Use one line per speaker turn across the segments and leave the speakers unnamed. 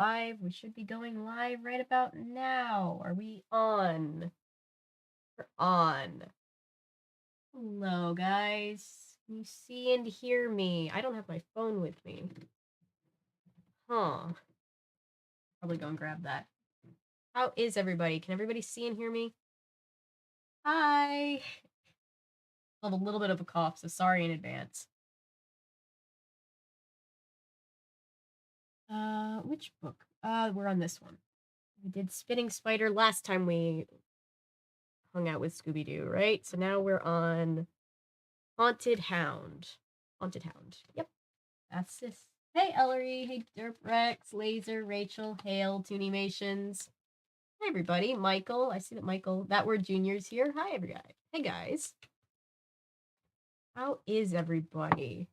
Live. We should be going live right about now. Are we on? We're on. Hello, guys. Can you see and hear me? I don't have my phone with me. Huh. Probably go and grab that. How is everybody? Can everybody see and hear me? Hi. I have a little bit of a cough, so sorry in advance. Which book? We're on this one. We did Spinning Spider last time we hung out with Scooby Doo, right? So now we're on Haunted Hound. Haunted Hound. Yep. That's this. Hey, Ellery. Hey, Derp Rex, Laser, Rachel, Hale, Toonimations. Hi, everybody. Michael. I see that Michael, that word Junior's here. Hi, everybody. Hey, guys. How is everybody?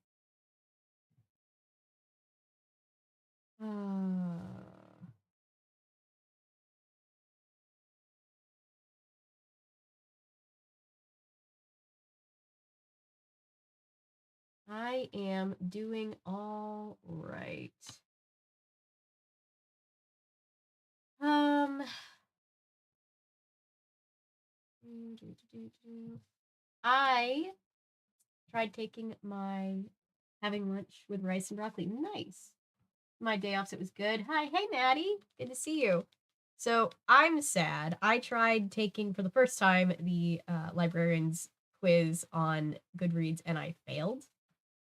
I am doing all right. I tried having lunch with rice and broccoli. Nice. My day off, so it was good. Hi, hey, Maddie. Good to see you. So I'm sad. I tried taking for the first time the librarian's quiz on Goodreads, and I failed.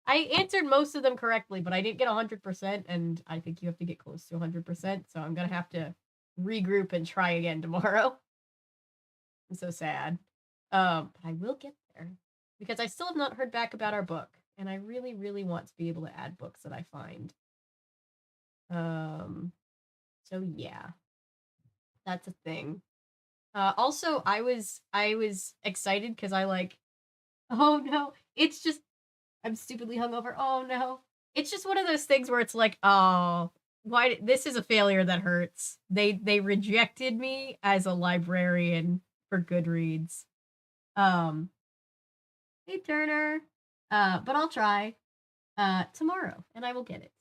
I answered most of them correctly, but I didn't get 100%, and I think you have to get close to 100%, so I'm going to have to regroup and try again tomorrow. I'm so sad. But I will get there, because I still have not heard back about our book, and I really, really want to be able to add books that I find. So yeah, that's a thing. Also, I was excited because oh no, it's just I'm stupidly hungover. Oh no, it's just one of those things where it's like, oh, why this is a failure that hurts. They rejected me as a librarian for Goodreads. Hey Turner, but I'll try tomorrow, and I will get it.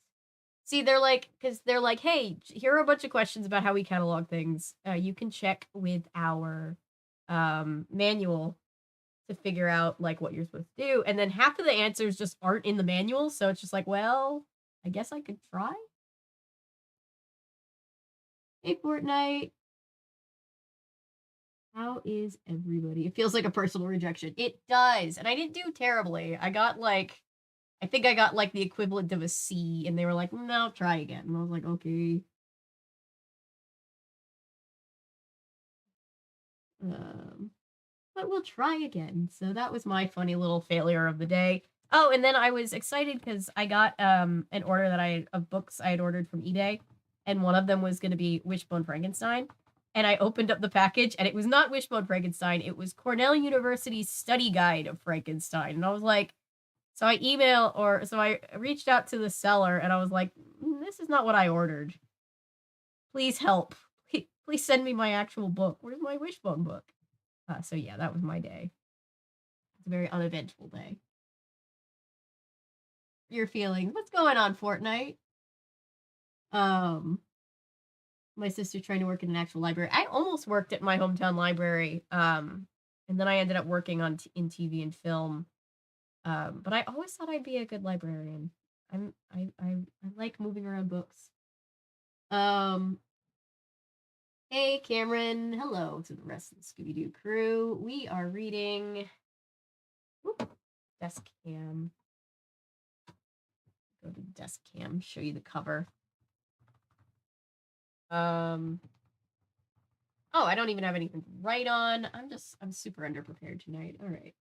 See, they're like, because they're like, hey, here are a bunch of questions about how we catalog things. You can check with our manual to figure out like what you're supposed to do. And then half of the answers just aren't in the manual. So it's just like, well, I guess I could try. Hey, Fortnite. How is everybody? It feels like a personal rejection. It does. And I didn't do terribly. I think I got like the equivalent of a C, and they were like, no, try again. And I was like, okay. But we'll try again. So that was my funny little failure of the day. Oh, and then I was excited because I got an order of books I had ordered from eBay, and one of them was going to be Wishbone Frankenstein. And I opened up the package, and it was not Wishbone Frankenstein. It was Cornell University's study guide of Frankenstein. And I was like, so I reached out to the seller, and I was like, this is not what I ordered. Please help. Please send me my actual book. Where's my Wishbone book? So yeah, that was my day. It's a very uneventful day. Your feelings? What's going on, Fortnite? My sister's trying to work in an actual library. I almost worked at my hometown library, and then I ended up working in TV and film. But I always thought I'd be a good librarian. I like moving around books. Hey Cameron, hello to the rest of the Scooby Doo crew. We are reading. Desk cam. Go to desk cam. Show you the cover. Oh, I don't even have anything to write on. I'm super underprepared tonight. All right.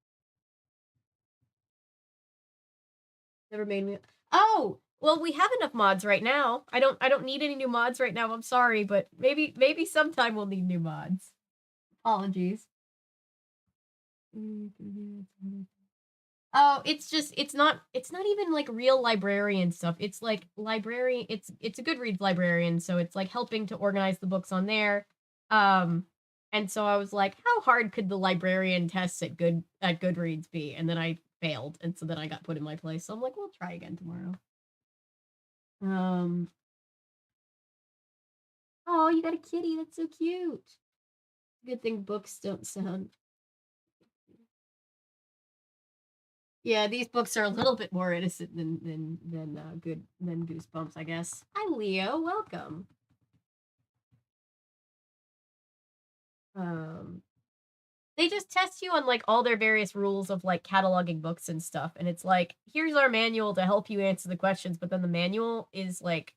Never made me. Oh, well, we have enough mods right now. I don't need any new mods right now. I'm sorry, but maybe sometime we'll need new mods. Apologies. Oh, it's not even like real librarian stuff. It's like librarian. It's a Goodreads librarian, so it's like helping to organize the books on there. And so I was like, how hard could the librarian tests at Goodreads be? And then I failed, and so then I got put in my place. So I'm like, we'll try again tomorrow. Oh, you got a kitty. That's so cute. Good thing books don't sound. Yeah, these books are a little bit more innocent than Goosebumps, I guess. Hi, Leo. Welcome. They just test you on like all their various rules of like cataloging books and stuff, and it's like, here's our manual to help you answer the questions, but then the manual is like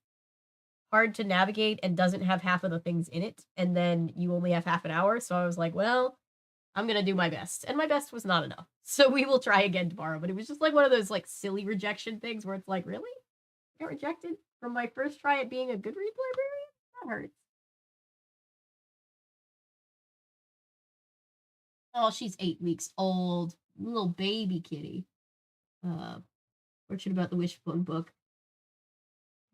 hard to navigate and doesn't have half of the things in it, and then you only have half an hour. So I was like, well, I'm gonna do my best, and my best was not enough. So we will try again tomorrow. But it was just like one of those like silly rejection things where it's like, really, I got rejected from my first try at being a Goodreads librarian? That hurts. Oh, she's 8 weeks old, little baby kitty. Fortunate about the Wishbone book.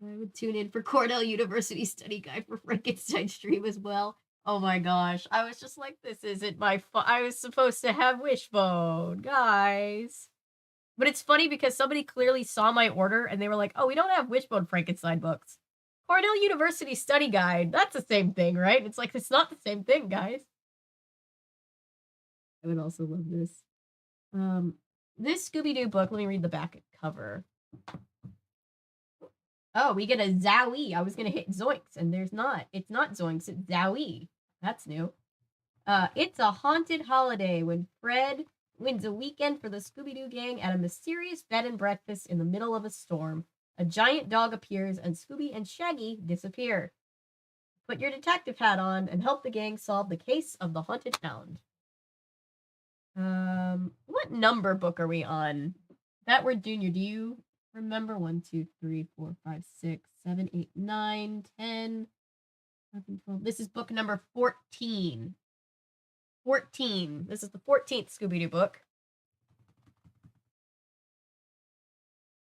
I would tune in for Cornell University study guide for Frankenstein stream as well. Oh my gosh. I was just like, this isn't my fault. I was supposed to have Wishbone, guys. But it's funny because somebody clearly saw my order and they were like, oh, we don't have Wishbone Frankenstein books. Cornell University study guide. That's the same thing, right? It's like, it's not the same thing, guys. I would also love this. This Scooby Doo book, let me read the back cover. Oh, we get a Zowie. I was gonna hit Zoinks, and there's not. It's not Zoinks, it's Zowie. That's new. It's a haunted holiday when Fred wins a weekend for the Scooby-Doo gang at a mysterious bed and breakfast in the middle of a storm. A giant dog appears, and Scooby and Shaggy disappear. Put your detective hat on and help the gang solve the case of the haunted hound. What number book are we on? That word Junior, do you remember? 1, 2, 3, 4, 5, 6, 7, 8, 9, 10, 11, 12. This is book number 14. 14. This is the 14th Scooby-Doo book.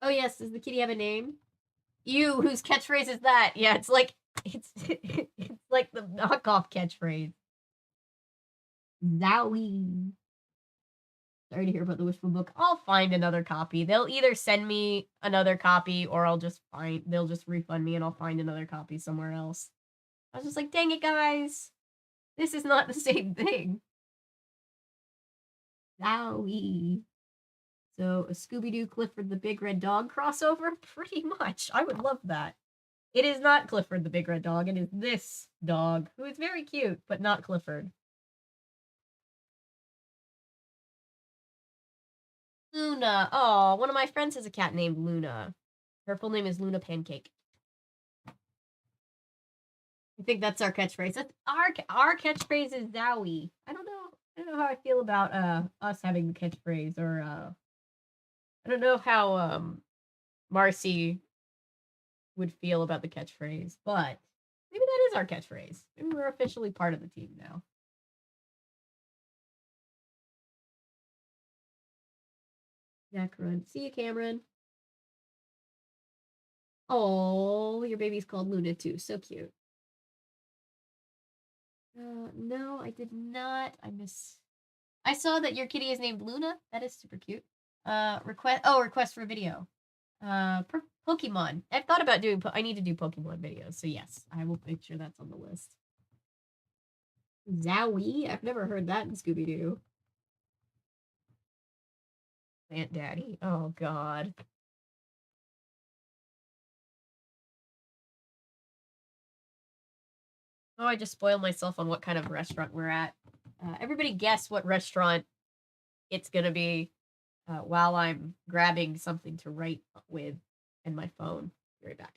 Oh yes, does the kitty have a name? You, whose catchphrase is that? Yeah, it's like it's like the knockoff catchphrase. Zowie. Sorry to hear about the Wishbone book. I'll find another copy. They'll either send me another copy or they'll just refund me and I'll find another copy somewhere else. I was just like, dang it, guys. This is not the same thing. Zowie. So a Scooby-Doo Clifford the Big Red Dog crossover? Pretty much. I would love that. It is not Clifford the Big Red Dog. It is this dog, who is very cute, but not Clifford. Luna. Oh, one of my friends has a cat named Luna. Her full name is Luna Pancake. I think that's our catchphrase. That's our catchphrase is Zowie. I don't know how I feel about us having the catchphrase, or I don't know how Marcy would feel about the catchphrase, but maybe that is our catchphrase. Maybe we're officially part of the team now. Jack Run. See you, Cameron. Oh, your baby's called Luna too. So cute. No, I did not. I saw that your kitty is named Luna. That is super cute. Request for a video. Pokemon. I've thought about doing. I need to do Pokemon videos. So yes, I will make sure that's on the list. Zowie. I've never heard that in Scooby Doo. Aunt Daddy. Oh God. Oh, I just spoiled myself on what kind of restaurant we're at. Everybody guess what restaurant it's gonna be while I'm grabbing something to write with and my phone. Be right back.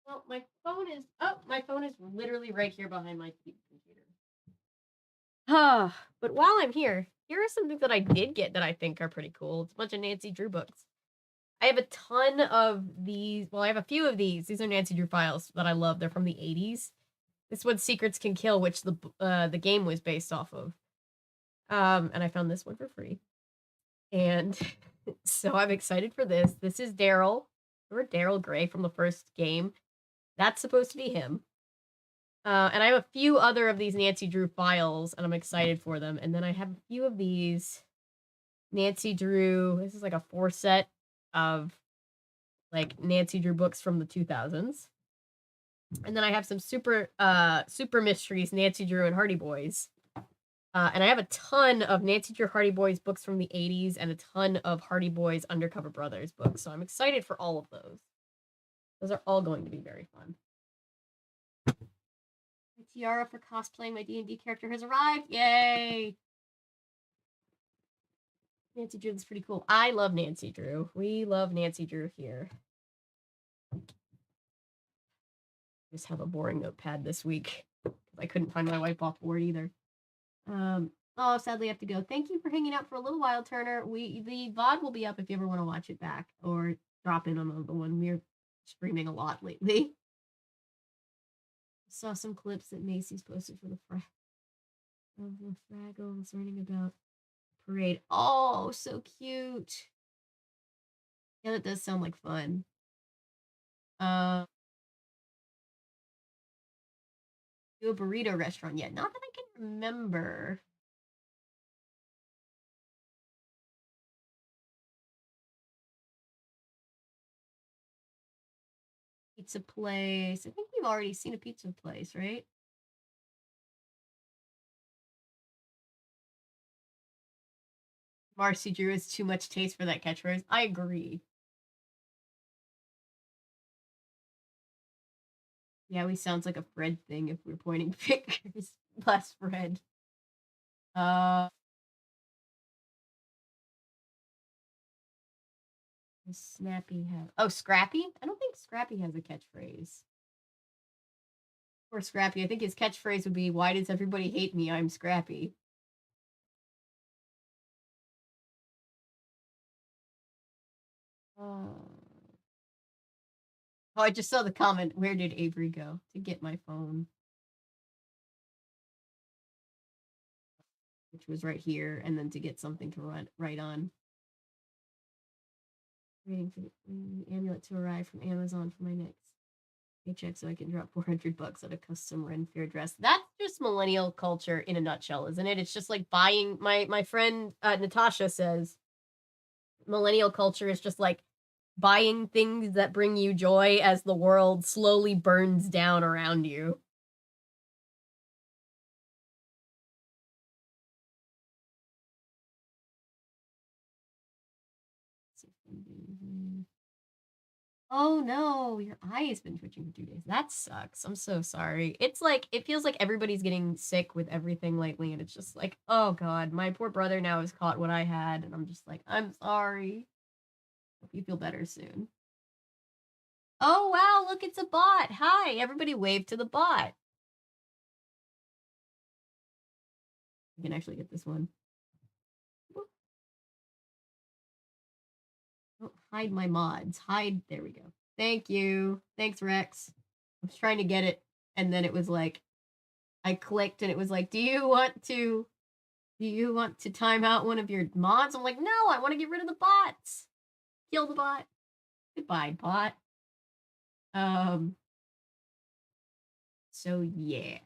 Well, my phone is literally right here behind my computer. But while I'm here are some things that I did get that I think are pretty cool. It's a bunch of Nancy Drew books. I have a ton of these. Well, I have a few of these. These are Nancy Drew files that I love. They're from the 80s. This one's Secrets Can Kill, which the game was based off of. And I found this one for free. And so I'm excited for this. This is Daryl. Remember Daryl Gray from the first game? That's supposed to be him. And I have a few other of these Nancy Drew files, and I'm excited for them. And then I have a few of these Nancy Drew. This is like a 4-set of like Nancy Drew books from the 2000s. And then I have some super mysteries, Nancy Drew and Hardy Boys. And I have a ton of Nancy Drew Hardy Boys books from the 80s and a ton of Hardy Boys Undercover Brothers books. So I'm excited for all of those. Those are all going to be very fun. My tiara for cosplaying my D&D character has arrived. Yay! Nancy Drew is pretty cool. I love Nancy Drew. We love Nancy Drew here. Just have a boring notepad this week. I couldn't find my wipe off board either. Oh, sadly I have to go. Thank you for hanging out for a little while, Turner. The VOD will be up if you ever want to watch it back or drop in on the one. We're streaming a lot lately. Saw some clips that Macy's posted for the Fraggles learning about parade. Oh, so cute. Yeah, that does sound like fun. Do a burrito restaurant yet? Not that I can remember. Pizza place. I think we've already seen a pizza place, right? Marcy Drew has too much taste for that catchphrase. I agree. Yeah, we sounds like a Fred thing if we're pointing fingers. Less Fred. Snappy have. Oh, Scrappy? I don't think Scrappy has a catchphrase. Or Scrappy. I think his catchphrase would be, "Why does everybody hate me? I'm Scrappy." Oh, I just saw the comment. Where did Avery go? To get my phone. Which was right here, and then to get something to write on. Waiting for the amulet to arrive from Amazon for my next paycheck so I can drop $400 at a custom Ren Fair dress. That's just millennial culture in a nutshell, isn't it? It's just like buying. My friend Natasha says millennial culture is just like buying things that bring you joy as the world slowly burns down around you. Oh no, your eye has been twitching for 2 days. That sucks. I'm so sorry. It's like, it feels like everybody's getting sick with everything lately, and it's just like, oh god, my poor brother now has caught what I had, and I'm just like, I'm sorry. Hope you feel better soon. Oh wow, look, it's a bot. Hi, everybody wave to the bot. I can actually get this one. Oh, hide my mods. Hide. There we go. Thank you. Thanks, Rex. I was trying to get it, and then it was like, I clicked, and it was like, do you want to time out one of your mods? I'm like, no, I want to get rid of the bots. Kill the bot. Goodbye, bot. So yeah.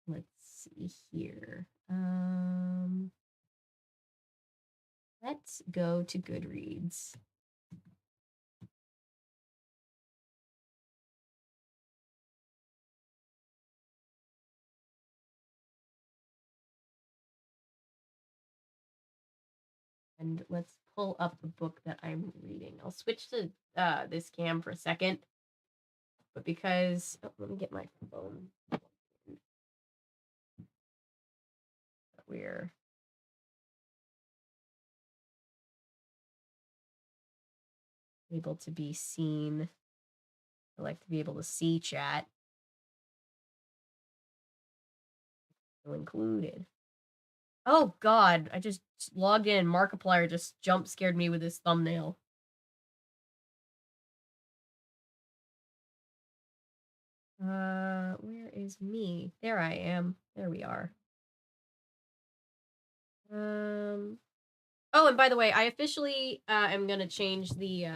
Let's see here. Let's go to Goodreads. And let's pull up the book that I'm reading. I'll switch to this cam for a second. But because, let me get my phone. We're able to be seen I like to be able to see chat. Still included. Oh god, I just logged in. Markiplier just jump scared me with his thumbnail. Where is me? There I am. There we are. Oh, and by the way, I officially am gonna change the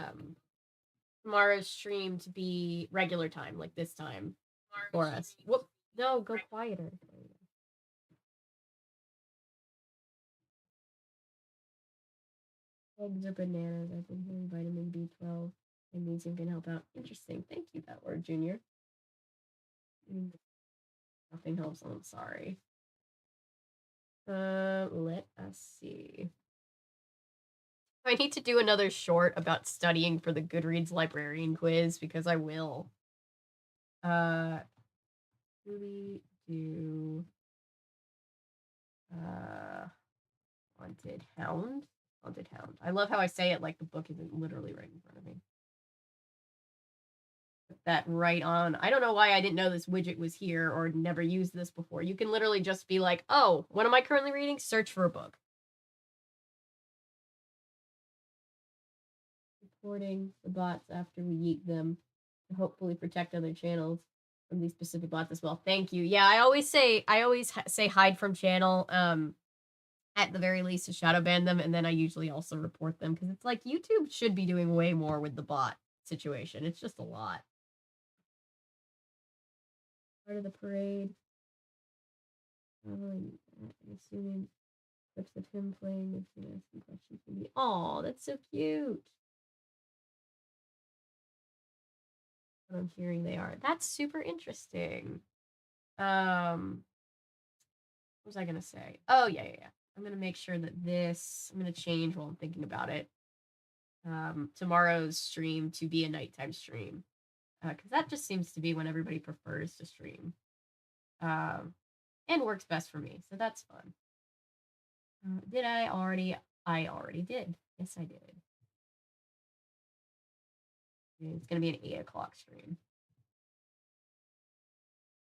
tomorrow's stream to be regular time, like this time for us. Whoop! No, go quieter. Eggs or bananas. I've been hearing vitamin B12. Magnesium can help out. Interesting. Thank you, that word, Junior. Nothing helps. I'm sorry. Let us see. I need to do another short about studying for the Goodreads librarian quiz because I will. Scooby Doo. Haunted Hound. Haunted Hound. I love how I say it like the book isn't literally right in front of me. Put that right on. I don't know why I didn't know this widget was here or never used this before. You can literally just be like, oh, what am I currently reading? Search for a book. Reporting the bots after we yeet them to hopefully protect other channels from these specific bots as well. Thank you. Yeah, I always say hide from channel. At the very least to shadow ban them, and then I usually also report them because it's like YouTube should be doing way more with the bot situation. It's just a lot. Part of the parade. I'm assuming clips of him playing makes me asking questions to me. Oh, that's so cute. What I'm hearing they are. That's super interesting. What was I gonna say? Oh yeah. I'm gonna make sure that I'm gonna change while I'm thinking about it. Tomorrow's stream to be a nighttime stream. Because that just seems to be when everybody prefers to stream. And works best for me, so that's fun. Did I already? I already did. Yes, I did. It's going to be an 8 o'clock stream.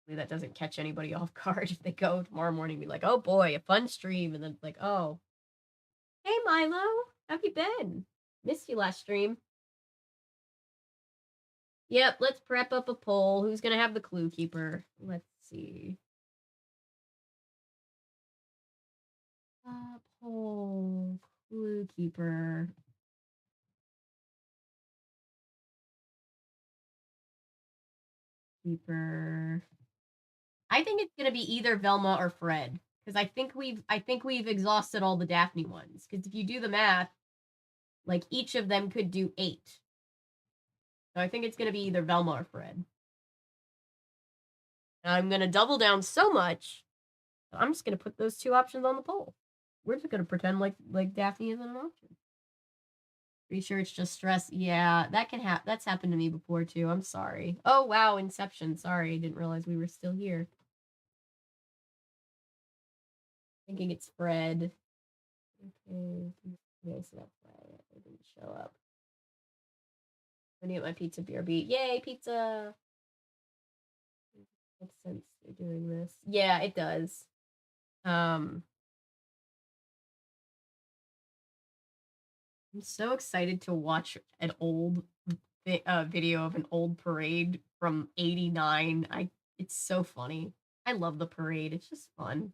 Hopefully that doesn't catch anybody off guard if they go tomorrow morning and be like, oh boy, a fun stream. And then it's like, oh. Hey, Milo. How have you been? Missed you last stream. Yep, let's prep up a poll. Who's going to have the clue keeper? Let's see. Poll. Clue keeper. I think it's gonna be either Velma or Fred because I think we've exhausted all the Daphne ones. Because if you do the math, like each of them could do 8. So I think it's gonna be either Velma or Fred. And I'm gonna double down so much. I'm just gonna put those 2 options on the poll. We're just gonna pretend like Daphne isn't an option. Pretty sure it's just stress. Yeah, that can happen. That's happened to me before too. I'm sorry. Oh wow, Inception. Sorry, I didn't realize we were still here. Thinking it's Fred. Okay, so that's why it didn't show up. I'm gonna get my pizza BRB. Yay, pizza! Makes sense they're doing this. Yeah, it does. I'm so excited to watch an old video of an old parade from '89. It's so funny. I love the parade. It's just fun.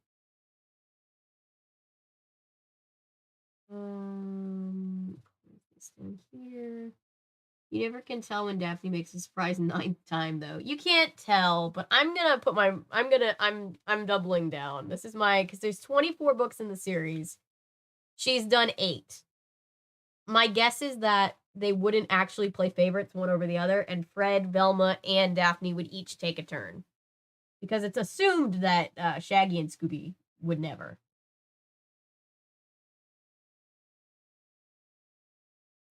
This thing here. You never can tell when Daphne makes a surprise 9th time though. You can't tell, but I'm doubling down. This is because there's 24 books in the series. She's done 8. My guess is that they wouldn't actually play favorites one over the other, and Fred, Velma, and Daphne would each take a turn. Because it's assumed that Shaggy and Scooby would never.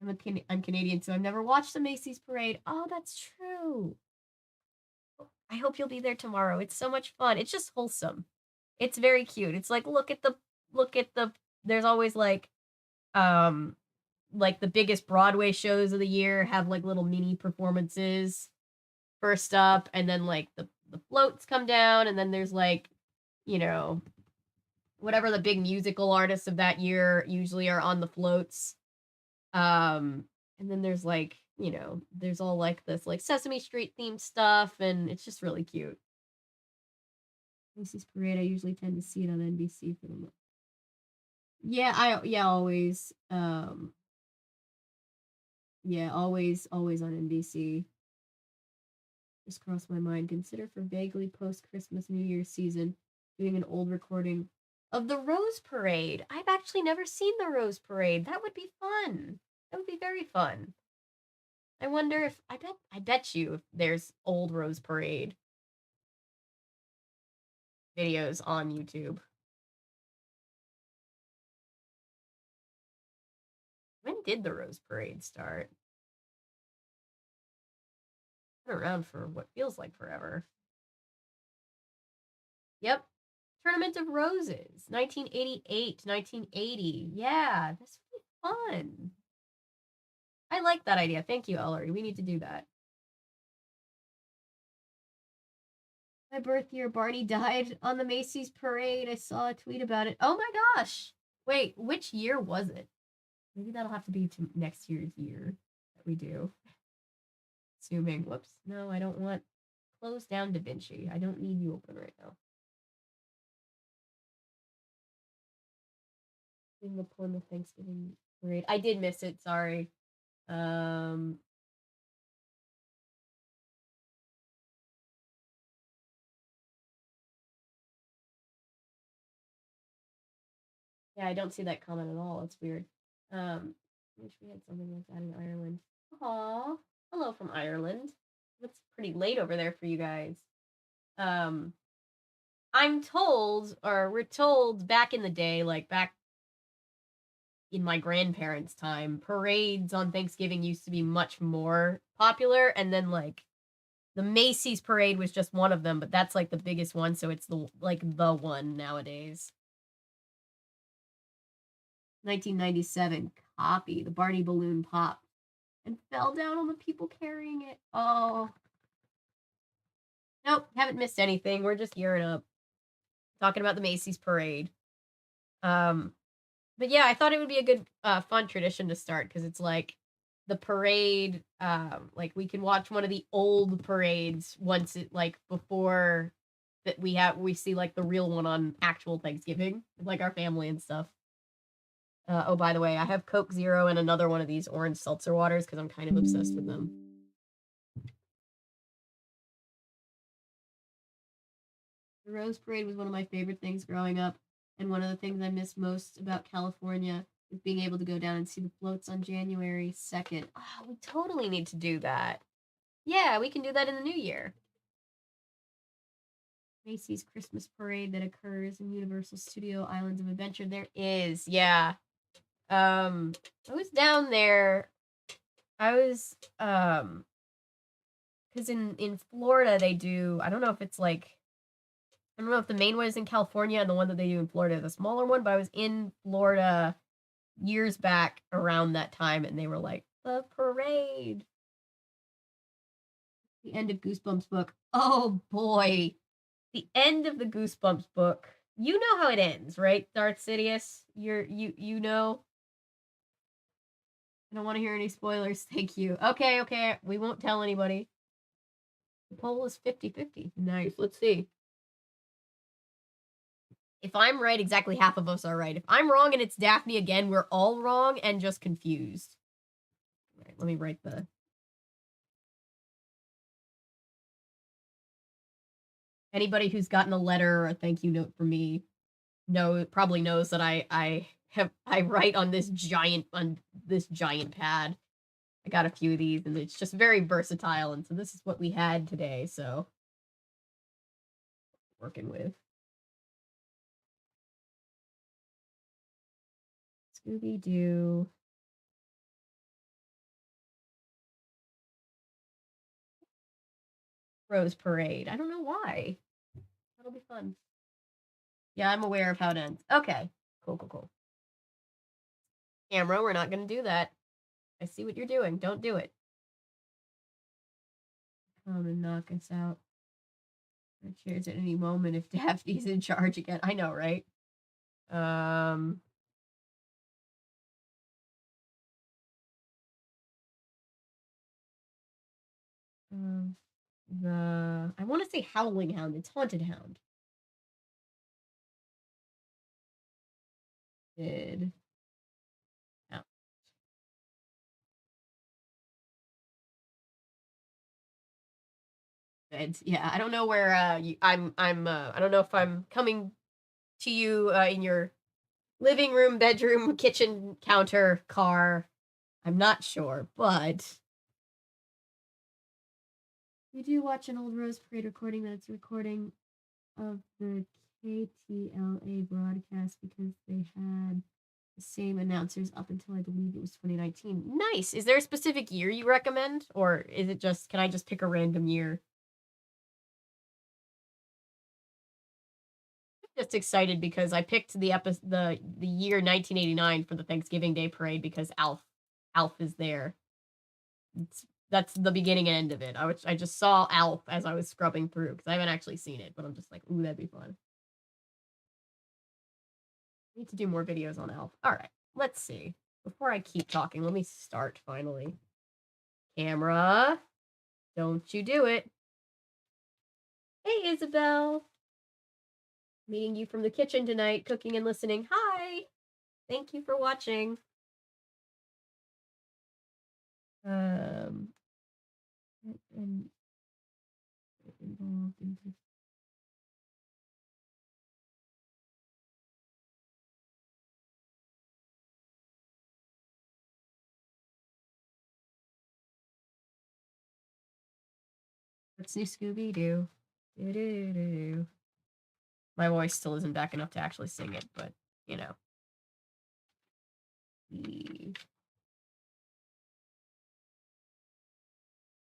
I'm Canadian, so I've never watched the Macy's parade. Oh, that's true. I hope you'll be there tomorrow. It's so much fun. It's just wholesome. It's very cute. It's like look at the there's always like the biggest Broadway shows of the year have like little mini performances. first up, and then like the floats come down, and then there's like, you know, whatever the big musical artists of that year usually are on the floats. And then there's like, you know, there's all like this like Sesame Street themed stuff, and it's just really cute. Macy's Parade, I usually tend to see it on NBC for the most. Yeah, always. Yeah, always on NBC. Just crossed my mind. Consider for vaguely post-Christmas New Year's season doing an old recording of the Rose Parade. I've actually never seen the Rose Parade. That would be fun. That would be very fun. I wonder if I bet you if there's old Rose Parade videos on YouTube. When did the Rose Parade start? Been around for what feels like forever. Yep. Tournament of Roses, 1988 1980. Yeah, this would be fun. I like that idea. Thank you, Ellery. We need to do that. My birth year, Barney died on the Macy's parade. I saw a tweet about it. Oh my gosh. Wait, which year was it? Maybe that'll have to be to next year's year that we do. Assuming. Whoops. No, I don't want. Close down Da Vinci. I don't need you open right now. In the Plymouth Thanksgiving parade. I did miss it. Sorry. Yeah, I don't see that comment at all. It's weird. I wish we had something like that in Ireland. Aw, hello from Ireland. It's pretty late over there for you guys. Um, I'm told, or we're told back in the day, like back in my grandparents' time, parades on Thanksgiving used to be much more popular, and then like the Macy's parade was just one of them, but that's like the biggest one, so it's the one nowadays. 1997 copy, the Barney balloon popped and fell down on the people carrying it. Oh. Nope, haven't missed anything. We're just gearing up. Talking about the Macy's parade. But yeah, I thought it would be a good fun tradition to start because it's like the parade, like we can watch one of the old parades once it like before that we see like the real one on actual Thanksgiving, like our family and stuff. Oh, by the way, I have Coke Zero and another one of these orange seltzer waters because I'm kind of obsessed with them. The Rose Parade was one of my favorite things growing up, and one of the things I miss most about California is being able to go down and see the floats on January 2nd. Oh, we totally need to do that. Yeah, we can do that in the new year. Macy's Christmas Parade that occurs in Universal Studio Islands of Adventure. There is, yeah. I was down there. I was because in Florida they do. I don't know if it's like I don't know if the main one is in California and the one that they do in Florida is a smaller one, but I was in Florida years back around that time and they were like, the parade. The end of Goosebumps book. Oh boy. The end of the Goosebumps book. You know how it ends, right, Darth Sidious? You know. I don't want to hear any spoilers. Thank you. Okay. We won't tell anybody. The poll is 50-50. Nice. Let's see. If I'm right, exactly half of us are right. If I'm wrong and it's Daphne again, we're all wrong and just confused. All right, let me write the... Anybody who's gotten a letter or a thank you note from me probably knows that I write on this giant pad. I got a few of these and it's just very versatile, and so this is what we had today, so working with Scooby Doo. Rose Parade. I don't know why. That'll be fun. Yeah, I'm aware of how it ends. Okay. Cool. Camera, we're not going to do that. I see what you're doing. Don't do it. come and knock us out. Our chairs at any moment if Daphne's in charge again. I know, right? I want to say Howling Hound. It's Haunted Hound. Did oh. Yeah, I don't know where I'm I don't know if I'm coming to you in your living room, bedroom, kitchen, counter, car. I'm not sure, but we do watch an old Rose Parade recording that it's a recording of the KTLA broadcast because they had the same announcers up until I believe it was 2019. Nice. Is there a specific year you recommend, or is it just can I just pick a random year? I'm just excited because I picked the year 1989 for the Thanksgiving Day parade because Alf is there. That's the beginning and end of it. I just saw Alf as I was scrubbing through because I haven't actually seen it, but I'm just like, ooh, that'd be fun. I need to do more videos on Alf. All right, let's see. Before I keep talking, let me start finally. Camera, don't you do it. Hey, Isabel. Meeting you from the kitchen tonight, cooking and listening. Hi. Thank you for watching. And involved in what's new Scooby Doo? Do. My voice still isn't back enough to actually sing it, but you know.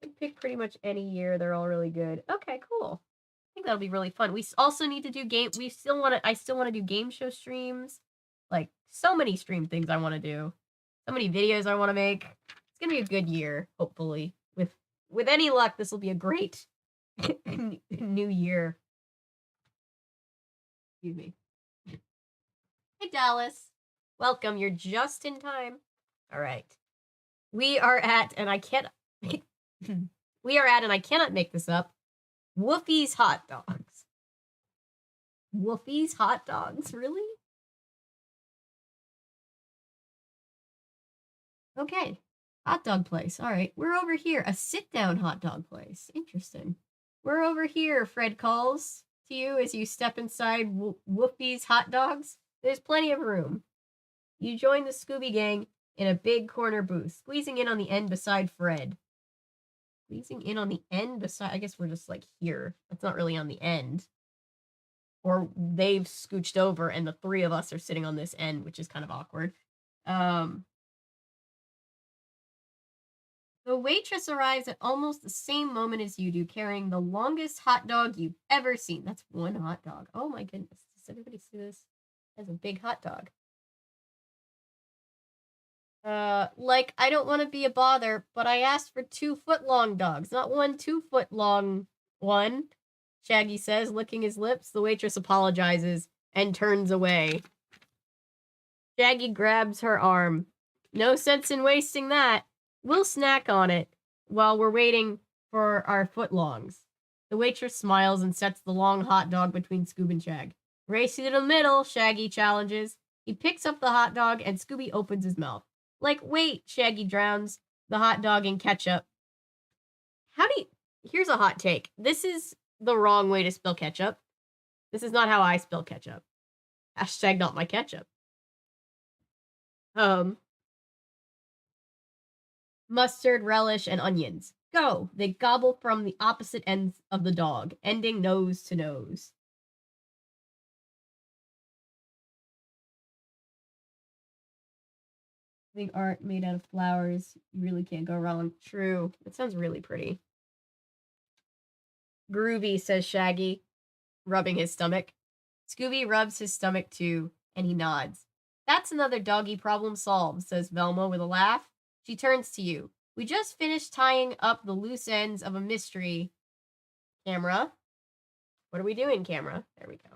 I pick pretty much any year. They're all really good. Okay, cool. I think that'll be really fun. We also need to do game. We still want to. I still want to do game show streams. Like so many stream things I want to do. So many videos I want to make. It's gonna be a good year, hopefully. With any luck, this will be a great new year. Excuse me. Hey, Dallas. Welcome. You're just in time. All right. We are at, and I can't. We are at, and I cannot make this up. Woofie's hot dogs. Woofie's hot dogs, really? Okay. Hot dog place. All right. We're over here. A sit-down hot dog place. Interesting. We're over here, Fred calls to you as you step inside Woofie's hot dogs. There's plenty of room. You join the Scooby Gang in a big corner booth, squeezing in on the end beside Fred. Squeezing in on the end beside, I guess we're just like here. That's not really on the end. Or they've scooched over and the three of us are sitting on this end, which is kind of awkward. The waitress arrives at almost the same moment as you do, carrying the longest hot dog you've ever seen. That's one hot dog. Oh my goodness. Does everybody see this? That's a big hot dog. Like, I don't want to be a bother, but I asked for 2-foot-long dogs, not one 2-foot-long one, Shaggy says, licking his lips. The waitress apologizes and turns away. Shaggy grabs her arm. No sense in wasting that. We'll snack on it while we're waiting for our footlongs. The waitress smiles and sets the long hot dog between Scoob and Shag. Race to the middle, Shaggy challenges. He picks up the hot dog and Scooby opens his mouth. Like, wait, Shaggy drowns the hot dog in ketchup. Here's a hot take. This is the wrong way to spell ketchup. This is not how I spell ketchup. Hashtag not my ketchup. Mustard, relish, and onions. Go! They gobble from the opposite ends of the dog, ending nose to nose. Big art made out of flowers. You really can't go wrong. True. It sounds really pretty. Groovy, says Shaggy, rubbing his stomach. Scooby rubs his stomach too, and he nods. That's another doggy problem solved, says Velma with a laugh. She turns to you. We just finished tying up the loose ends of a mystery. Camera. What are we doing, camera? There we go.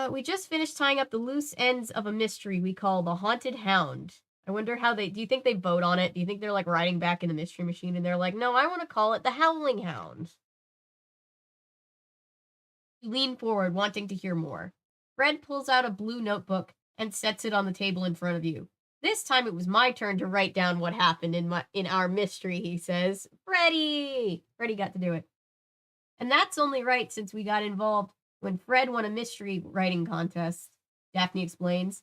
We just finished tying up the loose ends of a mystery we call the Haunted Hound. I wonder how do you think they vote on it? Do you think they're like writing back in the mystery machine and they're like, no, I want to call it the Howling Hound? You lean forward, wanting to hear more. Fred pulls out a blue notebook and sets it on the table in front of you. This time it was my turn to write down what happened in our mystery, he says. Freddie got to do it. And that's only right since we got involved when Fred won a mystery writing contest, Daphne explains.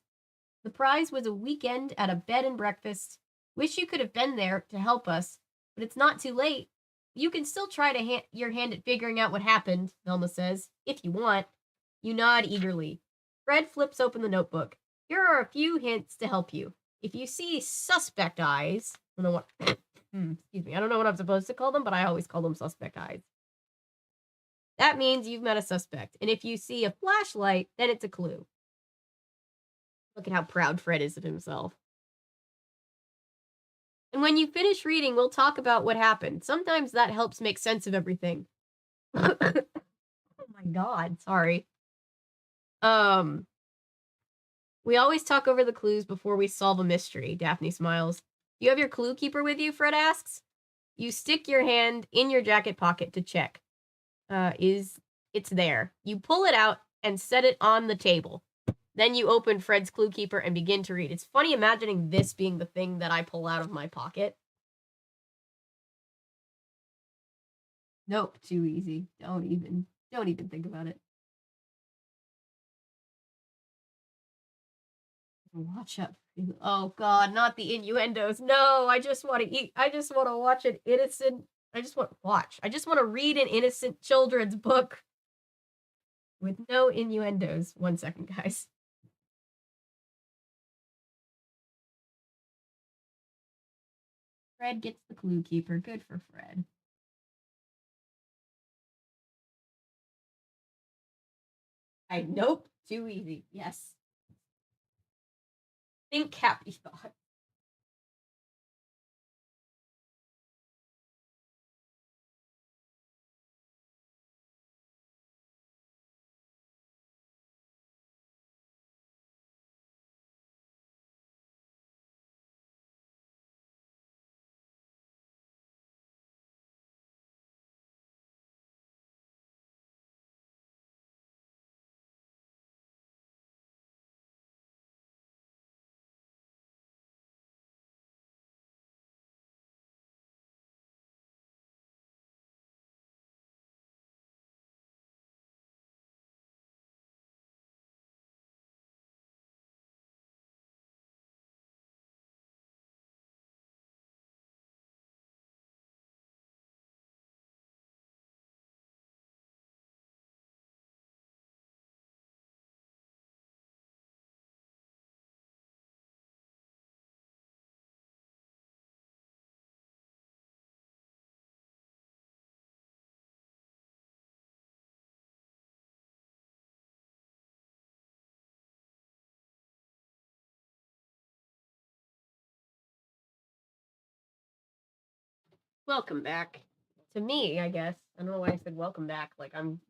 The prize was a weekend at a bed and breakfast. Wish you could have been there to help us, but it's not too late. You can still try to your hand at figuring out what happened, Velma says, if you want. You nod eagerly. Fred flips open the notebook. Here are a few hints to help you. If you see suspect eyes, I don't know what, excuse me, I don't know what I'm supposed to call them, but I always call them suspect eyes. That means you've met a suspect. And if you see a flashlight, then it's a clue. Look at how proud Fred is of himself. And when you finish reading, we'll talk about what happened. Sometimes that helps make sense of everything. Oh my god, sorry. We always talk over the clues before we solve a mystery, Daphne smiles. You have your clue keeper with you, Fred asks. You stick your hand in your jacket pocket to check. It's there. You pull it out and set it on the table. Then you open Fred's clue keeper and begin to read. It's funny imagining this being the thing that I pull out of my pocket. Nope, too easy. Don't even think about it. Watch out. Oh god, not the innuendos. No, I just want to eat. I just want to watch an innocent. I just want to read an innocent children's book with no innuendos. 1 second, guys. Fred gets the clue keeper. Good for Fred. Nope, too easy. Yes. Think happy thought. Welcome back. To me, I guess. I don't know why I said welcome back. Like I'm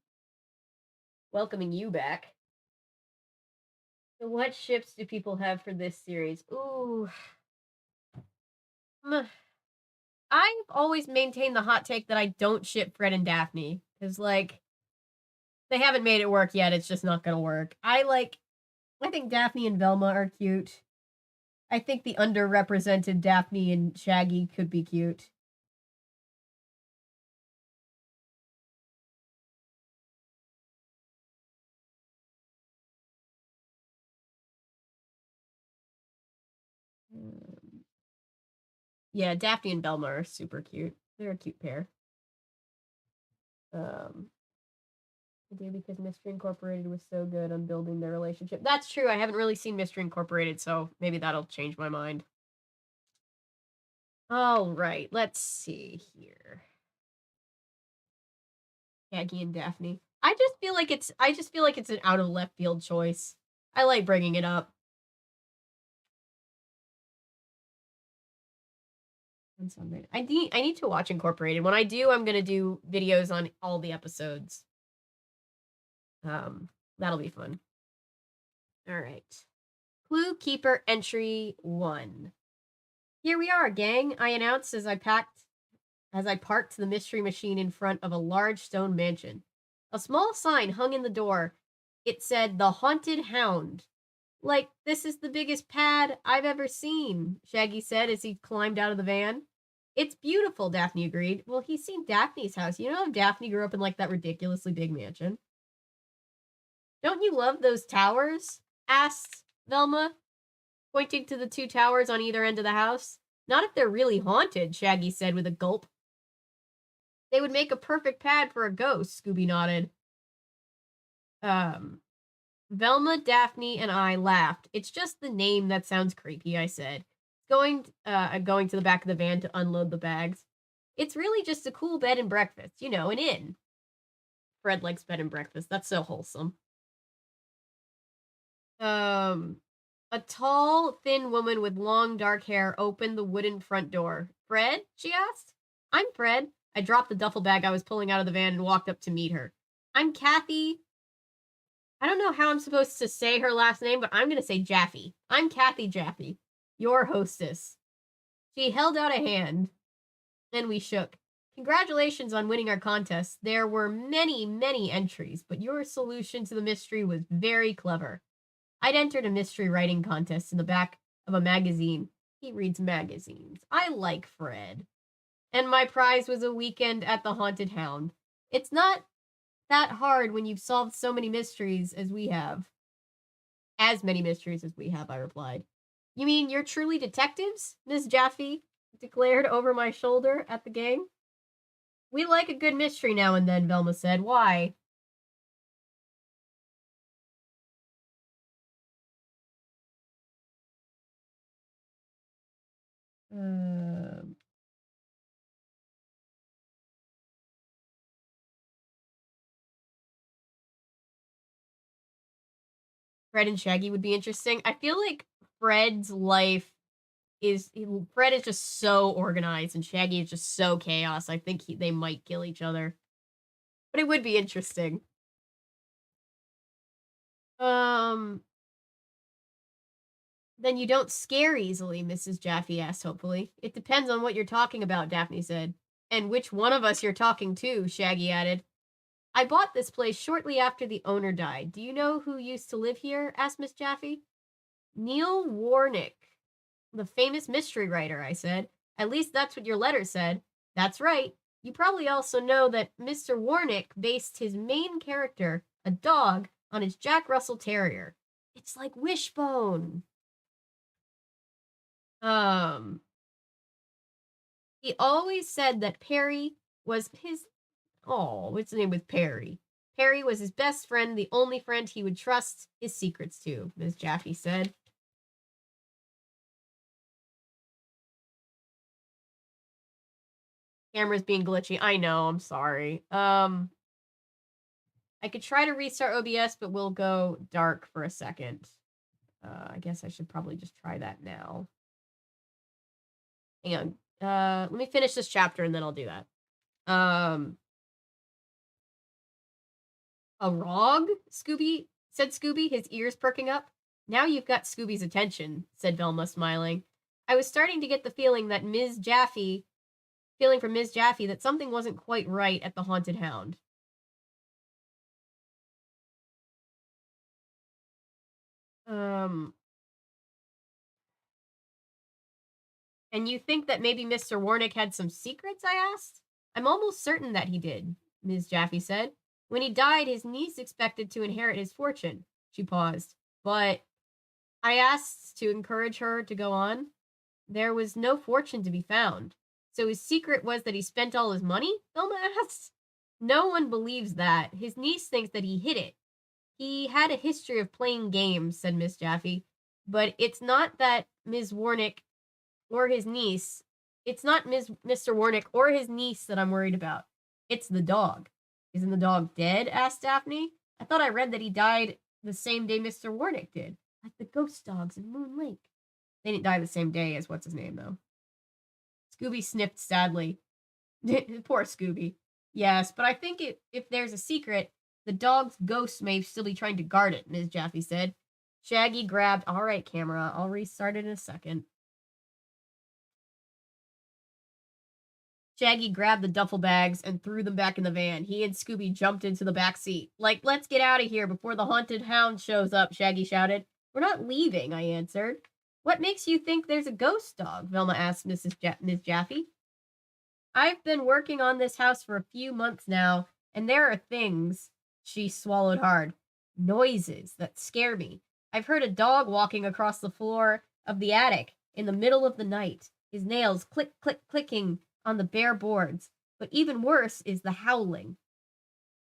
welcoming you back. So what ships do people have for this series? Ooh. I've always maintained the hot take that I don't ship Fred and Daphne. Because, like, they haven't made it work yet. It's just not gonna work. I think Daphne and Velma are cute. I think the underrepresented Daphne and Shaggy could be cute. Yeah, Daphne and Velma are super cute. They're a cute pair. I do because Mystery Incorporated was so good on building their relationship. That's true. I haven't really seen Mystery Incorporated, so maybe that'll change my mind. All right, let's see here. Shaggy and Daphne. I just feel like it's an out of left field choice. I like bringing it up. on Sunday. I need to watch Incorporated. When I do, I'm gonna do videos on all the episodes. That'll be fun. All right. Clue Keeper Entry 1. Here we are, gang, I announced as I parked the mystery machine in front of a large stone mansion. A small sign hung in the door. It said, "The Haunted Hound." Like, this is the biggest pad I've ever seen, Shaggy said as he climbed out of the van. It's beautiful, Daphne agreed. Well, he's seen Daphne's house. You know if Daphne grew up in, like, that ridiculously big mansion? Don't you love those towers? Asked Velma, pointing to the 2 towers on either end of the house. Not if they're really haunted, Shaggy said with a gulp. They would make a perfect pad for a ghost, Scooby nodded. Velma, Daphne, and I laughed. It's just the name that sounds creepy, I said. Going to the back of the van to unload the bags. It's really just a cool bed and breakfast, you know, an inn. Fred likes bed and breakfast. That's so wholesome. A tall, thin woman with long, dark hair opened the wooden front door. Fred? She asked. I'm Fred. I dropped the duffel bag I was pulling out of the van and walked up to meet her. I'm Kathy. I don't know how I'm supposed to say her last name, but I'm going to say Jaffe. I'm Kathy Jaffe, your hostess. She held out a hand, and we shook. Congratulations on winning our contest. There were many, many entries, but your solution to the mystery was very clever. I'd entered a mystery writing contest in the back of a magazine. He reads magazines. I like Fred. And my prize was a weekend at the Haunted Hound. It's not that hard when you've solved so many mysteries as we have. As many mysteries as we have, I replied. You mean you're truly detectives? Miss Jaffe declared over my shoulder at the gang. We like a good mystery now and then, Velma said. Why? Fred and Shaggy would be interesting. I feel like Fred's life Fred is just so organized and Shaggy is just so chaos. I think they might kill each other. But it would be interesting. Then you don't scare easily, Mrs. Jaffe asked hopefully. It depends on what you're talking about, Daphne said. And which one of us you're talking to, Shaggy added. I bought this place shortly after the owner died. Do you know who used to live here? Asked Miss Jaffe. Neil Warnick, the famous mystery writer, I said. At least that's what your letter said. That's right. You probably also know that Mr. Warnick based his main character, a dog, on his Jack Russell Terrier. It's like Wishbone. He always said that Perry was his... Oh, what's the name with Perry? Perry was his best friend, the only friend he would trust his secrets to, Miss Jaffe said. Camera's being glitchy. I know, I'm sorry. I could try to restart OBS, but we'll go dark for a second. I guess I should probably just try that now. Hang on. Let me finish this chapter and then I'll do that. A rog? said Scooby, his ears perking up. Now you've got Scooby's attention, said Velma, smiling. I was starting to get the feeling from Ms. Jaffe that something wasn't quite right at the Haunted Hound. And you think that maybe Mr. Warnick had some secrets, I asked? I'm almost certain that he did, Ms. Jaffe said. When he died, his niece expected to inherit his fortune. She paused. But I asked to encourage her to go on. There was no fortune to be found. So his secret was that he spent all his money? Velma asked. No one believes that. His niece thinks that he hid it. He had a history of playing games, said Miss Jaffe. But it's not that Ms. Warnick or his niece. It's not Mr. Warnick or his niece that I'm worried about. It's the dog. Isn't the dog dead? Asked Daphne. I thought I read that he died the same day Mr. Warnick did, like the ghost dogs in Moon Lake. They didn't die the same day as what's his name, though. Scooby sniffed sadly. Poor Scooby. Yes, but I think if there's a secret, the dog's ghost may still be trying to guard it, Ms. Jaffe said. Shaggy grabbed, all right, camera, I'll restart it in a second. Shaggy grabbed the duffel bags and threw them back in the van. He and Scooby jumped into the back seat. Like, let's get out of here before the haunted hound shows up, Shaggy shouted. We're not leaving, I answered. What makes you think there's a ghost dog? Velma asked Ms. Jaffe. I've been working on this house for a few months now, and there are things, she swallowed hard, noises that scare me. I've heard a dog walking across the floor of the attic in the middle of the night, his nails click, click, clicking on the bare boards. But even worse is the howling.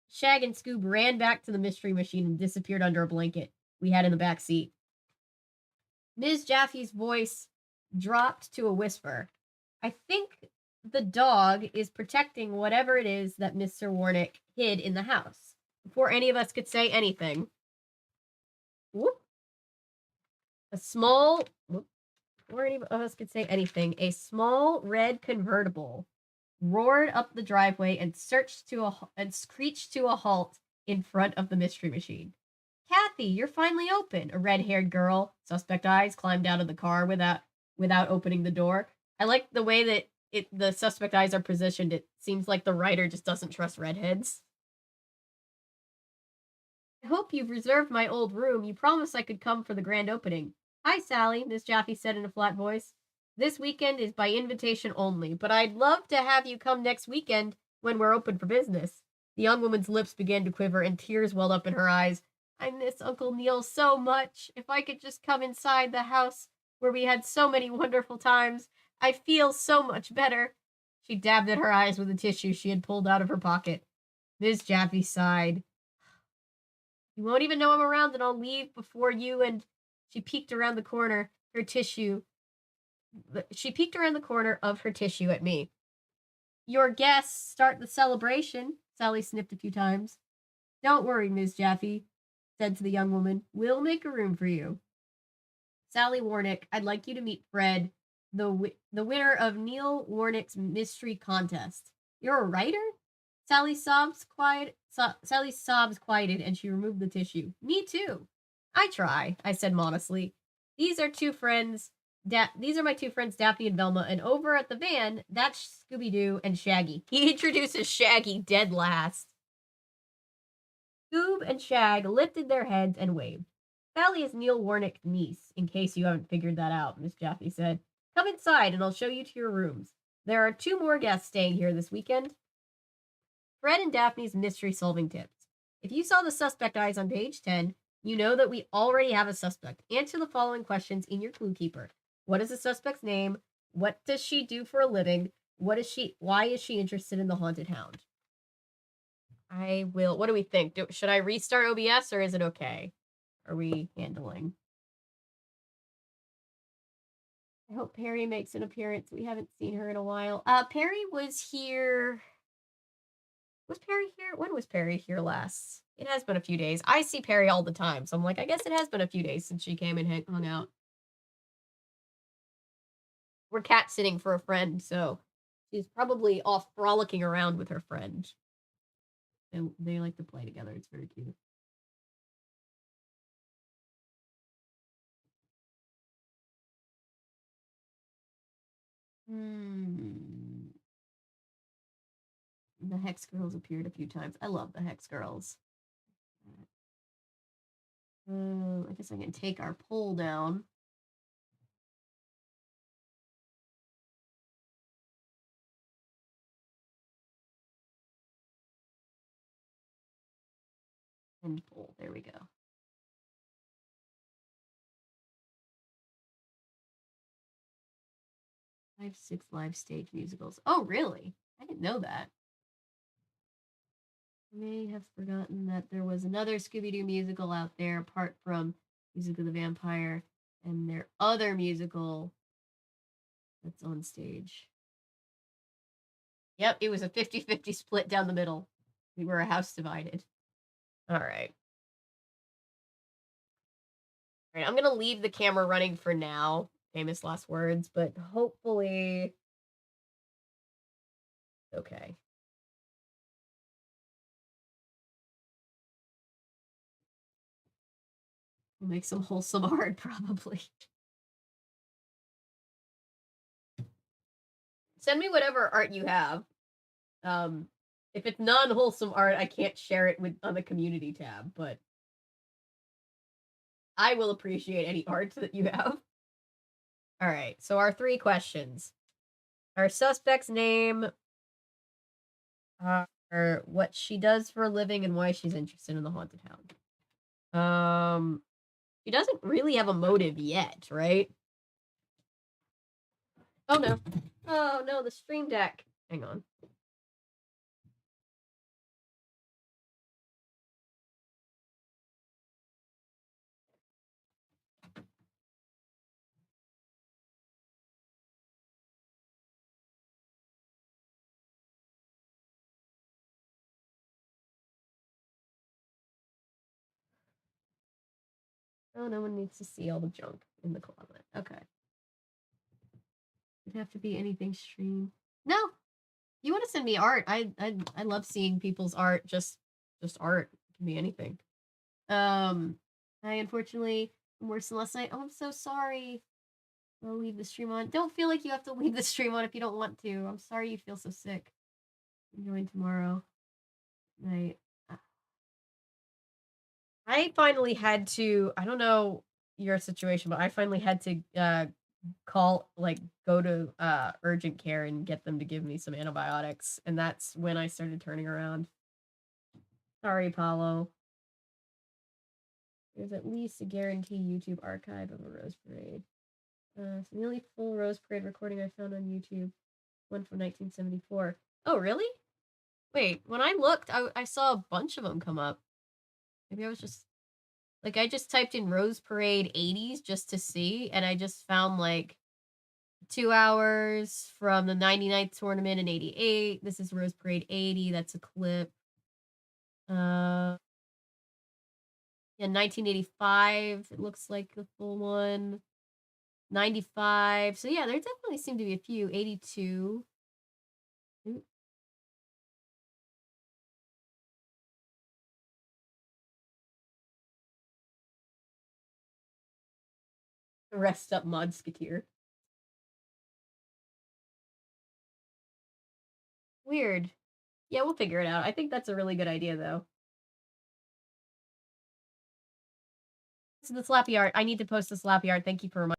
Shag and Scoob ran back to the mystery machine and disappeared under a blanket we had in the back seat. Ms. Jaffe's voice dropped to a whisper. I think the dog is protecting whatever it is that Mr. Warnick hid in the house. Before any of us could say anything, whoop, a small, whoop, before any of us could say anything, a small red convertible roared up the driveway and screeched to a halt in front of the mystery machine. Kathy, you're finally open, a red-haired girl, suspect eyes, climbed out of the car without opening the door. I like the way that the suspect eyes are positioned. It seems like the writer just doesn't trust redheads. I hope you've reserved my old room. You promised I could come for the grand opening. Hi, Sally, Miss Jaffe said in a flat voice. This weekend is by invitation only, but I'd love to have you come next weekend when we're open for business. The young woman's lips began to quiver and tears welled up in her eyes. I miss Uncle Neil so much. If I could just come inside the house where we had so many wonderful times, I'd feel so much better. She dabbed at her eyes with a tissue she had pulled out of her pocket. Miss Jaffe sighed. You won't even know I'm around, and I'll leave before you and... She peeked around the corner, her tissue. She peeked around the corner of her tissue at me. Your guests start the celebration, Sally sniffed a few times. Don't worry, Miss Jaffe said to the young woman. We'll make a room for you. Sally Warnick, I'd like you to meet Fred, the winner of Neil Warnick's mystery contest. You're a writer? Sally's sobs quieted and she removed the tissue. Me too. I try, I said modestly. These are my two friends, Daphne and Velma, and over at the van, that's Scooby Doo and Shaggy. He introduces Shaggy dead last. Scoob and Shag lifted their heads and waved. Sally is Neil Warnick's niece, in case you haven't figured that out, Miss Jaffe said. Come inside and I'll show you to your rooms. There are 2 more guests staying here this weekend. Fred and Daphne's mystery solving tips. If you saw the suspect eyes on page 10, you know that we already have a suspect. Answer the following questions in your clue keeper. What is the suspect's name? What does she do for a living? Why is she interested in the haunted hound? I will. What do we think? Should I restart OBS or is it okay? Are we handling? I hope Perry makes an appearance. We haven't seen her in a while. Perry was here. Was Perry here? When was Perry here last? It has been a few days. I see Perry all the time, so I'm like, I guess it has been a few days since she came and hung out. We're cat sitting for a friend, so she's probably off frolicking around with her friend. And they like to play together. It's very cute. The Hex Girls appeared a few times. I love the Hex Girls. I guess I can take our poll down. End poll. There we go. I have 6 live stage musicals. Oh, really? I didn't know that. I may have forgotten that there was another Scooby Doo musical out there apart from Music of the Vampire and their other musical that's on stage. Yep, it was a 50-50 split down the middle. We were a house divided. All right. All right, I'm going to leave the camera running for now. Famous last words, but hopefully Okay. We'll make some wholesome art, probably. Send me whatever art you have. If it's non-wholesome art, I can't share it with on the community tab, but I will appreciate any art that you have. All right, so our 3 questions. Our suspect's name, or what she does for a living, and why she's interested in the haunted hound. She doesn't really have a motive yet, right? Oh no. Oh no, the stream deck. Hang on. Oh, no one needs to see all the junk in the closet. Okay. It'd have to be anything stream. No, you want to send me art? I love seeing people's art. Just art. It can be anything. I unfortunately am worse than last night. Oh, I'm so sorry. I'll leave the stream on. Don't feel like you have to leave the stream on if you don't want to. I'm sorry you feel so sick. Join tomorrow night. I finally had to. I don't know your situation, but I finally had to go to urgent care and get them to give me some antibiotics, and that's when I started turning around. Sorry, Paulo. There's at least a guaranteed YouTube archive of a Rose Parade. It's the only full Rose Parade recording I found on YouTube. One from 1974. Oh, really? Wait, when I looked, I saw a bunch of them come up. Maybe I was just like, I just typed in Rose Parade 80s just to see, and I just found like 2 hours from the 99th tournament in 88. This is Rose Parade 80. That's a clip. Yeah, 1985. It looks like the full one. 95. So yeah, there definitely seem to be a few. 82. Ooh. Rest up, Modsketeer. Weird. Yeah, we'll figure it out. I think that's a really good idea, though. So the slappy art. I need to post the slappy art. Thank you for reminding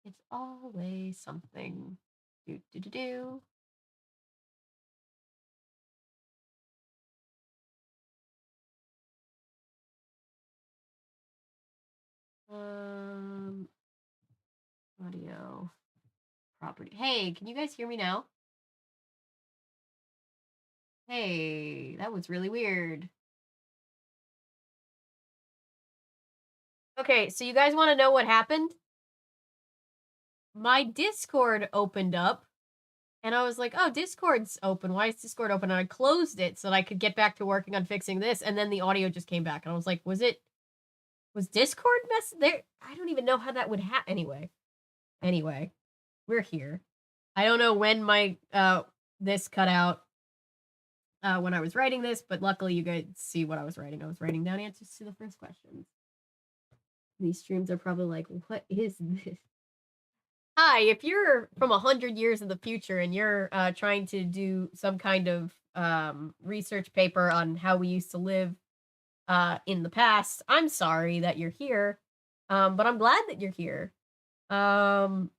It's always something. Do do do do. Audio property. Hey, can you guys hear me now? Hey, that was really weird. Okay, so you guys want to know what happened? My Discord opened up, and I was like, oh, Discord's open. Why is Discord open? And I closed it so that I could get back to working on fixing this, and then the audio just came back, and I was like, was Discord mess there? I don't even know how that would happen. Anyway, we're here. I don't know when my this cut out when I was writing this, but luckily you guys see what I was writing. I was writing down answers to the first questions. These streams are probably like, what is this? Hi, if you're from 100 years in the future and you're trying to do some kind of research paper on how we used to live in the past, I'm sorry that you're here, but I'm glad that you're here. Or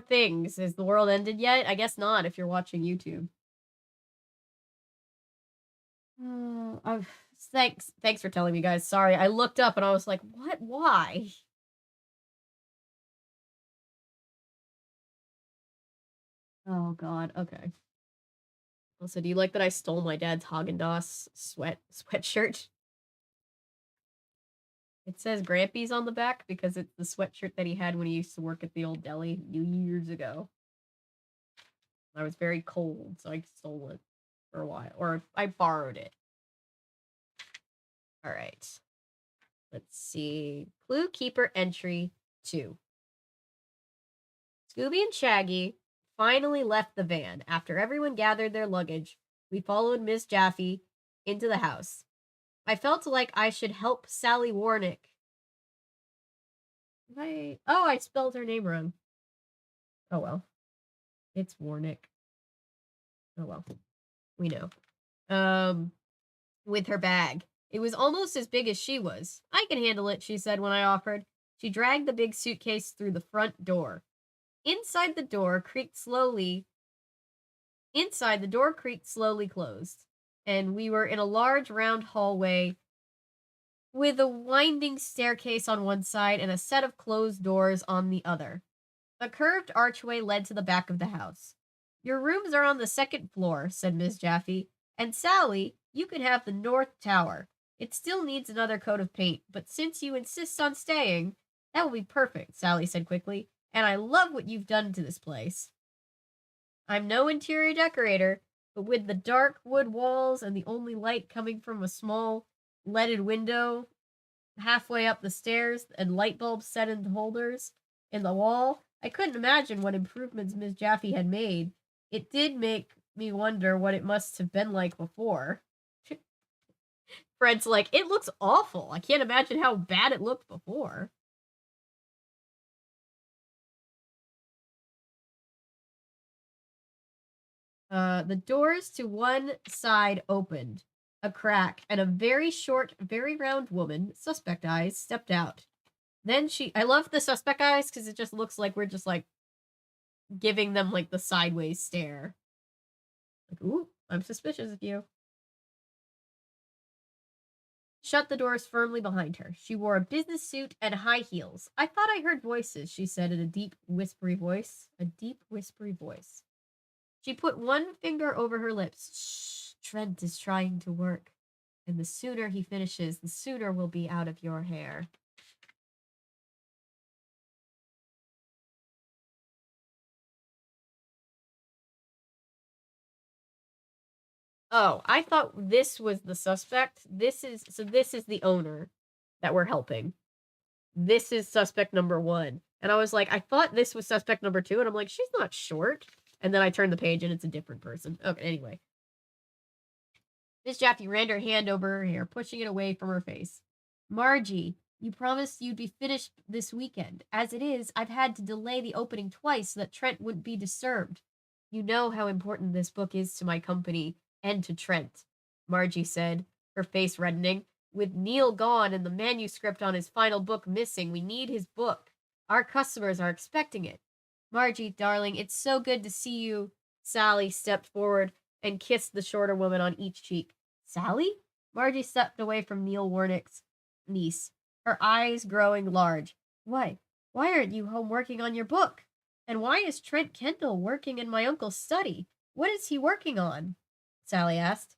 things. Has the world ended yet? I guess not if you're watching YouTube. Thanks for telling me, guys. Sorry, I looked up and I was like, what? Why? Oh God. Okay. Also, do you like that I stole my dad's Haagen-Dazs sweatshirt? It says Grampy's on the back because it's the sweatshirt that he had when he used to work at the old deli years ago. I was very cold, so I stole it for a while, or I borrowed it. All right. Let's see. Clue Keeper entry 2. Scooby and Shaggy finally left the van. After everyone gathered their luggage, we followed Miss Jaffe into the house. I felt like I should help Sally Warnick. I spelled her name wrong. Oh well. It's Warnick. Oh well. We know. With her bag. It was almost as big as she was. I can handle it, she said when I offered. She dragged the big suitcase through the front door. Inside the door creaked slowly closed, and we were in a large round hallway with a winding staircase on one side and a set of closed doors on the other. A curved archway led to the back of the house. Your rooms are on the second floor, said Miss Jaffe, and Sally, you can have the north tower. It still needs another coat of paint, but since you insist on staying, that will be perfect, Sally said quickly, and I love what you've done to this place. I'm no interior decorator, but with the dark wood walls and the only light coming from a small leaded window halfway up the stairs and light bulbs set in holders in the wall, I couldn't imagine what improvements Miss Jaffe had made. It did make me wonder what it must have been like before. Fred's like, it looks awful. I can't imagine how bad it looked before. The doors to one side opened, a crack, and a very short, very round woman, suspect eyes, stepped out. Then I love the suspect eyes because it just looks like we're just like giving them like the sideways stare. Like, ooh, I'm suspicious of you. Shut the doors firmly behind her. She wore a business suit and high heels. I thought I heard voices, she said in a deep, whispery voice. A deep, whispery voice. She put one finger over her lips. Shh, Trent is trying to work. And the sooner he finishes, the sooner we'll be out of your hair. Oh, I thought this was the suspect. This is the owner that we're helping. This is suspect number 1. And I was like, I thought this was suspect number 2. And I'm like, she's not short. And then I turned the page and it's a different person. Okay, anyway. Miss Jaffe ran her hand over her hair, pushing it away from her face. Margie, you promised you'd be finished this weekend. As it is, I've had to delay the opening twice so that Trent wouldn't be disturbed. You know how important this book is to my company and to Trent, Margie said, her face reddening. With Neil gone and the manuscript on his final book missing, we need his book. Our customers are expecting it. Margie, darling, it's so good to see you. Sally stepped forward and kissed the shorter woman on each cheek. Sally? Margie stepped away from Neil Warnick's niece, her eyes growing large. Why? Why aren't you home working on your book? And why is Trent Kendall working in my uncle's study? What is he working on? Sally asked.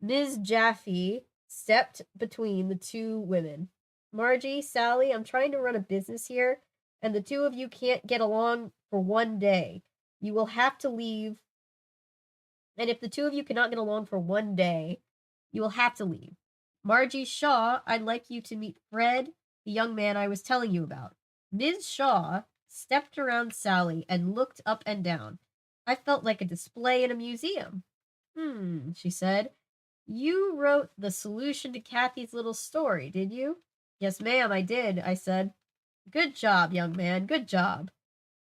Ms. Jaffe stepped between the two women. Margie, Sally, I'm trying to run a business here, and the two of you can't get along for one day. You will have to leave. And if the two of you cannot get along for one day, you will have to leave. Margie Shaw, I'd like you to meet Fred, the young man I was telling you about. Ms. Shaw stepped around Sally and looked up and down. I felt like a display in a museum. She said. You wrote the solution to Kathy's little story, did you? Yes, ma'am, I did, I said. Good job, young man, good job.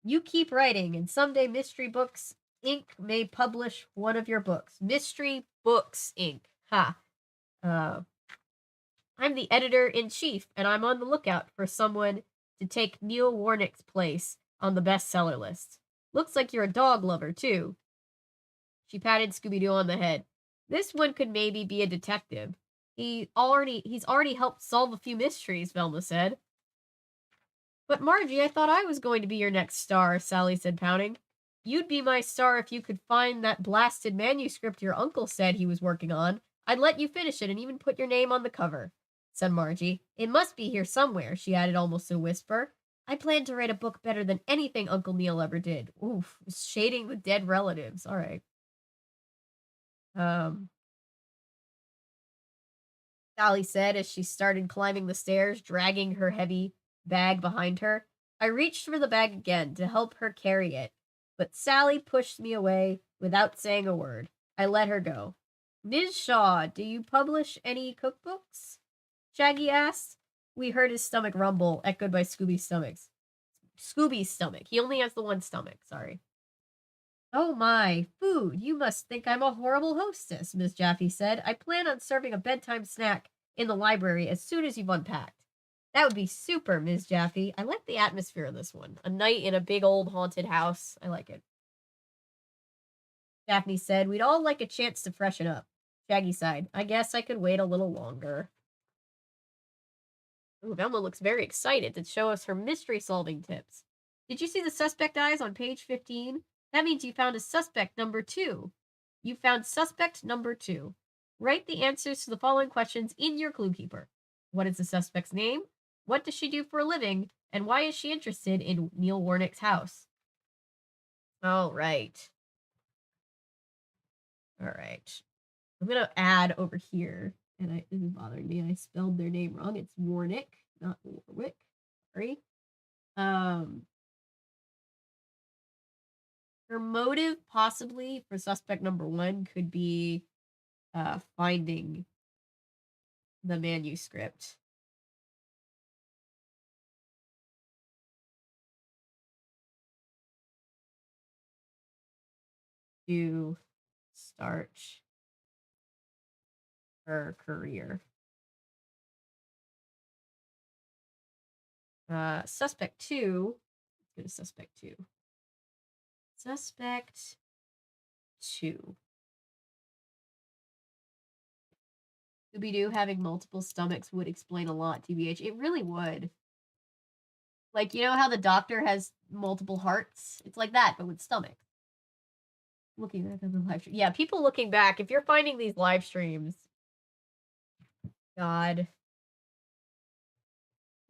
You keep writing, and someday Mystery Books Inc. may publish one of your books. Mystery Books Inc. Ha. I'm the editor-in-chief, and I'm on the lookout for someone to take Neil Warnick's place on the bestseller list. Looks like you're a dog lover, too. She patted Scooby Doo on the head. This one could maybe be a detective. He's already helped solve a few mysteries, Velma said. But Margie, I thought I was going to be your next star, Sally said, pouting. You'd be my star if you could find that blasted manuscript your uncle said he was working on. I'd let you finish it and even put your name on the cover, said Margie. It must be here somewhere, she added almost in a whisper. I plan to write a book better than anything Uncle Neil ever did. Oof, shading the dead relatives. All right. Sally said as she started climbing the stairs, dragging her heavy bag behind her. I reached for the bag again to help her carry it, but Sally pushed me away without saying a word. I let her go. Ms. Shaw, do you publish any cookbooks? Shaggy asked. We heard his stomach rumble, echoed by Scooby's stomachs. Scooby's stomach. He only has the one stomach, sorry. Oh my, food. You must think I'm a horrible hostess, Miss Jaffe said. I plan on serving a bedtime snack in the library as soon as you've unpacked. That would be super, Ms. Jaffe. I like the atmosphere of this one. A night in a big old haunted house. I like it. Daphne said, we'd all like a chance to freshen up. Shaggy sighed. I guess I could wait a little longer. Ooh, Velma looks very excited to show us her mystery-solving tips. Did you see the suspect eyes on page 15? That means you found a suspect number 2. You found suspect number 2. Write the answers to the following questions in your clue keeper. What is the suspect's name? What does she do for a living? And why is she interested in Neil Warnick's house? All right. All right. I'm going to add over here, and this is bothering me. I spelled their name wrong. It's Warnick, not Warwick. Sorry. Her motive, possibly, for suspect number 1 could be finding the manuscript. To start her career. Suspect 2. Let's go to suspect 2. Suspect 2. Scooby Doo having multiple stomachs would explain a lot, TBH. It really would. Like, you know how the doctor has multiple hearts? It's like that, but with stomachs. Looking back on the live stream. Yeah, people looking back. If you're finding these live streams, God.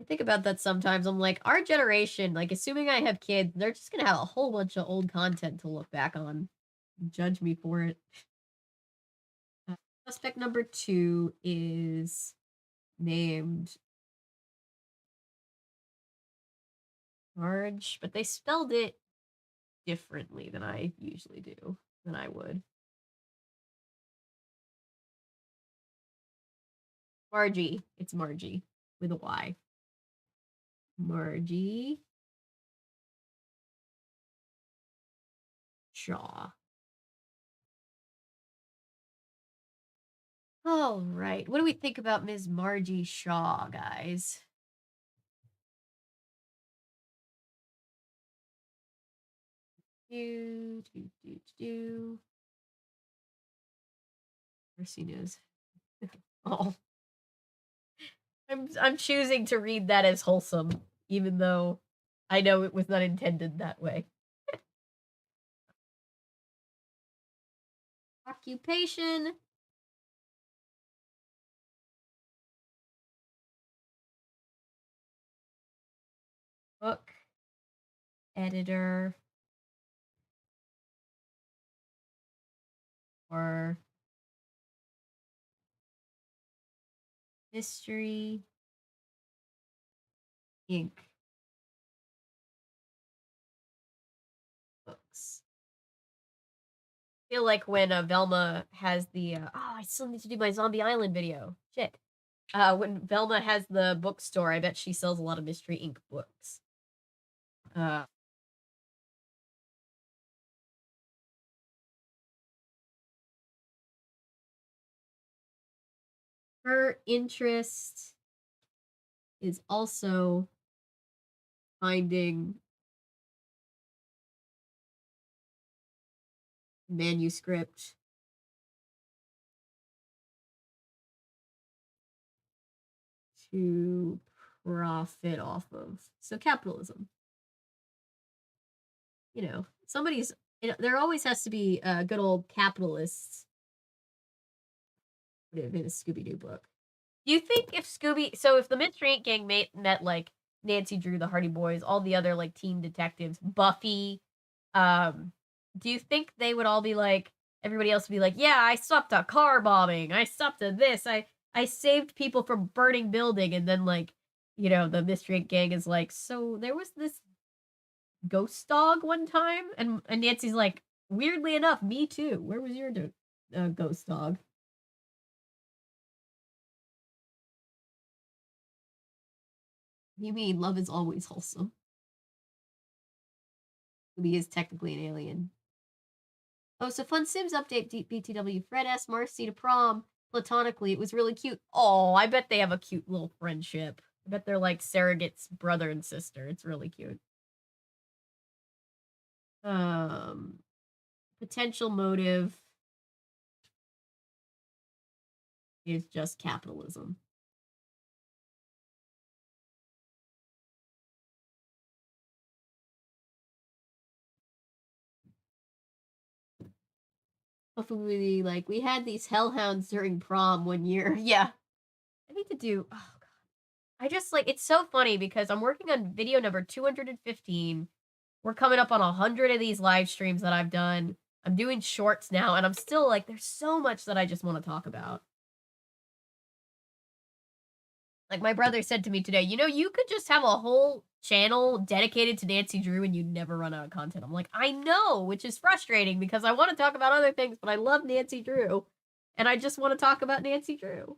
I think about that sometimes. I'm like, our generation, like, assuming I have kids, they're just gonna have a whole bunch of old content to look back on. Judge me for it. Suspect number 2 is named Marge, but they spelled it differently than I usually do, than I would. Margie. It's Margie with a Y. Margie Shaw. All right. What do we think about Ms. Margie Shaw, guys? Do. Mercy knows. Oh. I'm choosing to read that as wholesome, even though I know it was not intended that way. Occupation. Book. Editor. Or Mystery Inc. Books. I feel like when Velma has the oh, I still need to do my Zombie Island video. Shit. When Velma has the bookstore, I bet she sells a lot of Mystery Inc. books. Her interest is also finding manuscript to profit off of. So capitalism. You know, somebody's, there always has to be good old capitalists in a Scooby Doo book. Do you think if if the Mystery Inc. gang met like Nancy Drew, the Hardy Boys, all the other like teen detectives, Buffy, do you think they would all be like, everybody else would be like, yeah, I stopped a car bombing, I stopped a this, I saved people from burning building, and then like, you know, the Mystery Inc. gang is like, so there was this ghost dog one time, and Nancy's like, weirdly enough, me too. Where was your ghost dog? You mean love is always wholesome? He is technically an alien. Oh, so Fun Sims update BTW. Fred asked Marcy to prom platonically. It was really cute. Oh, I bet they have a cute little friendship. I bet they're like surrogates, brother and sister. It's really cute. Potential motive is just capitalism. Hopefully, like, we had these hellhounds during prom one year. Yeah. I need to do, oh god. I just, like, it's so funny because I'm working on video number 215. We're coming up on 100 of these live streams that I've done. I'm doing shorts now, and I'm still, like, there's so much that I just want to talk about. Like, my brother said to me today, you know, you could just have a whole channel dedicated to Nancy Drew and you'd never run out of content. I'm like, I know, which is frustrating because I want to talk about other things, but I love Nancy Drew. And I just want to talk about Nancy Drew.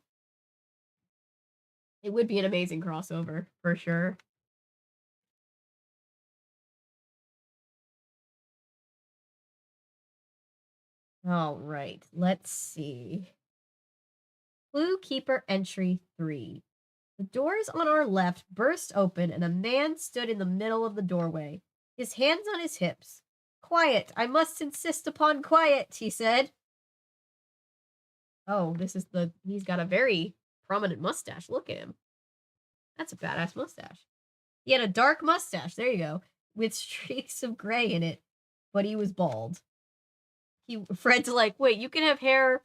It would be an amazing crossover, for sure. All right, let's see. Clue Keeper Entry 3. The doors on our left burst open and a man stood in the middle of the doorway, his hands on his hips. Quiet, I must insist upon quiet, he said. Oh, he's got a very prominent mustache. Look at him. That's a badass mustache. He had a dark mustache, there you go, with streaks of gray in it, but he was bald. Fred's like, wait, you can have hair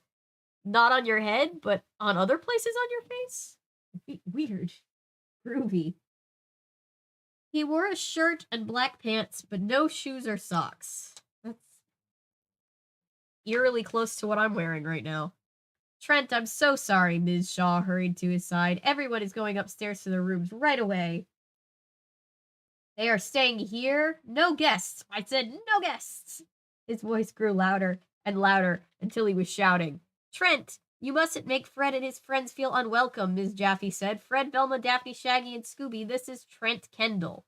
not on your head, but on other places on your face? Weird. Groovy. He wore a shirt and black pants, but no shoes or socks. That's eerily close to what I'm wearing right now. Trent, I'm so sorry, Ms. Shaw hurried to his side. Everyone is going upstairs to their rooms right away. They are staying here? No guests. I said no guests. His voice grew louder and louder until he was shouting. Trent, you mustn't make Fred and his friends feel unwelcome, Ms. Jaffe said. Fred, Velma, Daphne, Shaggy, and Scooby, this is Trent Kendall.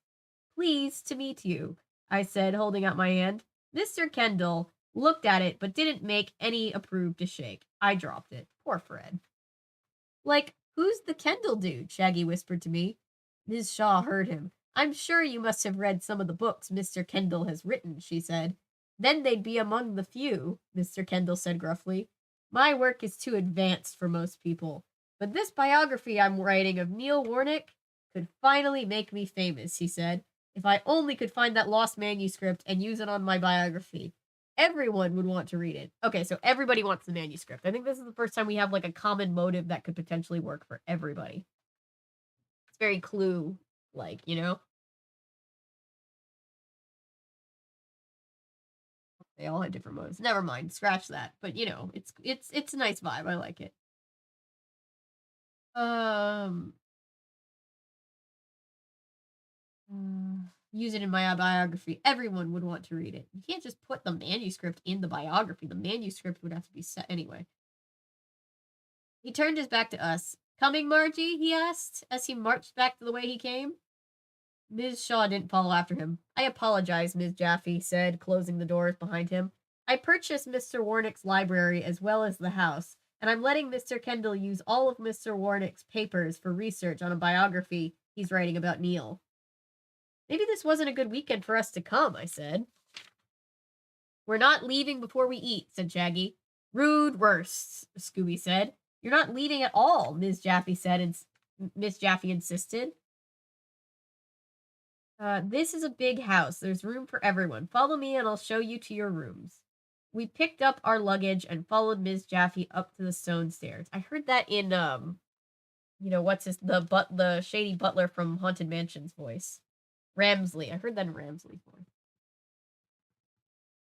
Pleased to meet you, I said, holding out my hand. Mr. Kendall looked at it, but didn't make any approve to shake. I dropped it. Poor Fred. Like, who's the Kendall dude? Shaggy whispered to me. Ms. Shaw heard him. I'm sure you must have read some of the books Mr. Kendall has written, she said. Then they'd be among the few, Mr. Kendall said gruffly. My work is too advanced for most people. But this biography I'm writing of Neil Warnick could finally make me famous, he said. If I only could find that lost manuscript and use it on my biography. Everyone would want to read it. Okay, so everybody wants the manuscript. I think this is the first time we have like a common motive that could potentially work for everybody. It's very Clue like, you know? They all had different motives. Never mind, scratch that. But you know, it's a nice vibe. I like it. Um use it in my biography. Everyone would want to read it. You can't just put the manuscript in the biography. The manuscript would have to be set anyway. He turned his back to us. Coming, Margie? He asked as he marched back to the way he came. Ms. Shaw didn't follow after him. I apologize, Ms. Jaffe said, closing the doors behind him. I purchased Mr. Warnick's library as well as the house, and I'm letting Mr. Kendall use all of Mr. Warnick's papers for research on a biography he's writing about Neil. Maybe this wasn't a good weekend for us to come, I said. We're not leaving before we eat, said Shaggy. Rude worst, Scooby said. You're not leaving at all, Ms. Jaffe said, and Miss Jaffe insisted. This is a big house. There's room for everyone. Follow me and I'll show you to your rooms. We picked up our luggage and followed Ms. Jaffe up to the stone stairs. I heard that in, what's the shady butler from Haunted Mansion's voice. Ramsley. I heard that in Ramsley's voice.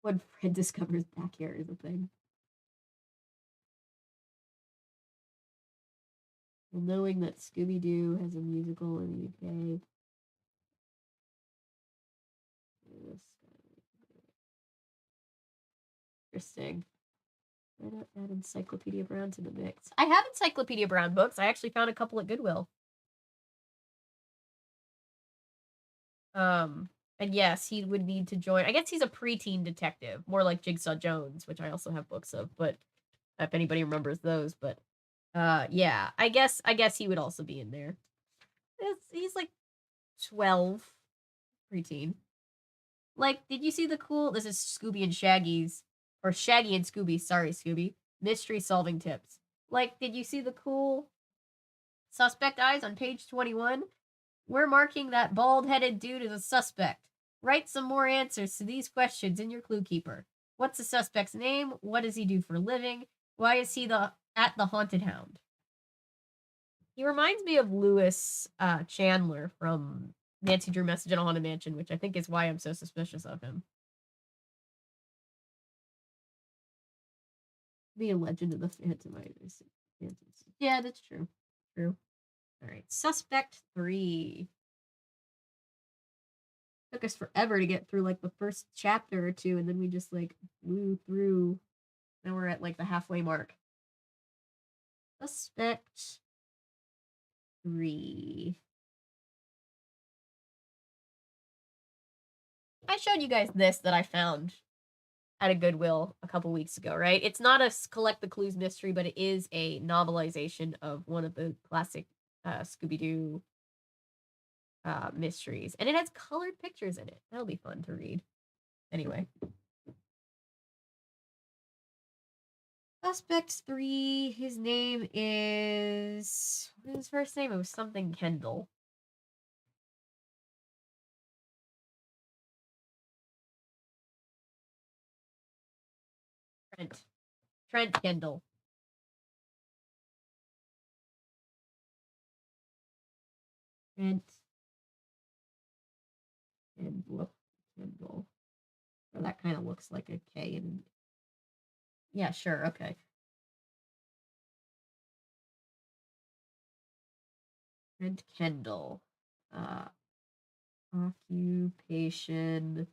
When Fred discovers back hair is a thing. Well, knowing that Scooby Doo has a musical in the UK. Interesting. Why not add Encyclopedia Brown to the mix? I have Encyclopedia Brown books. I actually found a couple at Goodwill. And yes, he would need to join. I guess he's a preteen detective, more like Jigsaw Jones, which I also have books of, but if anybody remembers those, but yeah, I guess he would also be in there. He's like 12, preteen. Like, did you see the cool? This is Scooby and Shaggy's, or Shaggy and Scooby. Sorry, Scooby. Mystery solving tips. Like, did you see the cool suspect eyes on page 21? We're marking that bald-headed dude as a suspect. Write some more answers to these questions in your clue keeper. What's the suspect's name? What does he do for a living? Why is he at the haunted hound? He reminds me of Lewis Chandler from Nancy Drew Message in a Haunted Mansion, which I think is why I'm so suspicious of him. Be a legend of the Phantom. Yeah, that's true. True. All right. Suspect 3. Took us forever to get through like the first chapter or two, and then we just like blew through. Now we're at like the halfway mark. Suspect 3. I showed you guys this that I found at a Goodwill a couple weeks ago, right? It's not a Collect the Clues mystery, but it is a novelization of one of the classic Scooby Doo mysteries. And it has colored pictures in it. That'll be fun to read. Anyway. Suspect 3, his name is... What is his first name? It was something Kendall. Trent Kendall. Trent Kendall. Or that kind of looks like a K. And yeah, sure, okay. Trent Kendall. Occupation.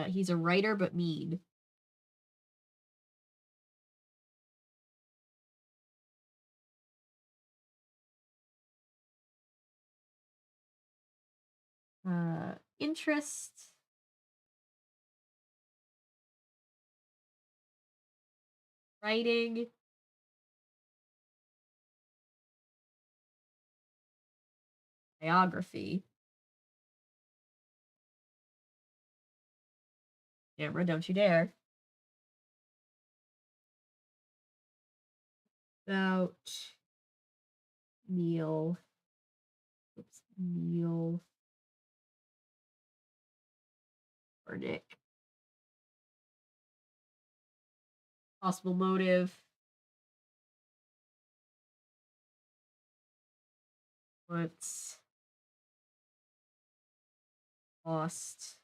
He's a writer, but mean. Interest. Writing. Biography. Camera, don't you dare. About Neil. Oops, Neil or Nick. Possible motive. What's lost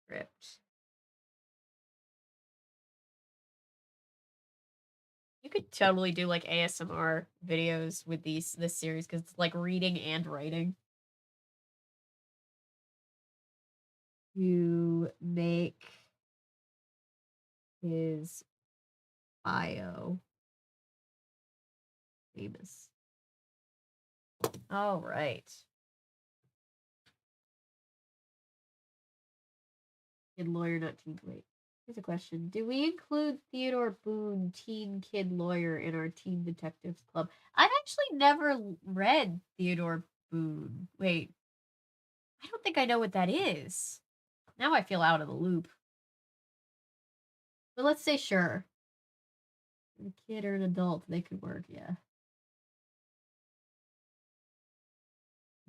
script? You could totally do like ASMR videos with this series because it's like reading and writing. To make his bio famous. All right. Kid lawyer, not teen. Wait. Here's a question. Do we include Theodore Boone, teen kid lawyer, in our teen detectives club? I've actually never read Theodore Boone. Wait. I don't think I know what that is. Now I feel out of the loop. But let's say sure. A kid or an adult, they could work, yeah.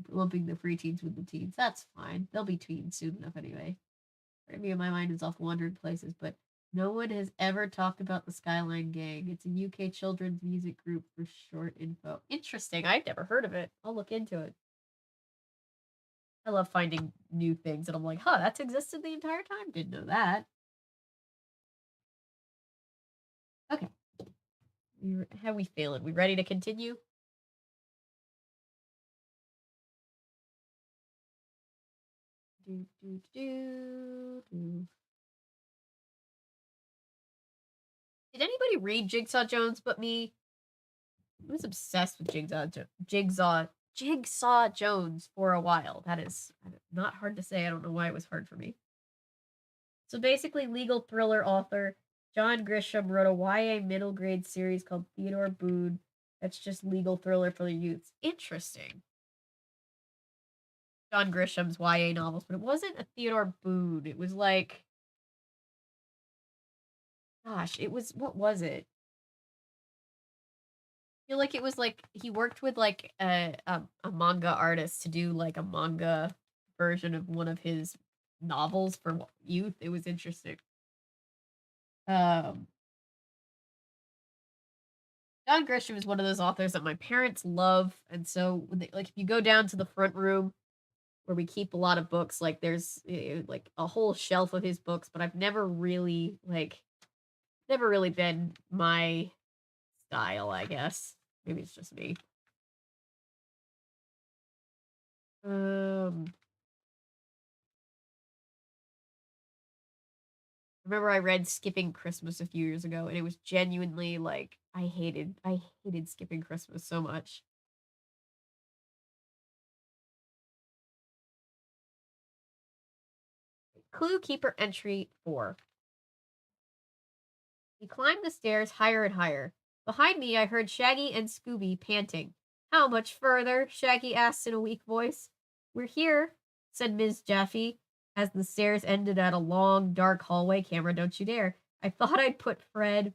Lumping the preteens with the teens. That's fine. They'll be tweens soon enough anyway. Maybe my mind is off wandering places, but no one has ever talked about the Skyline Gang. It's a UK children's music group for short info. Interesting. I've never heard of it. I'll look into it. I love finding new things, and I'm like, huh, that's existed the entire time? Didn't know that. Okay. How we feeling? We ready to continue? Did anybody read Jigsaw Jones but me? I was obsessed with Jigsaw Jones for a while. That is not hard to say. I don't know why it was hard for me. So basically, legal thriller author John Grisham wrote a YA middle grade series called Theodore Boone. That's just legal thriller for the youths. Interesting. John Grisham's YA novels, but it wasn't a Theodore Boone. It was like, gosh, it was, what was it? I feel like it was like he worked with like a manga artist to do like a manga version of one of his novels for youth. It was interesting. John Grisham is one of those authors that my parents love, and so when they, like if you go down to the front room where we keep a lot of books, like there's like a whole shelf of his books, but I've never really been my style, I guess. Maybe it's just me. Remember I read Skipping Christmas a few years ago, and it was genuinely like I hated Skipping Christmas so much. Clue Keeper entry 4. We climbed the stairs higher and higher. Behind me, I heard Shaggy and Scooby panting. How much further? Shaggy asked in a weak voice. We're here, said Ms. Jaffe, as the stairs ended at a long, dark hallway. Camera, don't you dare. I thought I'd put Fred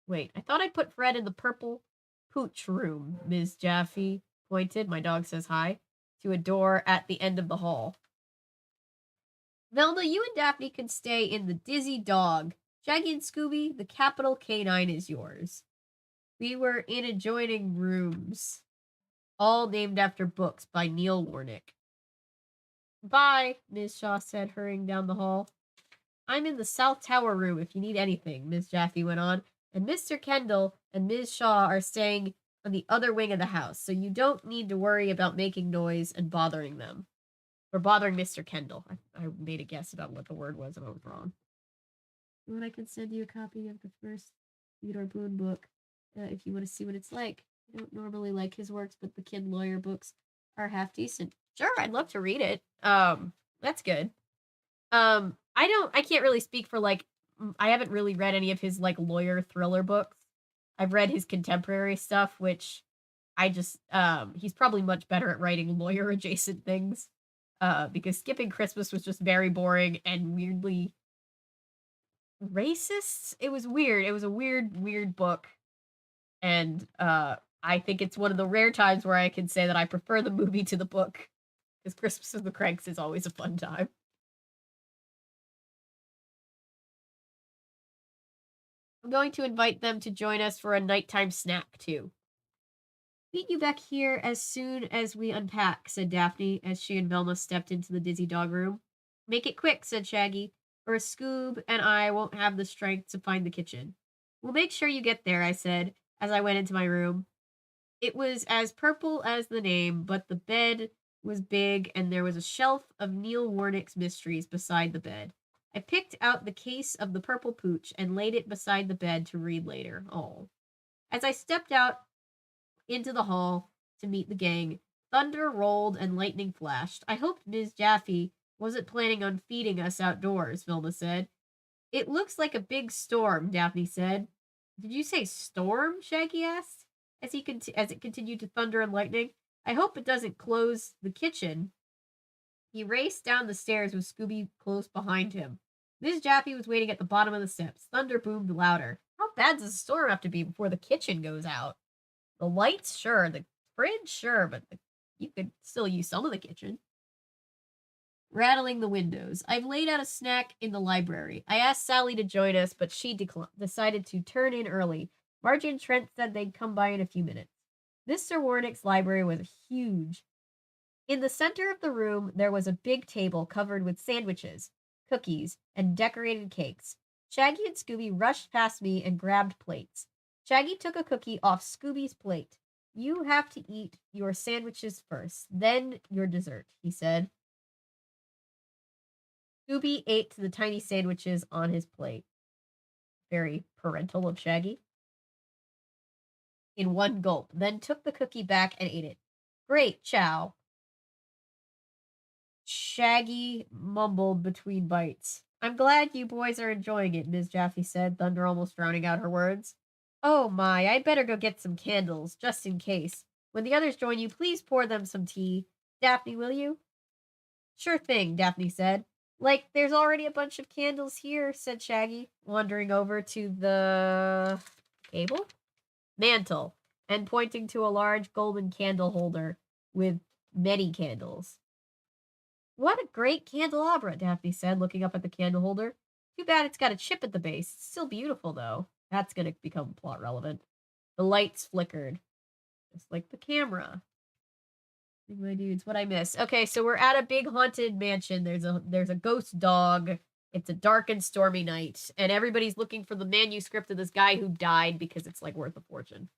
in the purple pooch room, Ms. Jaffe pointed, my dog says hi, to a door at the end of the hall. Velma, you and Daphne can stay in the Dizzy Dog. Shaggy and Scooby, the capital Canine is yours. We were in adjoining rooms, all named after books by Neil Warnick. Bye, Ms. Shaw said, hurrying down the hall. I'm in the South Tower room if you need anything, Ms. Jaffe went on, and Mr. Kendall and Ms. Shaw are staying on the other wing of the house, so you don't need to worry about making noise and bothering them. Or bothering Mr. Kendall. I made a guess about what the word was and I was wrong. When I can send you a copy of the first Theodore Boone book, if you want to see what it's like. I don't normally like his works, but the kid lawyer books are half decent. Sure, I'd love to read it. That's good. I can't really speak for like, I haven't really read any of his like lawyer thriller books. I've read his contemporary stuff, which he's probably much better at writing lawyer adjacent things. Because Skipping Christmas was just very boring and weirdly racist. It was weird. It was a weird book. And I think it's one of the rare times where I can say that I prefer the movie to the book. Because Christmas with the Cranks is always a fun time. I'm going to invite them to join us for a nighttime snack, too. Meet you back here as soon as we unpack, said Daphne, as she and Velma stepped into the dizzy dog room. Make it quick, said Shaggy, or Scoob and I won't have the strength to find the kitchen. We'll make sure you get there, I said, as I went into my room. It was as purple as the name, but the bed was big and there was a shelf of Neil Warnick's mysteries beside the bed. I picked out the case of the purple pooch and laid it beside the bed to read later. Oh. As I stepped out into the hall to meet the gang, thunder rolled and lightning flashed. I hoped Ms. Jaffe wasn't planning on feeding us outdoors, Vilma said. It looks like a big storm, Daphne said. Did you say storm? Shaggy asked, as it continued to thunder and lightning. I hope it doesn't close the kitchen. He raced down the stairs with Scooby close behind him. Ms. Jaffe was waiting at the bottom of the steps. Thunder boomed louder. How bad does the storm have to be before the kitchen goes out? The lights, sure. The fridge, sure. But you could still use some of the kitchen. Rattling the windows. I've laid out a snack in the library. I asked Sally to join us, but she decided to turn in early. Margie and Trent said they'd come by in a few minutes. Mr. Warnick's library was huge. In the center of the room, there was a big table covered with sandwiches, cookies, and decorated cakes. Shaggy and Scooby rushed past me and grabbed plates. Shaggy took a cookie off Scooby's plate. You have to eat your sandwiches first, then your dessert, he said. Scooby ate the tiny sandwiches on his plate. Very parental of Shaggy. In one gulp, then took the cookie back and ate it. Great chow. Shaggy mumbled between bites. I'm glad you boys are enjoying it, Ms. Jaffe said, thunder almost drowning out her words. Oh my, I'd better go get some candles, just in case. When the others join you, please pour them some tea. Daphne, will you? Sure thing, Daphne said. Like, there's already a bunch of candles here, said Shaggy, wandering over to the table? Mantle, and pointing to a large golden candle holder with many candles. What a great candelabra, Daphne said, looking up at the candle holder. Too bad it's got a chip at the base. It's still beautiful, though. That's going to become plot relevant. The lights flickered, just like the camera. My dudes, what I miss? Okay, so we're at a big haunted mansion. There's a ghost dog. It's a dark and stormy night, and everybody's looking for the manuscript of this guy who died because it's like worth a fortune.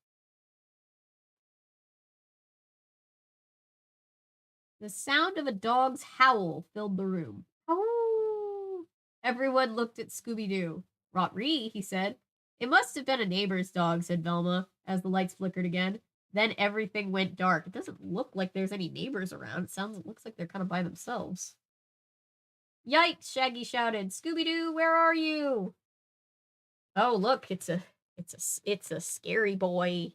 The sound of a dog's howl filled the room. Oh! Everyone looked at Scooby Doo. Rot-ree, he said. It must have been a neighbor's dog, said Velma, as the lights flickered again. Then everything went dark. It doesn't look like there's any neighbors around. It looks like they're kind of by themselves. Yikes, Shaggy shouted. Scooby-Doo, where are you? Oh, look, it's a scary boy.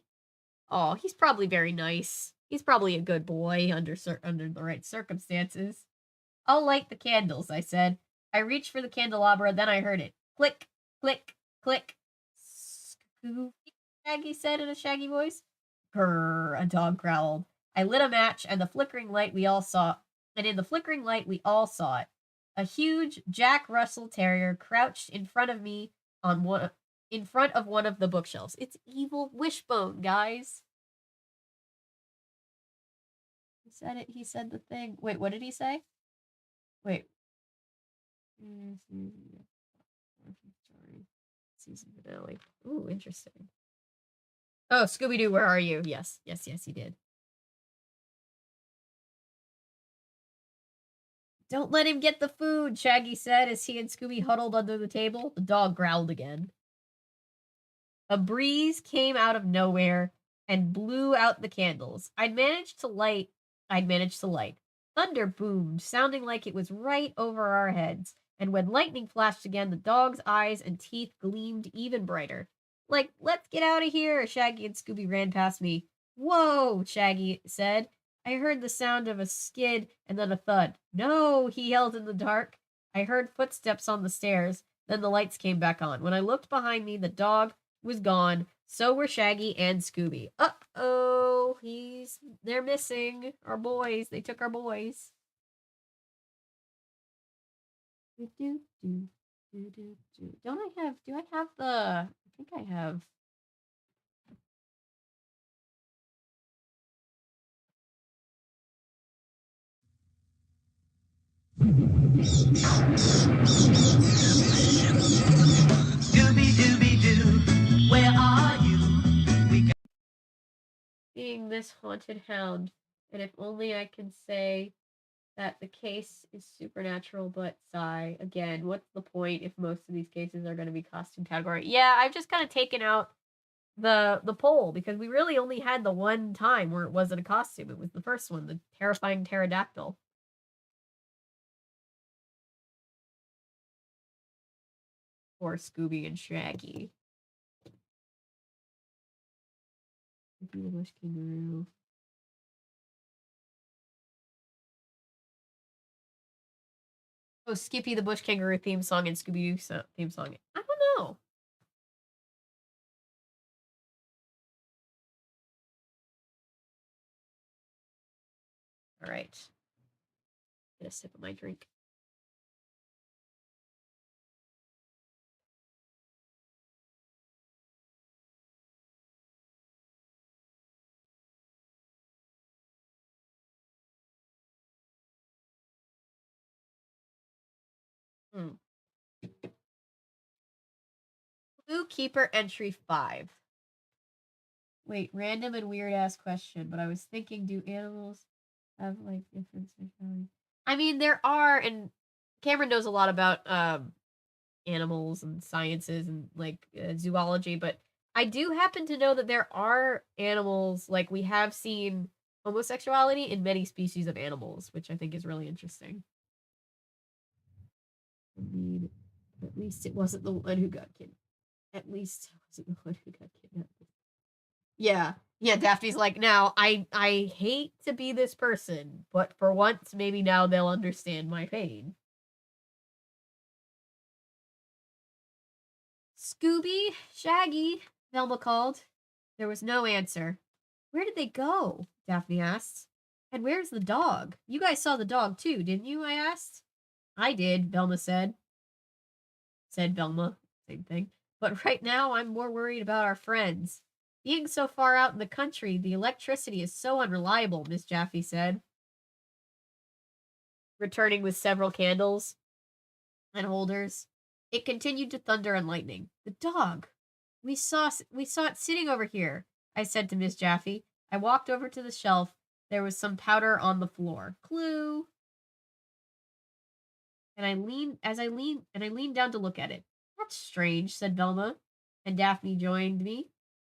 Oh, he's probably very nice. He's probably a good boy under the right circumstances. I'll light the candles, I said. I reached for the candelabra, then I heard it. Click, click, click. Scooby, Shaggy said in a shaggy voice. Grrr, a dog growled. I lit a match, and in the flickering light we all saw it. A huge Jack Russell Terrier crouched in front of me in front of one of the bookshelves. It's evil Wishbone, guys. He said it. He said the thing. Wait, what did he say? Wait. Season finale. Ooh, interesting. Oh, Scooby-Doo, where are you? Yes, he did. Don't let him get the food, Shaggy said as he and Scooby huddled under the table. The dog growled again. A breeze came out of nowhere and blew out the candles. I'd managed to light. Thunder boomed, sounding like it was right over our heads. And when lightning flashed again, the dog's eyes and teeth gleamed even brighter. Like, let's get out of here, Shaggy and Scooby ran past me. Whoa, Shaggy said. I heard the sound of a skid and then a thud. No, he yelled in the dark. I heard footsteps on the stairs. Then the lights came back on. When I looked behind me, the dog was gone. So were Shaggy and Scooby. Uh-oh, they're missing our boys. They took our boys. Do, do, do, do, do, do. Do I have I think I have.
Scooby Dooby Doo, where are you?
Being this haunted hound, and if only I can say that the case is supernatural, but sigh again. What's the point if most of these cases are going to be costume category? Yeah, I've just kind of taken out the poll because we really only had the one time where it wasn't a costume. It was the first one, the terrifying pterodactyl. Or Scooby and Shaggy. Skippy the Bush Kangaroo. Oh, Skippy the Bush Kangaroo theme song and Scooby Doo theme song. I don't know. All right. Get a sip of my drink. Clue Keeper entry 5. Wait, random and weird ass question, but I was thinking, do animals have like different sexuality? I mean, there are, and Cameron knows a lot about animals and sciences and like zoology, but I do happen to know that there are animals, like we have seen homosexuality in many species of animals, which I think is really interesting. I mean, at least it wasn't the one who got kidnapped. At least it wasn't the one who got kidnapped. Yeah. Yeah, Daphne's like, now I hate to be this person, but for once maybe now they'll understand my pain. Scooby, Shaggy, Velma called. There was no answer. Where did they go? Daphne asked. And where's the dog? You guys saw the dog too, didn't you? I asked. I did, Velma said. Said Velma. Same thing. But right now I'm more worried about our friends. Being so far out in the country, the electricity is so unreliable, Miss Jaffe said. Returning with several candles and holders. It continued to thunder and lightning. The dog. We saw it sitting over here, I said to Miss Jaffe. I walked over to the shelf. There was some powder on the floor. Clue. And I leaned down to look at it. That's strange, said Velma, and Daphne joined me.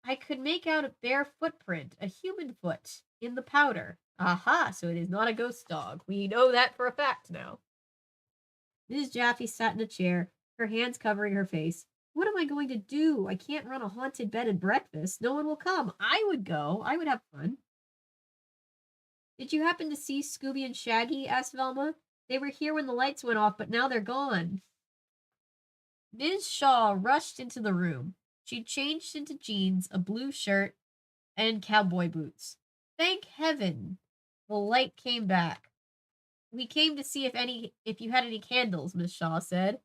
I could make out a bare footprint, a human foot, in the powder. Aha, so it is not a ghost dog. We know that for a fact now. Mrs. Jaffe sat in a chair, her hands covering her face. What am I going to do? I can't run a haunted bed and breakfast. No one will come. I would go. I would have fun. Did you happen to see Scooby and Shaggy? Asked Velma. They were here when the lights went off, but now they're gone. Ms. Shaw rushed into the room. She changed into jeans, a blue shirt, and cowboy boots. Thank heaven. The light came back. We came to see if you had any candles, Miss Shaw said.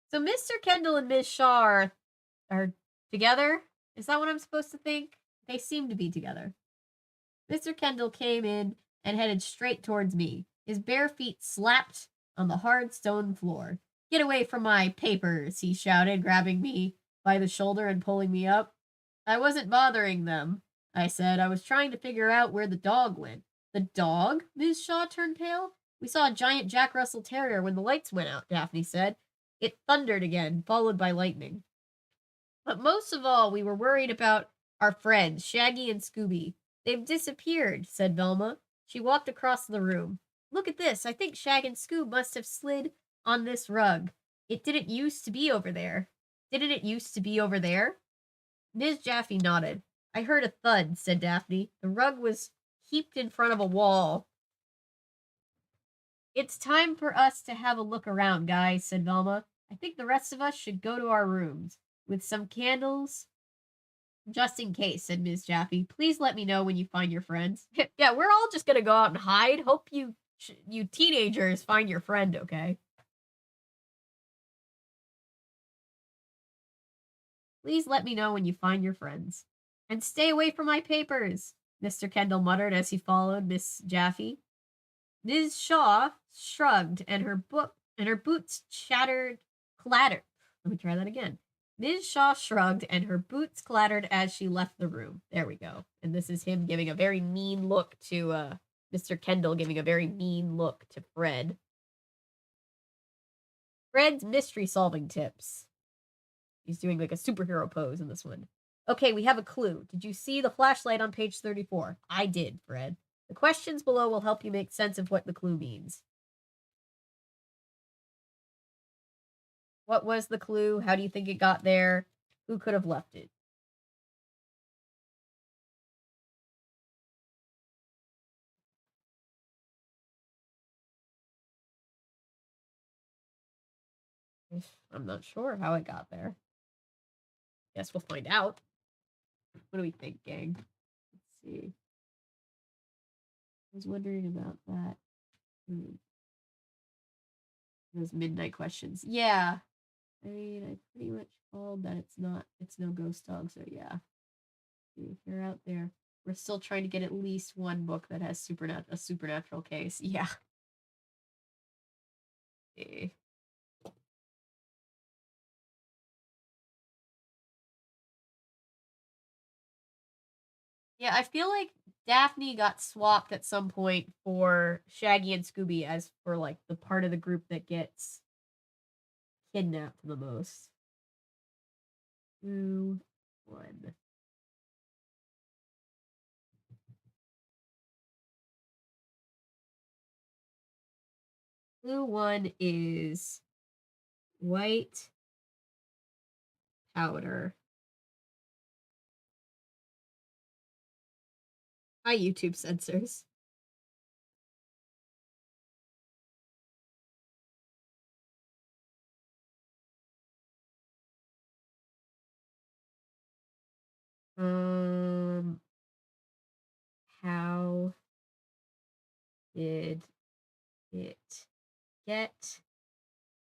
So Mr. Kendall and Miss Shaw are together? Is that what I'm supposed to think? They seem to be together. Mr. Kendall came in and headed straight towards me. His bare feet slapped on the hard stone floor. Get away from my papers, he shouted, grabbing me by the shoulder and pulling me up. I wasn't bothering them, I said. I was trying to figure out where the dog went. The dog? Ms. Shaw turned pale. We saw a giant Jack Russell Terrier when the lights went out, Daphne said. It thundered again, followed by lightning. But most of all, we were worried about our friends, Shaggy and Scooby. They've disappeared, said Velma. She walked across the room. Look at this. I think Shag and Scoob must have slid on this rug. It didn't used to be over there. Didn't it used to be over there? Ms. Jaffe nodded. I heard a thud, said Daphne. The rug was heaped in front of a wall. It's time for us to have a look around, guys, said Velma. I think the rest of us should go to our rooms. With some candles. Just in case, said Ms. Jaffe. Please let me know when you find your friends. Yeah, we're all just gonna go out and hide. Hope you teenagers find your friend, okay? Please let me know when you find your friends. And stay away from my papers, Mr. Kendall muttered as he followed Miss Jaffe. Ms. Shaw shrugged, and her boots clattered. Let me try that again. Ms. Shaw shrugged, and her boots clattered as she left the room. There we go. And this is him giving a very mean look to Mr. Kendall, giving a very mean look to Fred. Fred's mystery solving tips. He's doing like a superhero pose in this one. Okay, we have a clue. Did you see the flashlight on page 34? I did, Fred. The questions below will help you make sense of what the clue means. What was the clue? How do you think it got there? Who could have left it? I'm not sure how it got there. Guess we'll find out. What do we think, gang? Let's see. I was wondering about that. Those midnight questions. Yeah. I mean, I pretty much called that it's no ghost dog, so yeah. If you're out there, we're still trying to get at least one book that has a supernatural case. Yeah. Okay. Yeah, I feel like Daphne got swapped at some point for Shaggy and Scooby as for like the part of the group that gets kidnapped the most. Clue 1. Clue 1 is white powder. Hi, YouTube censors. How did it get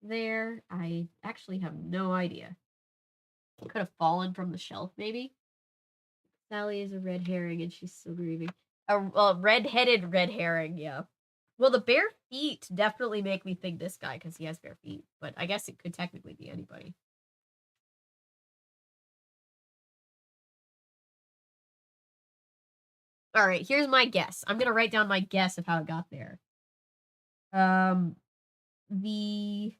there? I actually have no idea. It could have fallen from the shelf, maybe. Sally is a red herring and she's still grieving. A red-headed red herring, yeah. Well, the bare feet definitely make me think this guy because he has bare feet, but I guess it could technically be anybody. All right, here's my guess. I'm gonna write down my guess of how it got there. The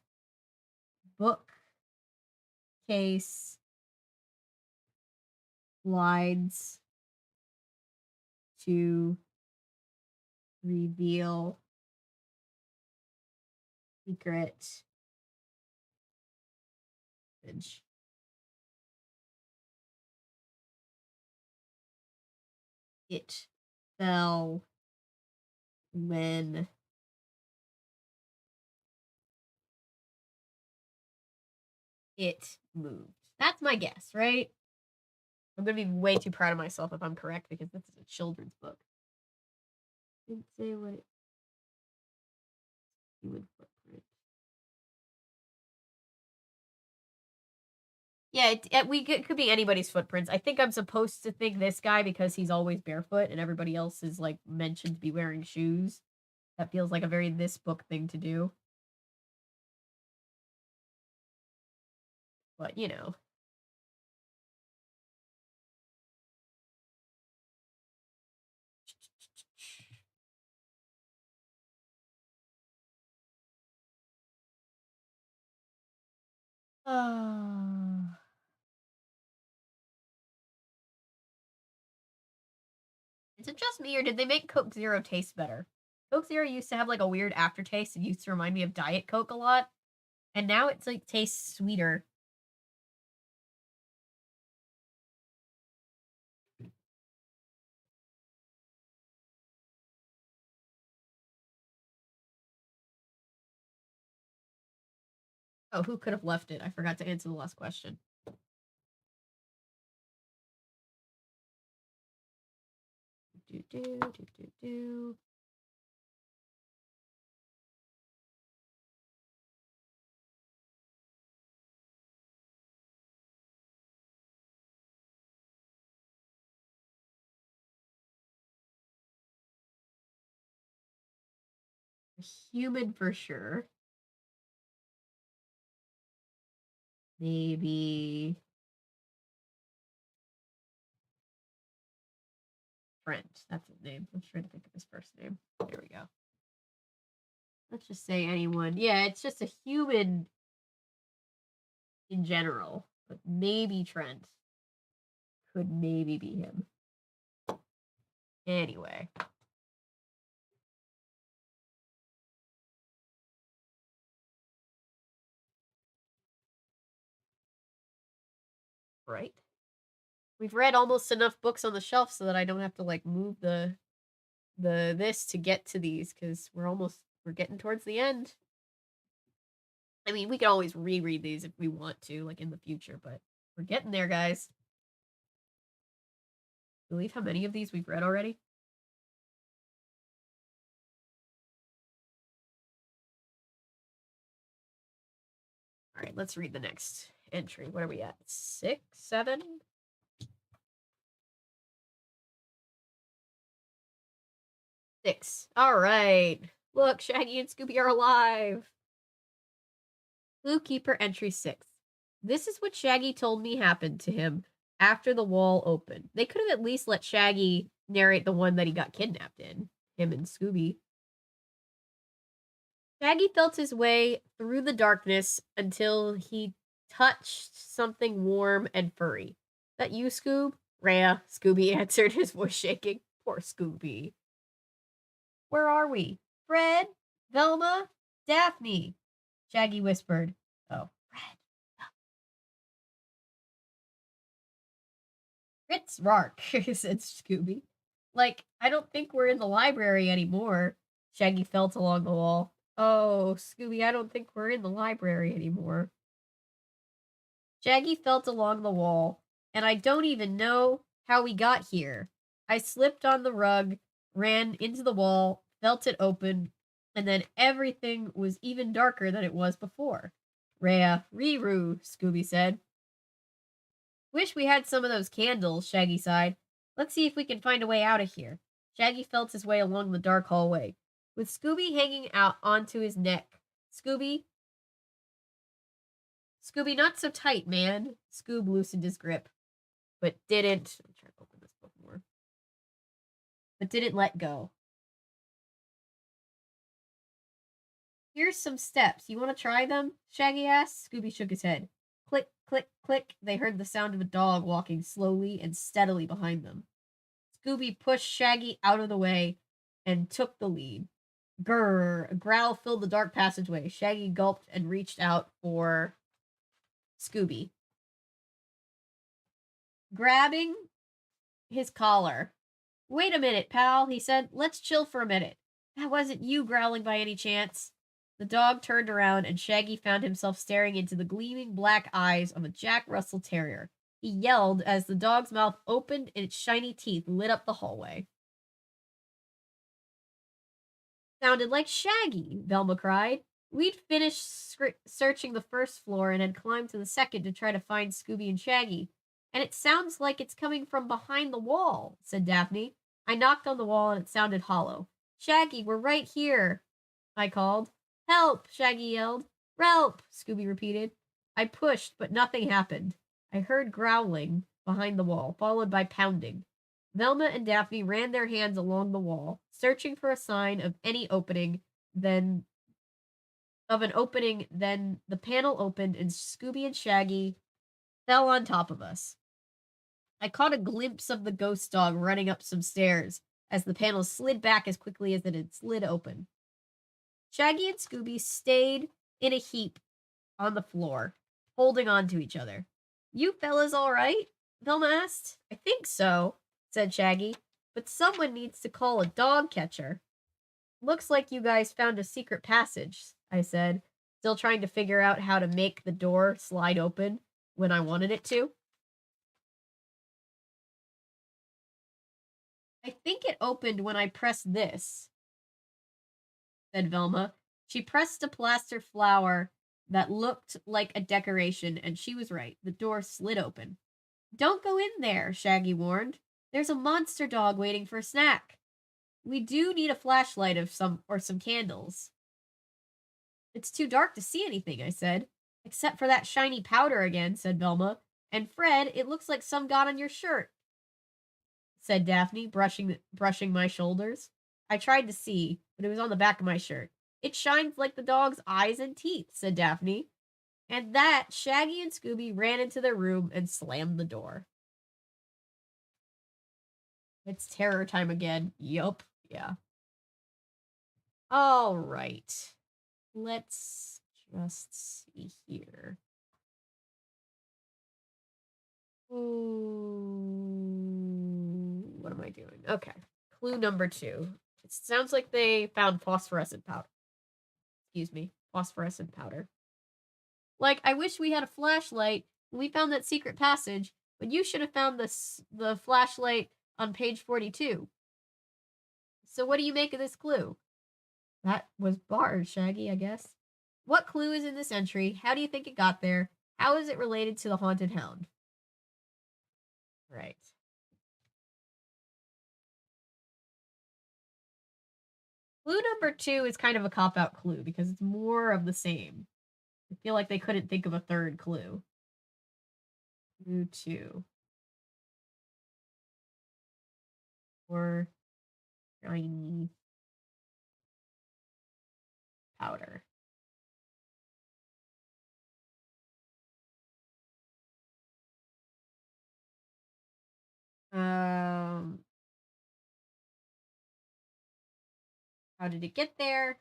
bookcase slides to reveal secret message. It fell when it moved. That's my guess, right? I'm gonna be way too proud of myself if I'm correct because this is a children's book. Didn't say what it. Human footprint. Yeah, it could be anybody's footprints. I think I'm supposed to think this guy because he's always barefoot and everybody else is like mentioned to be wearing shoes. That feels like a very this book thing to do. But, you know. Is it just me or did they make Coke Zero taste better? Coke Zero used to have like a weird aftertaste. It used to remind me of Diet Coke a lot. And now it's like tastes sweeter. Oh, who could have left it? I forgot to answer the last question. Do. Human for sure. Maybe Trent. That's his name. I'm trying to think of his first name. There we go. Let's just say anyone. Yeah, it's just a human in general. But maybe Trent. Could maybe be him. Anyway. Right? We've read almost enough books on the shelf so that I don't have to like move the this to get to these because we're getting towards the end. I mean, we can always reread these if we want to, like in the future, but we're getting there, guys. Believe how many of these we've read already? All right, let's read the next entry. What are we at? 6, 7? Six. All right. Look, Shaggy and Scooby are alive. Clue Keeper entry 6. This is what Shaggy told me happened to him after the wall opened. They could have at least let Shaggy narrate the one that he got kidnapped in. Him and Scooby. Shaggy felt his way through the darkness until he touched something warm and furry. That you, Scoob? Rhea, Scooby answered, his voice shaking. Poor Scooby. Where are we? Fred? Velma? Daphne? Shaggy whispered. Oh, Fred. Fritz Rourke, said Scooby. Like, I don't think we're in the library anymore. Shaggy felt along the wall. Oh, Scooby, I don't think we're in the library anymore. Shaggy felt along the wall, and I don't even know how we got here. I slipped on the rug, ran into the wall, felt it open, and then everything was even darker than it was before. Rhea, Ree-Roo, Scooby said. Wish we had some of those candles, Shaggy sighed. Let's see if we can find a way out of here. Shaggy felt his way along the dark hallway, with Scooby hanging out onto his neck. Scooby, not so tight, man. Scoob loosened his grip, but didn't. I'm trying to open this book more. But didn't let go. Here's some steps. You want to try them? Shaggy asked. Scooby shook his head. Click, click, click. They heard the sound of a dog walking slowly and steadily behind them. Scooby pushed Shaggy out of the way and took the lead. Grrr! A growl filled the dark passageway. Shaggy gulped and reached out for Scooby, grabbing his collar. Wait a minute, pal, he said. Let's chill for a minute. That wasn't you growling by any chance. The dog turned around, and Shaggy found himself staring into the gleaming black eyes of a Jack Russell Terrier. He yelled as the dog's mouth opened and its shiny teeth lit up the hallway. Sounded like Shaggy, Velma cried. We'd finished searching the first floor and had climbed to the second to try to find Scooby and Shaggy. And it sounds like it's coming from behind the wall, said Daphne. I knocked on the wall and it sounded hollow. Shaggy, we're right here, I called. Help, Shaggy yelled. Relp, Scooby repeated. I pushed, but nothing happened. I heard growling behind the wall, followed by pounding. Velma and Daphne ran their hands along the wall, searching for a sign of any opening, then the panel opened and Scooby and Shaggy fell on top of us. I caught a glimpse of the ghost dog running up some stairs as the panel slid back as quickly as it had slid open. Shaggy and Scooby stayed in a heap on the floor, holding on to each other. You fellas all right? Velma asked. I think so, said Shaggy, but someone needs to call a dog catcher. Looks like you guys found a secret passage, I said. Still trying to figure out how to make the door slide open when I wanted it to. I think it opened when I pressed this, said Velma. She pressed a plaster flower that looked like a decoration, and she was right. The door slid open. Don't go in there, Shaggy warned. There's a monster dog waiting for a snack. We do need a flashlight or some candles. It's too dark to see anything, I said. Except for that shiny powder again, said Velma. And Fred, it looks like some got on your shirt, said Daphne, brushing my shoulders. I tried to see, but it was on the back of my shirt. It shines like the dog's eyes and teeth, said Daphne. And that, Shaggy and Scooby ran into their room and slammed the door. It's terror time again. Yup. Yeah. All right. Let's just see here. Ooh, what am I doing? Okay. Clue number 2. It sounds like they found phosphorescent powder. Excuse me. Phosphorescent powder. Like, I wish we had a flashlight when we found that secret passage, but you should have found the flashlight on page 42. So what do you make of this clue? That was barred, Shaggy, I guess. What clue is in this entry? How do you think it got there? How is it related to the haunted hound? Right. Clue number 2 is kind of a cop-out clue because it's more of the same. I feel like they couldn't think of a third clue. Clue 2. Or shiny powder. How did it get there?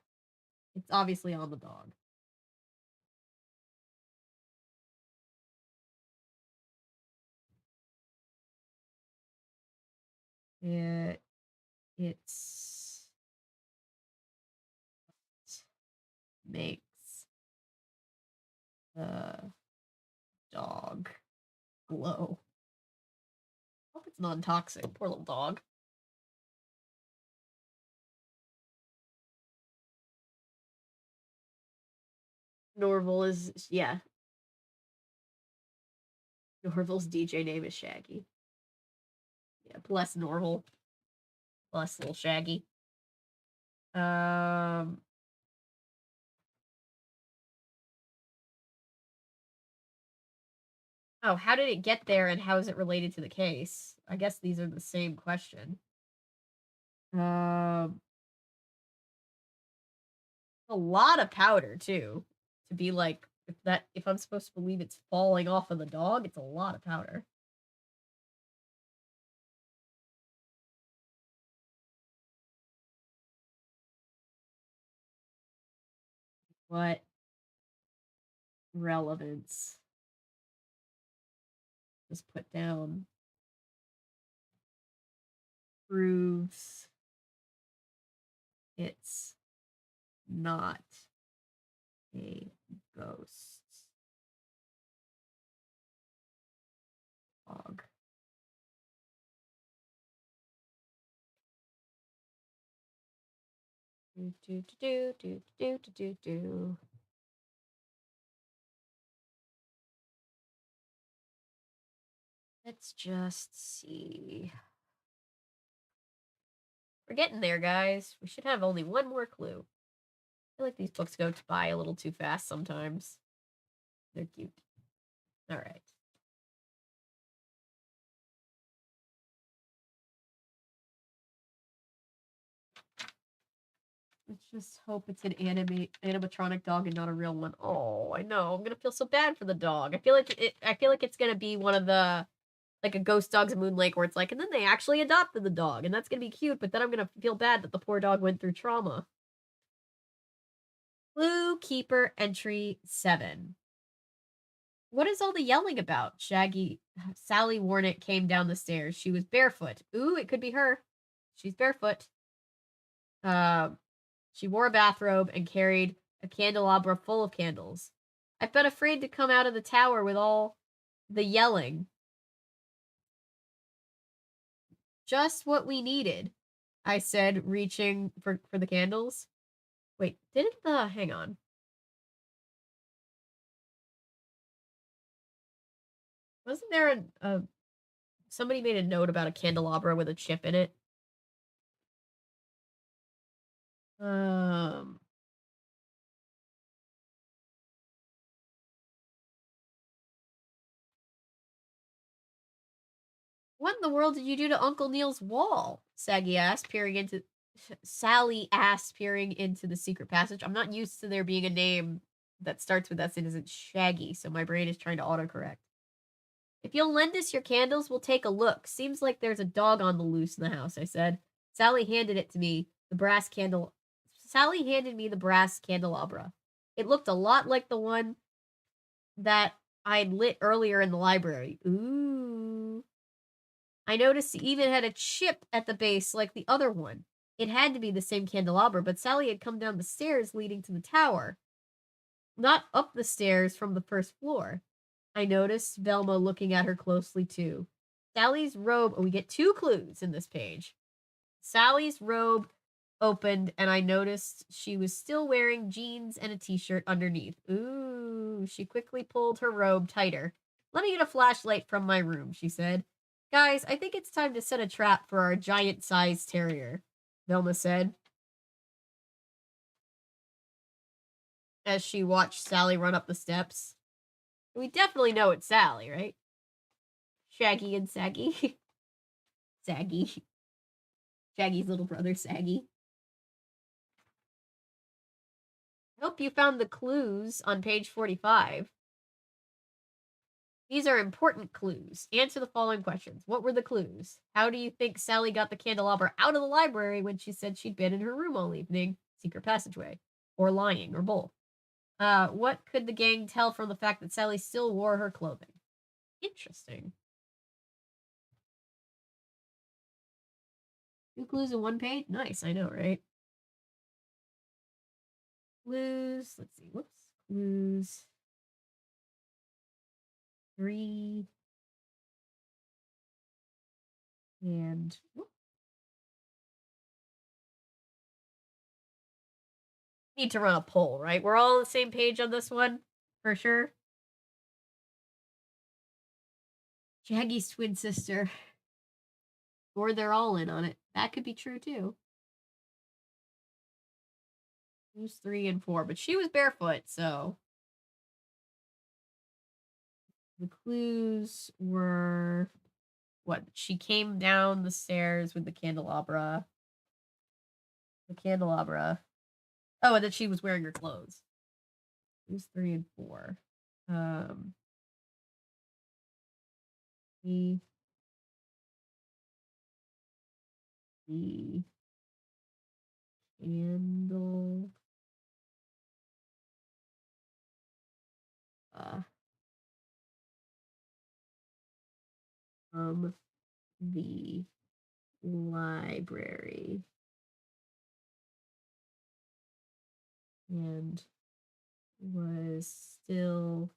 It's obviously on the dog. It's makes the dog glow. Hope it's non-toxic. Poor little dog. Norval is, yeah. Norval's DJ name is Shaggy. Yeah, bless Norval. Bless little Shaggy. Oh, how did it get there and how is it related to the case? I guess these are the same question. A lot of powder too. To be like, if I'm supposed to believe it's falling off of the dog, it's a lot of powder. What relevance? Just put down proves it's not a ghost dog. Do. Let's just see. We're getting there, guys. We should have only one more clue. I feel like these books go by a little too fast sometimes. They're cute. All right. Let's just hope it's an animatronic dog and not a real one. Oh, I know. I'm gonna feel so bad for the dog. I feel like it's gonna be one of the like a Ghost Dogs of Moon Lake where it's like, and then they actually adopted the dog, and that's gonna be cute. But then I'm gonna feel bad that the poor dog went through trauma. Clue Keeper entry 7. What is all the yelling about? Sally Warnick came down the stairs. She was barefoot. Ooh, it could be her. She's barefoot. She wore a bathrobe and carried A candelabra full of candles. I've been afraid to come out of the tower with all the yelling. Just what we needed, I said, reaching for the candles. Wait, didn't the... hang on. Wasn't there a somebody made a note about a candelabra with a chip in it? Um... What in the world did you do to Uncle Neil's wall? Sally asked, peering into the secret passage. I'm not used to there being a name that starts with S and isn't Shaggy, so my brain is trying to autocorrect. If you'll lend us your candles, we'll take a look. Seems like there's a dog on the loose in the house, I said. Sally handed me the brass candelabra. It looked a lot like the one that I'd lit earlier in the library. Ooh. I noticed it even had a chip at the base like the other one. It had to be the same candelabra, but Sally had come down the stairs leading to the tower, not up the stairs from the first floor. I noticed Velma looking at her closely too. Sally's robe, we get 2 clues in this page. Sally's robe opened, and I noticed she was still wearing jeans and a t-shirt underneath. Ooh, she quickly pulled her robe tighter. Let me get a flashlight from my room, she said. Guys, I think it's time to set a trap for our giant-sized terrier, Velma said, as she watched Sally run up the steps. We definitely know it's Sally, right? Shaggy and Saggy. Saggy. Shaggy's little brother, Saggy. I hope you found the clues on page 45. These are important clues. Answer the following questions. What were the clues? How do you think Sally got the candelabra out of the library when she said she'd been in her room all evening? Secret passageway. Or lying, or both. What could the gang tell from the fact that Sally still wore her clothing? Interesting. 2 clues in 1 page? Nice, I know, right? Clues. Let's see. Whoops. Clues. 3. And whoop. Need to run a poll, right? We're all on the same page on this one, for sure. Shaggy's twin sister. Or they're all in on it. That could be true too. Who's 3 and 4? But she was barefoot, so. The clues were what? She came down the stairs with the candelabra. The candelabra. Oh, and that she was wearing her clothes. Who's 3 and 4? The candle. From the library and was still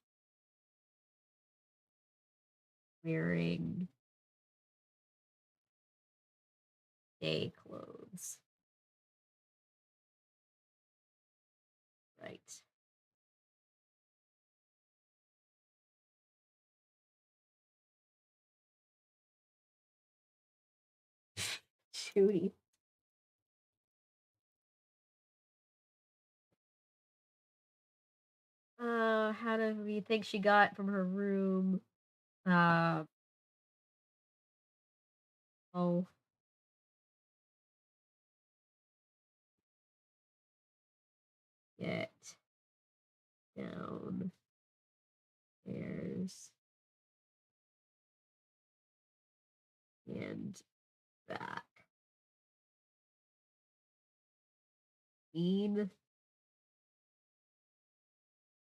wearing day clothes. Right. Shooty. How do we think she got from her room? Oh. Get down stairs and back. Mean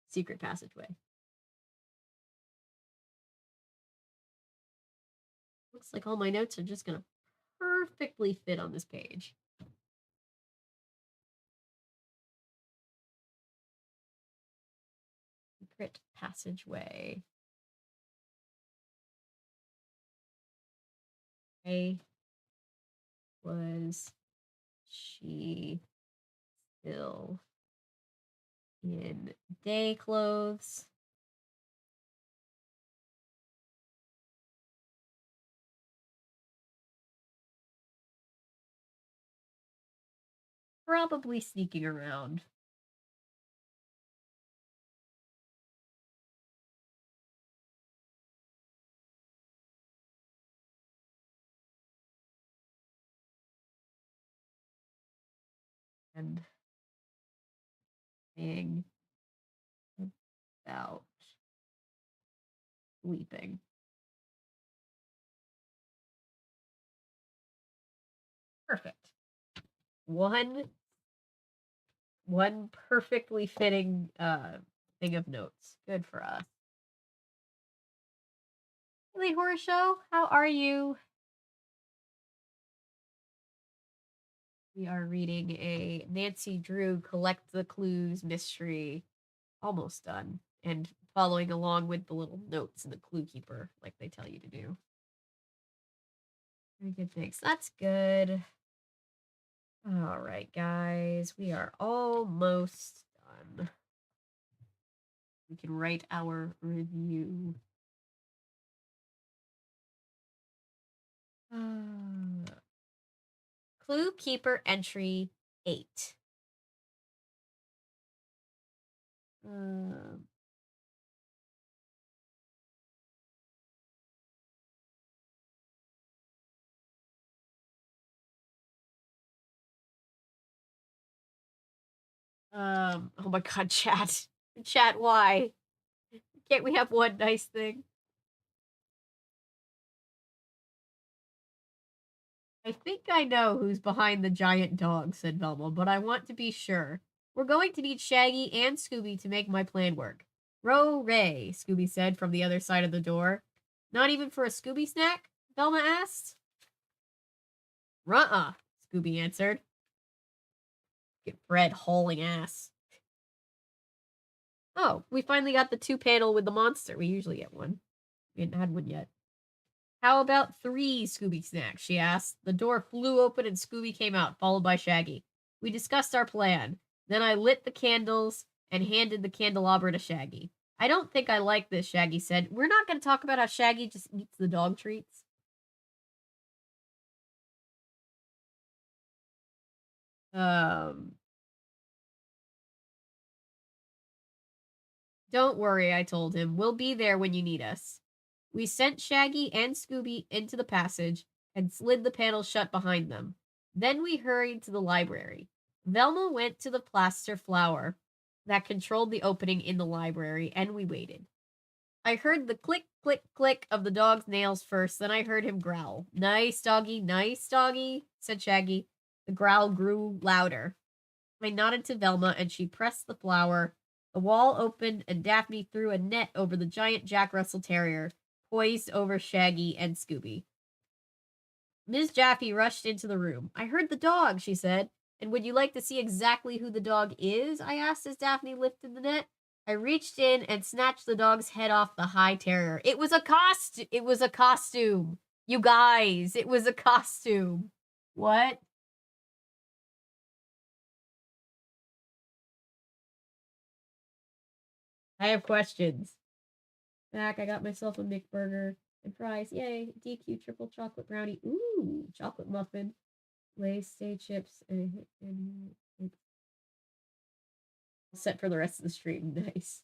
secret passageway. Looks like all my notes are just gonna perfectly fit on this page. secret passageway. Why was she still in day clothes? Probably sneaking around. And being about sleeping. Perfect. One perfectly fitting thing of notes. Good for us. Hey, Horror Show, how are you? We are reading a Nancy Drew Collect the Clues mystery. Almost done. And following along with the little notes in the clue keeper, like they tell you to do. Very good, thanks. That's good. All right, guys, we are almost done. We can write our review. Clue Keeper entry 8. Um, oh my god, chat. Chat, why? Can't we have one nice thing? I think I know who's behind the giant dog, said Velma, but I want to be sure. We're going to need Shaggy and Scooby to make my plan work. Ray, Scooby said from the other side of the door. Not even for a Scooby snack? Velma asked. Ruh-uh, Scooby answered. Get Fred hauling ass. Oh, we finally got the 2 panel with the monster. We usually get one. We hadn't had one yet. How about 3 Scooby snacks? She asked. The door flew open and Scooby came out, followed by Shaggy. We discussed our plan. Then I lit the candles and handed the candelabra to Shaggy. I don't think I like this, Shaggy said. We're not going to talk about how Shaggy just eats the dog treats. Don't worry, I told him. We'll be there when you need us. We sent Shaggy and Scooby into the passage and slid the panel shut behind them. Then we hurried to the library. Velma went to the plaster flower that controlled the opening in the library, and we waited. I heard the click, click, click of the dog's nails first, then I heard him growl. Nice, doggy, said Shaggy. The growl grew louder. I nodded to Velma, and she pressed the flower. The wall opened, and Daphne threw a net over the giant Jack Russell Terrier, poised over Shaggy and Scooby. Ms. Jaffe rushed into the room. I heard the dog, she said. And would you like to see exactly who the dog is? I asked as Daphne lifted the net. I reached in and snatched the dog's head off the high terrier. It was a costume. You guys, it was a costume. What? I have questions. Back, I got myself a McBurger and fries. Yay. DQ triple chocolate brownie. Ooh, chocolate muffin. Lay's stay chips and set for the rest of the stream. Nice.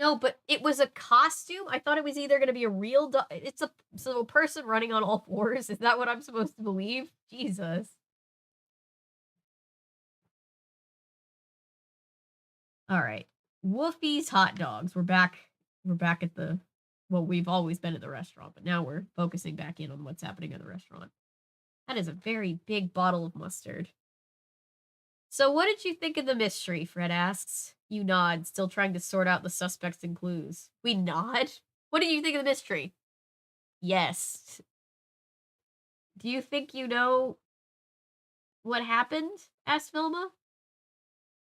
No, but it was a costume. I thought it was either going to be a real dog. It's a person running on all fours. Is that what I'm supposed to believe? Jesus. All right. Woofie's hot dogs. We're back. We're back at the. Well, we've always been at the restaurant, but now we're focusing back in on what's happening at the restaurant. That is a very big bottle of mustard. So, what did you think of the mystery? Fred asks. You nod, still trying to sort out the suspects and clues. We nod? What did you think of the mystery? Yes. Do you think you know what happened? Asked Vilma.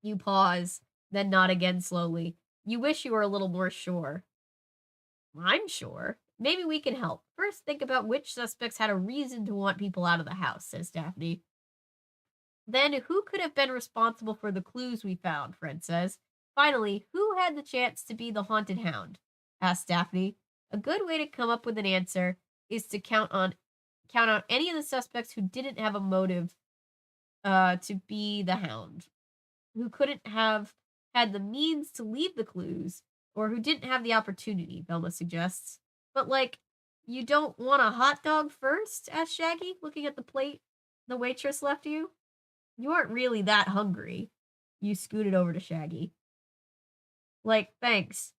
You pause, then nod again slowly. You wish you were a little more sure. I'm sure. Maybe we can help. First, think about which suspects had a reason to want people out of the house, says Daphne. Then, who could have been responsible for the clues we found, Fred says. Finally, who had the chance to be the haunted hound? Asks Daphne. A good way to come up with an answer is to count out any of the suspects who didn't have a motive to be the hound, who couldn't have had the means to leave the clues, or who didn't have the opportunity, Velma suggests. But, like, you don't want a hot dog first? Asks Shaggy, looking at the plate the waitress left you. You aren't really that hungry. You scooted over to Shaggy. Like, thanks.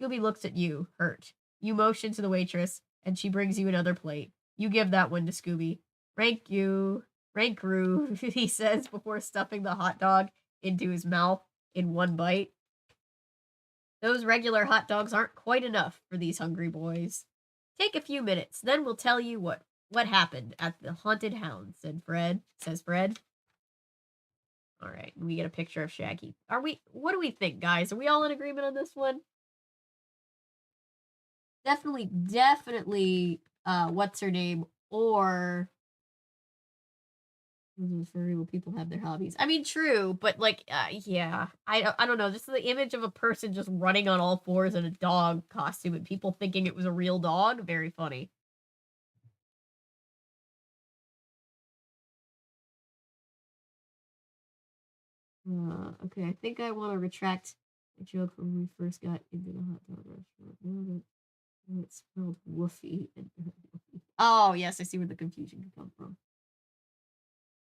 Scooby looks at you, hurt. You motion to the waitress, and she brings you another plate. You give that one to Scooby. Rank you. Rank Roo, he says before stuffing the hot dog into his mouth in one bite. Those regular hot dogs aren't quite enough for these hungry boys. Take a few minutes, then we'll tell you what happened at the haunted hound, says Fred. All right, we get a picture of Shaggy. What do we think, guys? Are we all in agreement on this one? Definitely, what's her name? Or furry will people have their hobbies? I mean, true, but like, yeah, I don't know. Just the image of a person just running on all fours in a dog costume and people thinking it was a real dog, very funny. Okay, I think I want to retract my joke from when we first got into the hot dog restaurant. Now that it's spelled woofy. Oh, yes, I see where the confusion could come from.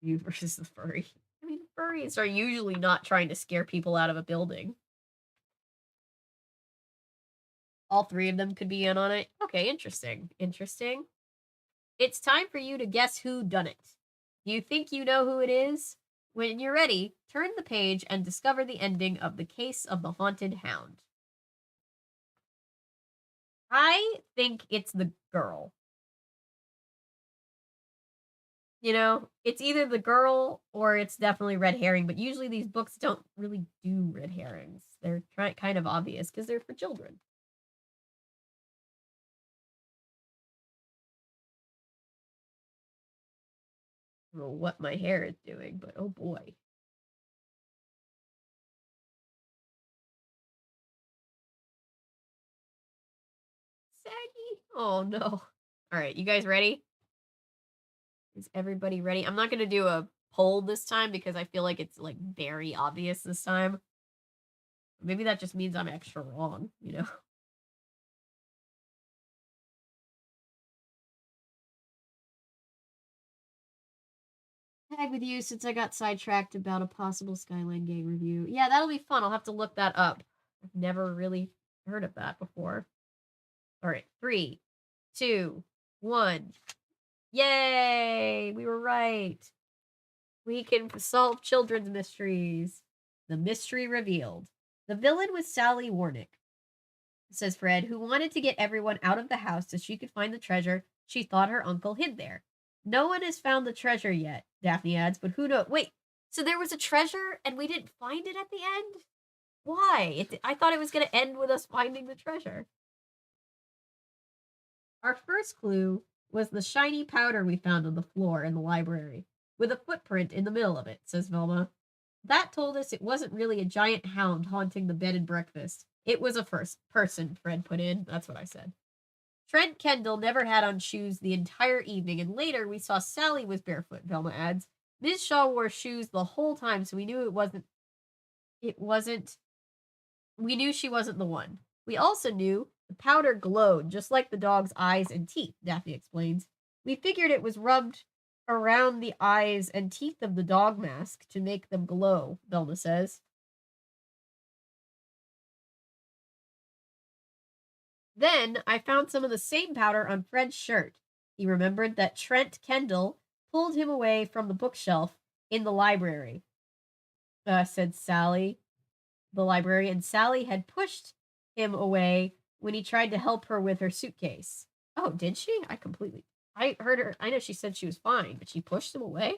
You versus the furry. I mean, furries are usually not trying to scare people out of a building. All three of them could be in on it. Okay, interesting. Interesting. It's time for you to guess who done it. Do you think you know who it is? When you're ready, turn the page and discover the ending of The Case of the Haunted Hound. I think it's the girl. You know, it's either the girl or it's definitely red herring, but usually these books don't really do red herrings. They're kind of obvious because they're for children. I don't know what my hair is doing, but oh boy. Saggy. Oh no. All right, you guys ready? Is everybody ready? I'm not going to do a poll this time because I feel like it's like very obvious this time. Maybe that just means I'm extra wrong, you know? Tag with you since I got sidetracked about a possible Skyline Gang review. Yeah, that'll be fun. I'll have to look that up. I've never really heard of that before. All right, 3, 2, 1. Yay! We were right. We can solve children's mysteries. The mystery revealed. The villain was Sally Warnick, says Fred, who wanted to get everyone out of the house so she could find the treasure she thought her uncle hid there. No one has found the treasure yet, Daphne adds, but who knows? Wait, so there was a treasure and we didn't find it at the end? Why? I thought it was going to end with us finding the treasure. Our first clue was the shiny powder we found on the floor in the library, with a footprint in the middle of it, says Velma. That told us it wasn't really a giant hound haunting the bed and breakfast. It was a first person, Fred put in. That's what I said. Trent Kendall never had on shoes the entire evening, and later we saw Sally was barefoot, Velma adds. Ms. Shaw wore shoes the whole time, so we knew we knew she wasn't the one. We also knew the powder glowed, just like the dog's eyes and teeth, Daphne explains. We figured it was rubbed around the eyes and teeth of the dog mask to make them glow, Velma says. Then I found some of the same powder on Fred's shirt. He remembered that Trent Kendall pulled him away from the bookshelf in the library, said Sally, the librarian. Sally had pushed him away when he tried to help her with her suitcase. Oh, did she? I heard her. I know she said she was fine, but she pushed him away?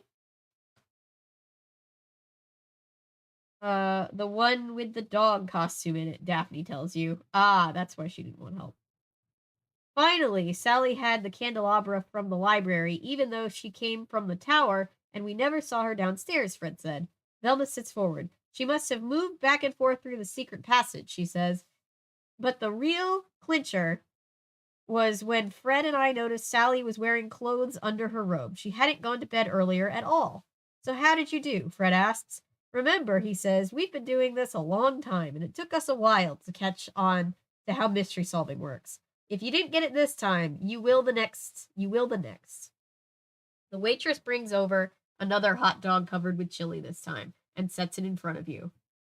The one with the dog costume in it, Daphne tells you. Ah, that's why she didn't want help. Finally, Sally had the candelabra from the library, even though she came from the tower, and we never saw her downstairs, Fred said. Velma sits forward. She must have moved back and forth through the secret passage, she says. But the real clincher was when Fred and I noticed Sally was wearing clothes under her robe. She hadn't gone to bed earlier at all. So how did you do? Fred asks. Remember, he says, we've been doing this a long time, and it took us a while to catch on to how mystery solving works. If you didn't get it this time, you will the next. You will the next. The waitress brings over another hot dog covered with chili this time and sets it in front of you.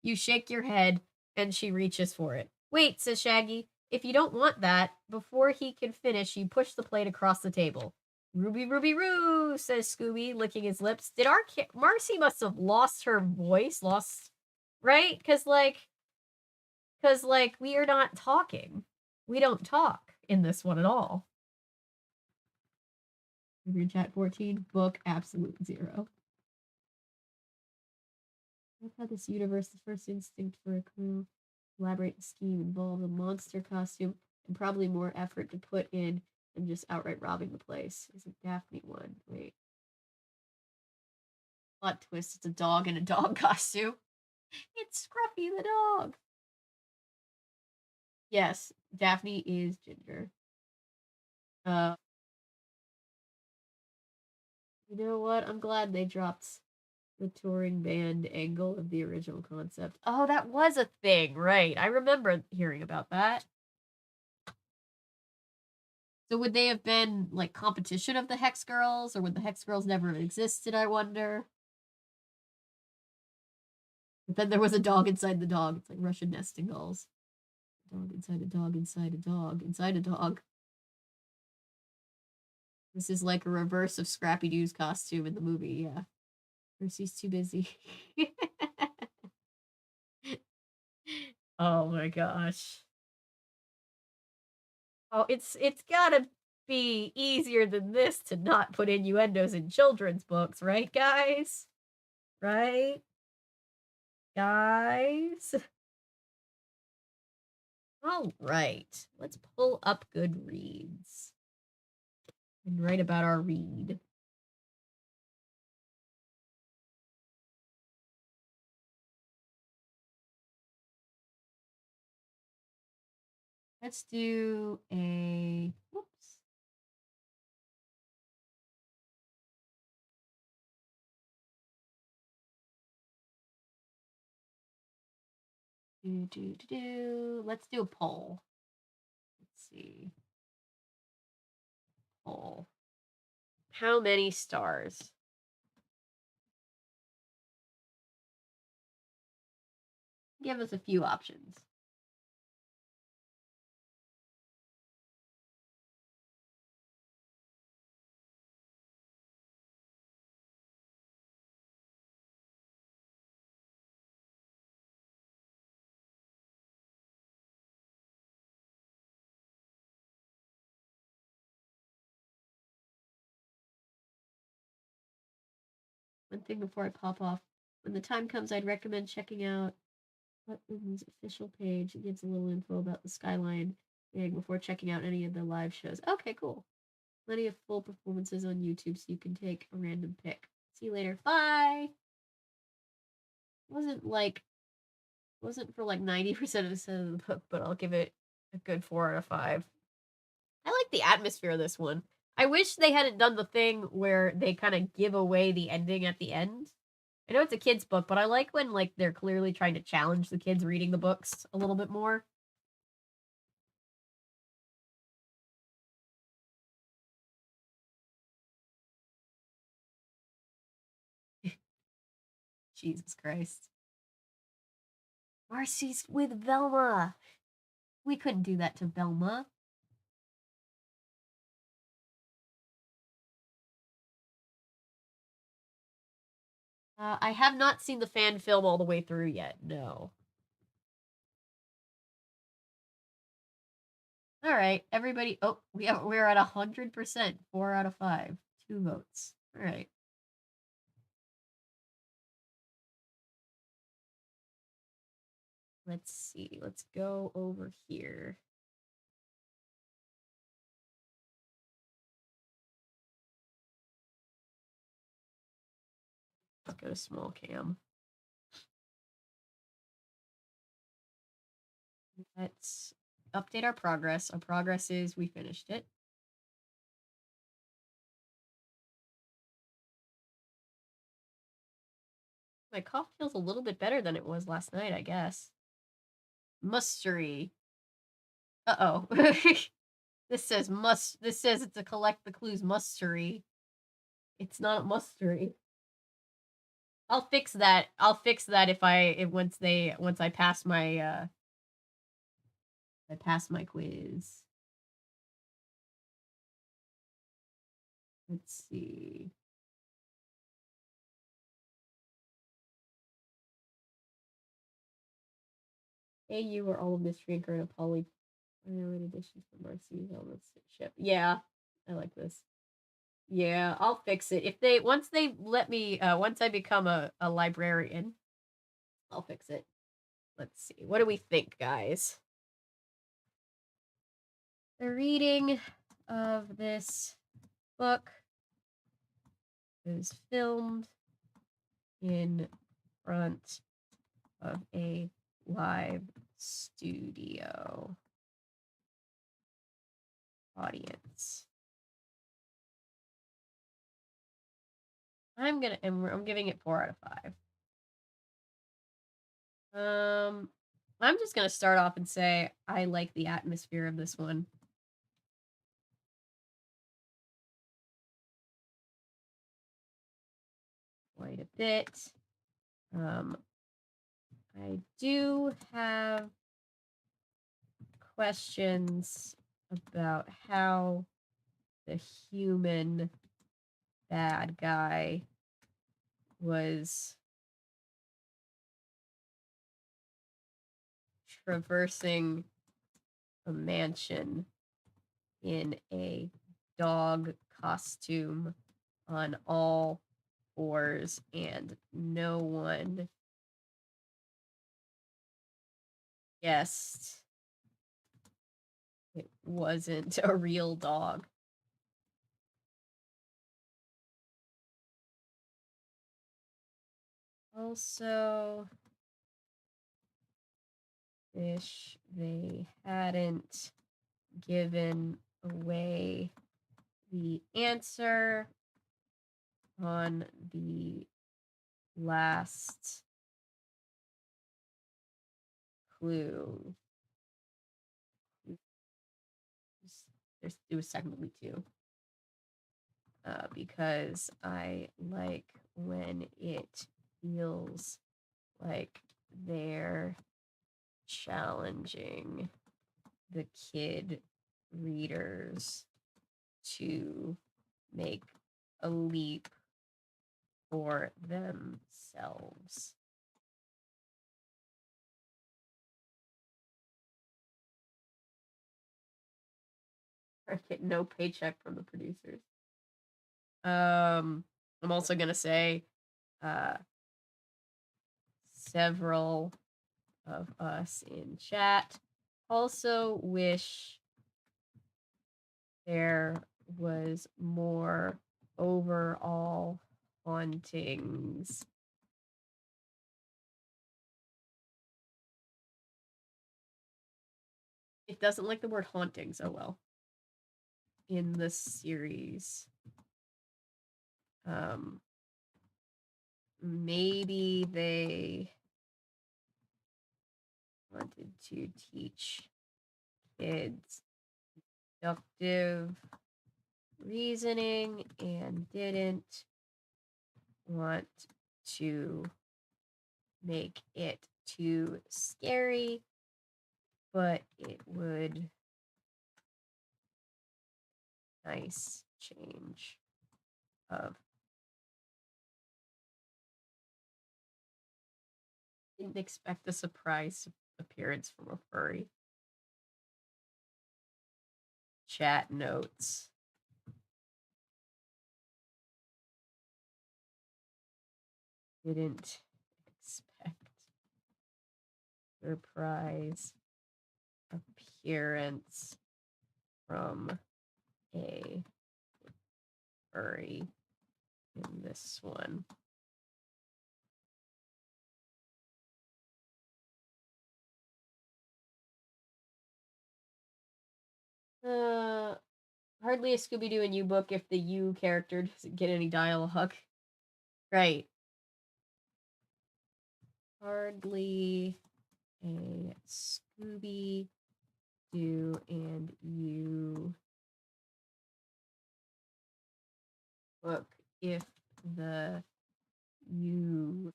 You shake your head, and she reaches for it. Wait, says Shaggy. If you don't want that, before he can finish, you push the plate across the table. Ruby, Ruby, Roo, says Scooby, licking his lips. Did our Marcy must have lost her voice? Right? Because, we are not talking. We don't talk in this one at all. You're in chat 14, book absolute 0. I've had this universe, the first instinct for a crew. Elaborate scheme involved a monster costume and probably more effort to put in than just outright robbing the place. Is it Daphne one? Wait. Plot twist, it's a dog in a dog costume. It's Scruffy the dog. Yes, Daphne is Ginger. You know what? I'm glad they dropped the touring band angle of the original concept. Oh, that was a thing, right? I remember hearing about that. So would they have been like competition of the Hex Girls, or would the Hex Girls never have existed, I wonder? But then there was a dog inside the dog. It's like Russian nesting dolls. Dog inside a dog inside a dog inside a dog. This is like a reverse of Scrappy Doo's costume in the movie, yeah. Percy's too busy. Oh my gosh. Oh, it's gotta be easier than this to not put innuendos in children's books, right, guys? Right? Guys? All right. Let's pull up Goodreads and write about our read. Let's do a, whoops. Let's do a poll. Let's see. Poll. How many stars? Give us a few options. One thing before I pop off. When the time comes, I'd recommend checking out Putnam's official page. It gives a little info about the Skyline thing before checking out any of the live shows. Okay, cool. Plenty of full performances on YouTube, so you can take a random pick. See you later. Bye. Wasn't for like 90% of the book, but I'll give it a good 4 out of 5. I like the atmosphere of this one. I wish they hadn't done the thing where they kind of give away the ending at the end. I know it's a kid's book, but I like when like they're clearly trying to challenge the kids reading the books a little bit more. Jesus Christ. Marcy's with Velma. We couldn't do that to Velma. I have not seen the fan film all the way through yet. No. All right, everybody. Oh, we're at 100%. 4 out of 5. 2 votes. All right. Let's see. Let's go over here. Let's go to small cam. Let's update our progress. Our progress is we finished it. My cough feels a little bit better than it was last night, I guess. Mustery. Uh-oh. This says it's a collect the clues mustery. It's not a mustery. I'll fix that. I'll fix that once I pass my quiz. Let's see. Hey, you are all of mystery and current poly additions for Marcy's on the ship. Yeah, I like this. Yeah, I'll fix it. Once they let me once I become a librarian, I'll fix it. Let's see. What do we think, guys? The reading of this book is filmed in front of a live studio audience. I'm giving it 4 out of 5. I'm just gonna start off and say I like the atmosphere of this one. Quite a bit. I do have questions about how the human bad guy was traversing a mansion in a dog costume on all fours, and no one guessed it wasn't a real dog. Also, wish they hadn't given away the answer on the last clue. It was technically 2. Because I like when it feels like they're challenging the kid readers to make a leap for themselves. I get no paycheck from the producers. I'm also gonna say several of us in chat also wish there was more overall hauntings. It doesn't like the word hauntings, oh well, in the series. Maybe they wanted to teach kids deductive reasoning and didn't want to make it too scary, but it would nice change of didn't expect a surprise appearance from a furry. Chat notes. Didn't expect surprise appearance from a furry in this one. Hardly a Scooby Doo and You book if the You character doesn't get any dialogue. Right. Hardly a Scooby Doo and You book if the You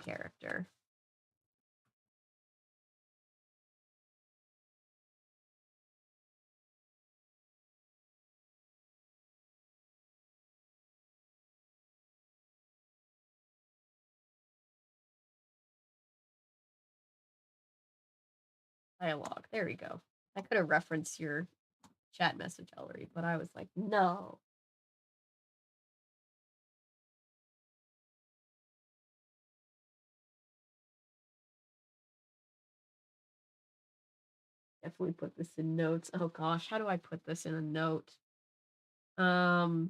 character dialogue. There we go. I could have referenced your chat message, Ellery, but I was like, no. Definitely put this in notes. Oh gosh, how do I put this in a note? Oh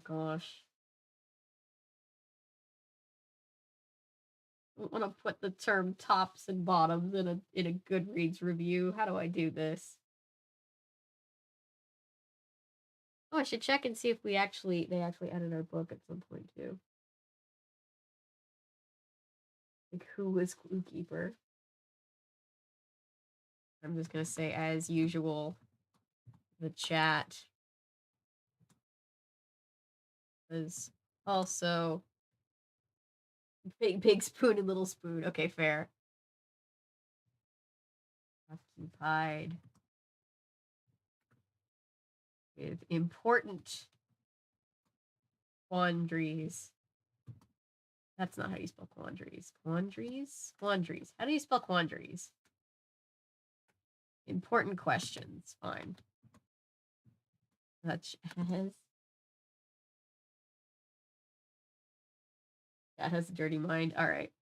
gosh. I want to put the term tops and bottoms in a Goodreads review. How do I do this? Oh, I should check and see if they actually added our book at some point too. Like, who was Clue Keeper? I'm just gonna say, as usual, the chat was also big spoon and little spoon. Okay, fair. Occupied with important quandaries. That's not how you spell quandaries. Quandaries? Quandaries. How do you spell quandaries? Important questions. Fine. Such as. That has a dirty mind. All right.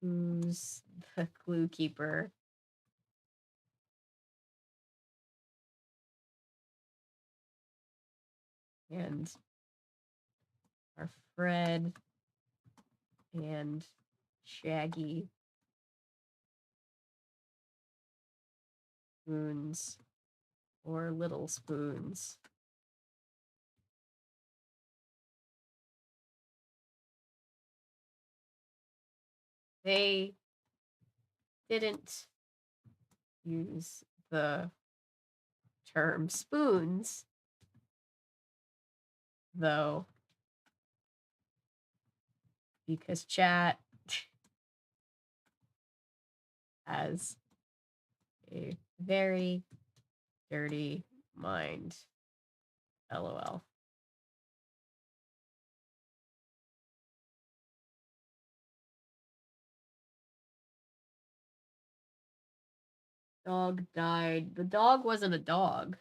Who's the clue keeper? And are Fred and Shaggy spoons or little spoons? They didn't use the term spoons, though, because chat has a very dirty mind. LOL. Dog died. The dog wasn't a dog.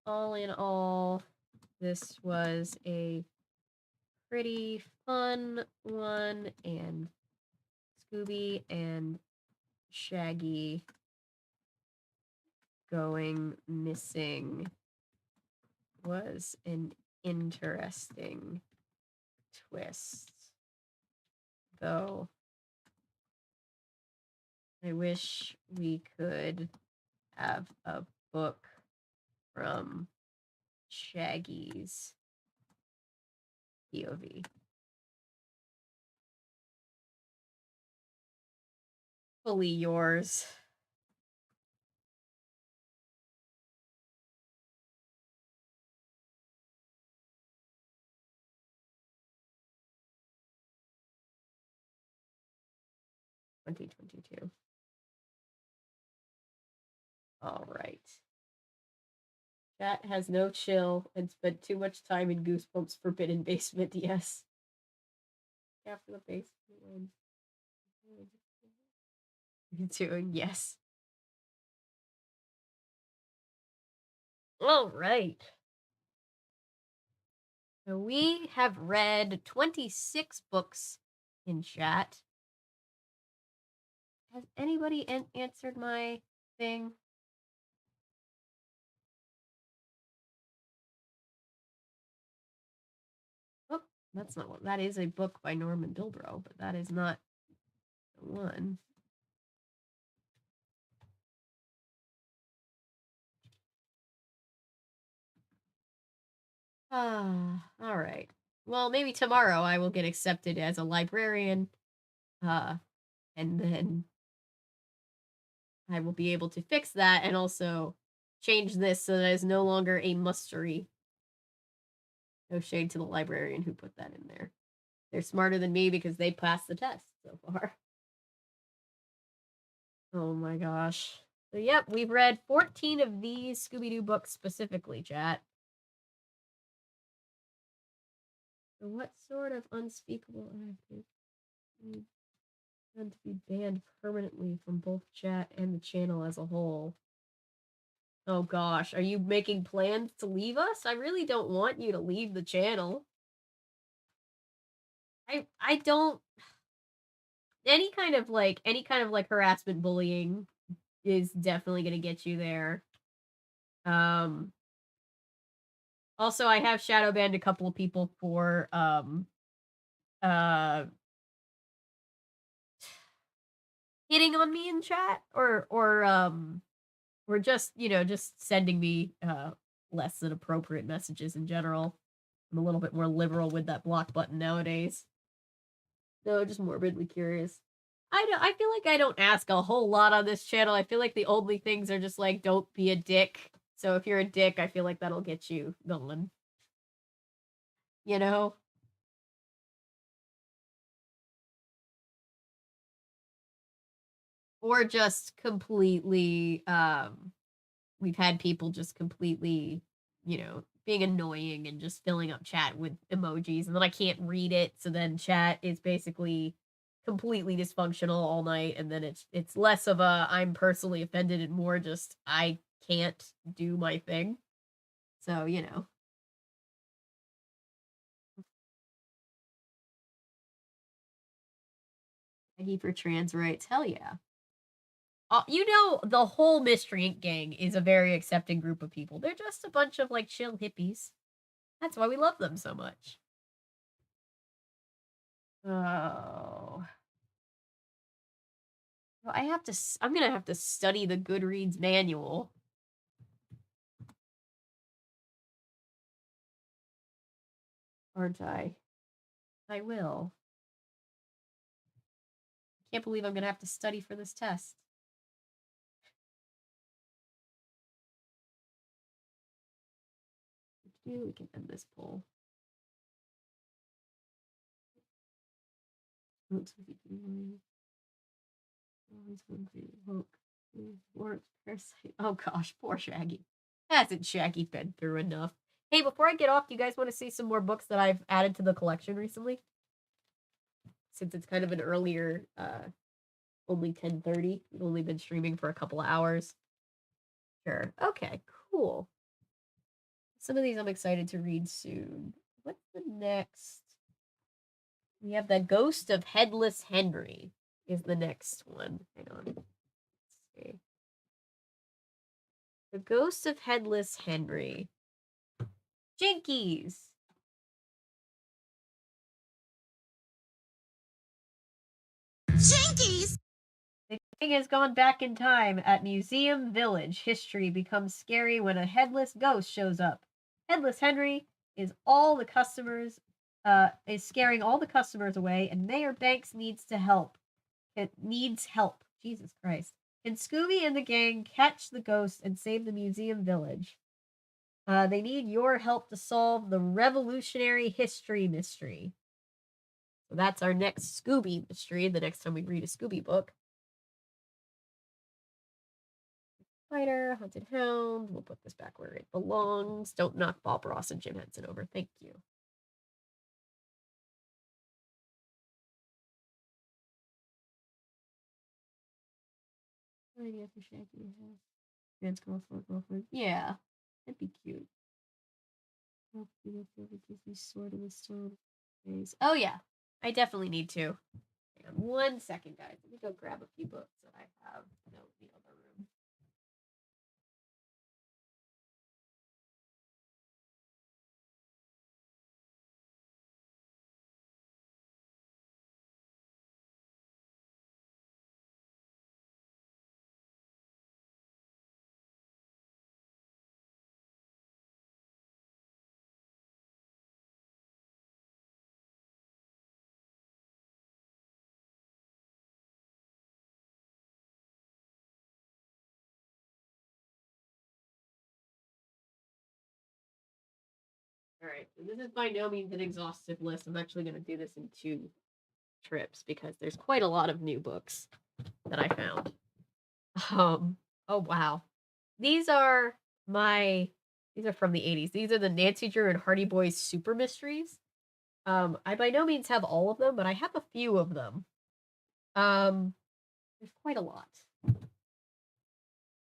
All in all, this was a pretty fun one, and Scooby and Shaggy going missing was an interesting twist. Though I wish we could have a book from Shaggy's POV. Fully yours. $2022. All right. Chat has no chill and spent too much time in Goosebumps Forbidden Basement. Yes. after the basement one. You're doing yes. All right. So we have read 26 books in chat. Has anybody answered my thing? Oh, that's not one. That is a book by Norman Bilbrough, but that is not the one. All right. Well, maybe tomorrow I will get accepted as a librarian, and then I will be able to fix that and also change this so that it's no longer a mustery. No shade to the librarian who put that in there. They're smarter than me because they passed the test so far. Oh my gosh. So, yep, we've read 14 of these Scooby Doo books specifically, chat. So what sort of unspeakable active to be banned permanently from both chat and the channel as a whole? Oh gosh, are you making plans to leave us? I really don't want you to leave the channel. I don't any kind of like harassment bullying is definitely going to get you there. Also I have shadow banned a couple of people for uh hitting on me in chat or just, just sending me less than appropriate messages in general. I'm a little bit more liberal with that block button nowadays. No, just morbidly curious. I feel like I don't ask a whole lot on this channel. I feel like the only things are just like, don't be a dick. So if you're a dick, I feel like that'll get you going. You know? Or just completely, we've had people just completely, being annoying and just filling up chat with emojis, and then I can't read it, so then chat is basically completely dysfunctional all night, and then it's less of a I'm personally offended and more just I can't do my thing. So, Aggie for trans rights, hell yeah. The whole Mystery Inc. gang is a very accepting group of people. They're just a bunch of like chill hippies. That's why we love them so much. Oh. Well, I'm gonna have to study the Goodreads manual. Aren't I? I will. Can't believe I'm gonna have to study for this test. We can end this poll. Oh gosh, poor Shaggy. Hasn't Shaggy been through enough? Hey, before I get off, do you guys want to see some more books that I've added to the collection recently? Since it's kind of an earlier, only 10:30. We've only been streaming for a couple of hours. Sure. Okay, cool. Some of these I'm excited to read soon. What's the next? We have The Ghost of Headless Henry is the next one. Hang on. Let's see. The Ghost of Headless Henry. Jinkies!
Jinkies!
The king has gone back in time. At Museum Village, history becomes scary when a headless ghost shows up. Headless Henry is scaring all the customers away, and Mayor Banks needs help. It needs help. Jesus Christ. Can Scooby and the gang catch the ghost and save the Museum Village? They need your help to solve the Revolutionary History mystery. So that's our next Scooby mystery, the next time we read a Scooby book. Spider, Haunted Hound. We'll put this back where it belongs. Don't knock Bob Ross and Jim Henson over. Thank you. Idea for Shaggy to have trans girlfriend. Yeah, that'd be cute. Disney sword in the stone. Oh yeah, I definitely need to. Hang on 1 second, guys. Let me go grab a few books that I have in the other room. All right, so this is by no means an exhaustive list. I'm actually going to do this in 2 trips because there's quite a lot of new books that I found. Oh wow, these are my these are from the 80s. These are the Nancy Drew and Hardy Boys Super Mysteries. I by no means have all of them, but I have a few of them. There's quite a lot.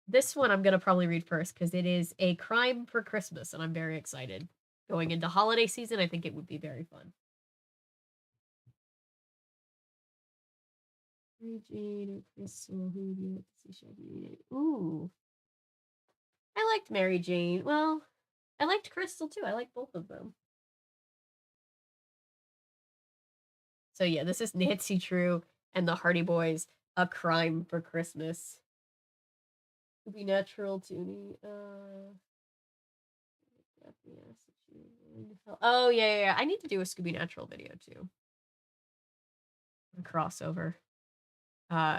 This one I'm gonna probably read first because it is A Crime for Christmas, and I'm very excited. Going into holiday season, I think it would be very fun. Mary Jane or Crystal, who would you like to see Shaggy read it? Ooh. I liked Mary Jane. Well, I liked Crystal too. I like both of them. So yeah, this is Nancy Drew and the Hardy Boys, A Crime for Christmas. Could be natural tuning. Oh yeah. I need to do a Scooby Natural video too. A crossover.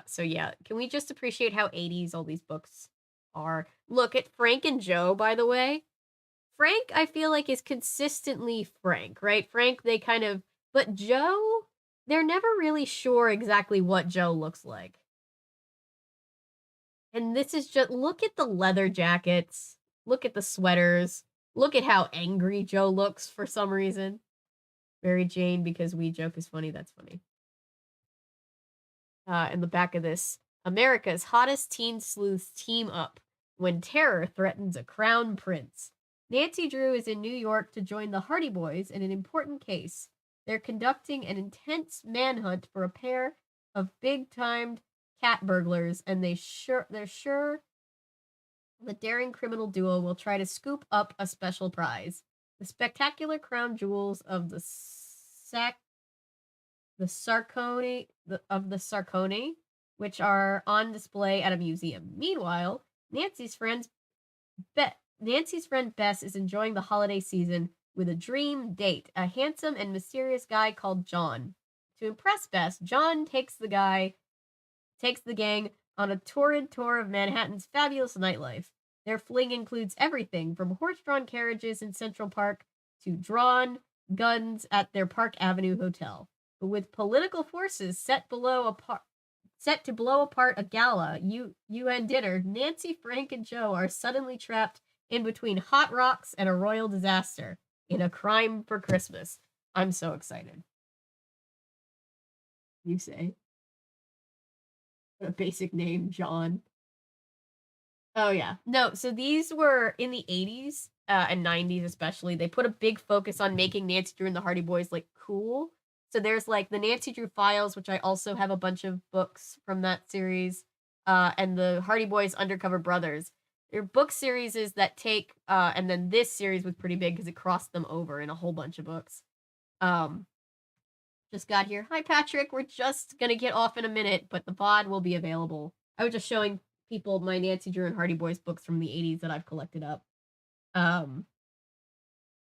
So yeah, can we just appreciate how 80s all these books are? Look at Frank and Joe, by the way. Frank, I feel like, is consistently Frank, right? Frank, they kind of, but Joe, they're never really sure exactly what Joe looks like. And this is just, look at the leather jackets, look at the sweaters, look at how angry Joe looks for some reason. Mary Jane, because we joke is funny, that's funny. In the back of this, America's hottest teen sleuths team up when terror threatens a crown prince. Nancy Drew is in New York to join the Hardy Boys in an important case. They're conducting an intense manhunt for a pair of big-timed cat burglars, and they're sure the daring criminal duo will try to scoop up a special prize. The spectacular crown jewels of the Sarcone, which are on display at a museum. Meanwhile, Nancy's friend Bess is enjoying the holiday season with a dream date, a handsome and mysterious guy called John. To impress Bess, John takes the gang on a torrid tour of Manhattan's fabulous nightlife. Their fling includes everything from horse-drawn carriages in Central Park to drawn guns at their Park Avenue hotel. But with political forces set to blow apart a gala UN dinner, Nancy, Frank, and Joe are suddenly trapped in between hot rocks and a royal disaster in A Crime for Christmas. I'm so excited. You say? What a basic name, John. Oh yeah. No, so these were in the 80s and 90s especially. They put a big focus on making Nancy Drew and the Hardy Boys like cool. So there's like the Nancy Drew Files, which I also have a bunch of books from that series, and the Hardy Boys Undercover Brothers. They're book series that take and then this series was pretty big because it crossed them over in a whole bunch of books. Just got here. Hi Patrick, we're just gonna get off in a minute, but the VOD will be available. I was just showing people my Nancy Drew and Hardy Boys books from the 80s that I've collected up.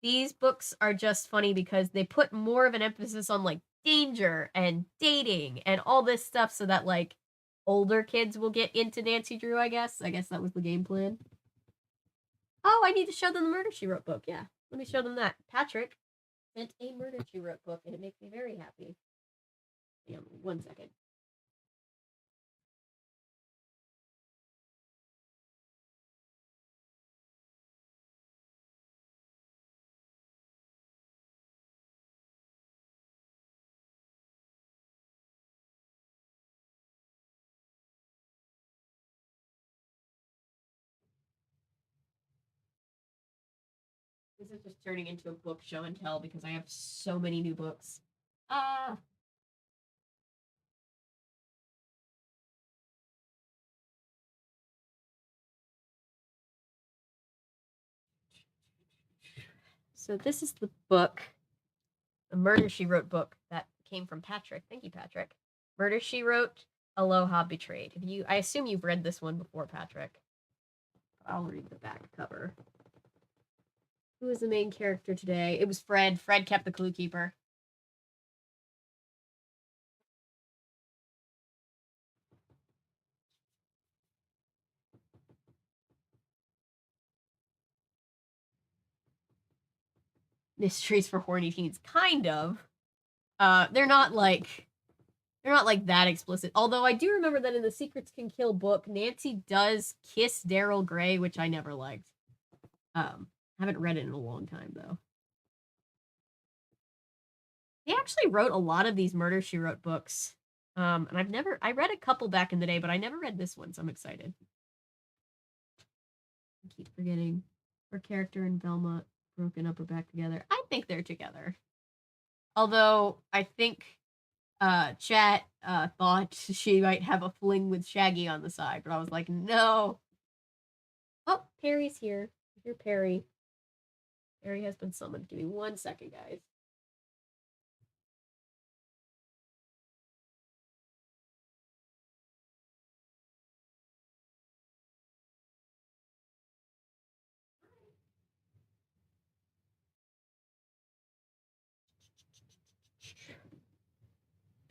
These books are just funny because they put more of an emphasis on like danger and dating and all this stuff so that like older kids will get into Nancy Drew, I guess. I guess that was the game plan. Oh, I need to show them the Murder She Wrote book. Yeah, let me show them that. Patrick sent a Murder She Wrote book and it makes me very happy. Hang on 1 second. This is just turning into a book show and tell because I have so many new books. Ah. So this is the book, the Murder She Wrote book that came from Patrick. Thank you, Patrick. Murder She Wrote, Aloha Betrayed. Have you? I assume you've read this one before, Patrick. I'll read the back cover. Who was the main character today? It was Fred. Fred kept the clue keeper. Mysteries for horny teens, kind of. They're not like that explicit. Although I do remember that in the Secrets Can Kill book, Nancy does kiss Daryl Gray, which I never liked. Haven't read it in a long time though. He actually wrote a lot of these Murder She Wrote books. And I read a couple back in the day, but I never read this one, so I'm excited. I keep forgetting her character and Velma broken up or back together. I think they're together. Although I think chat thought she might have a fling with Shaggy on the side, but I was like, no. Oh, Perry's here. Here, Perry. Perry has been summoned. Give me 1 second, guys.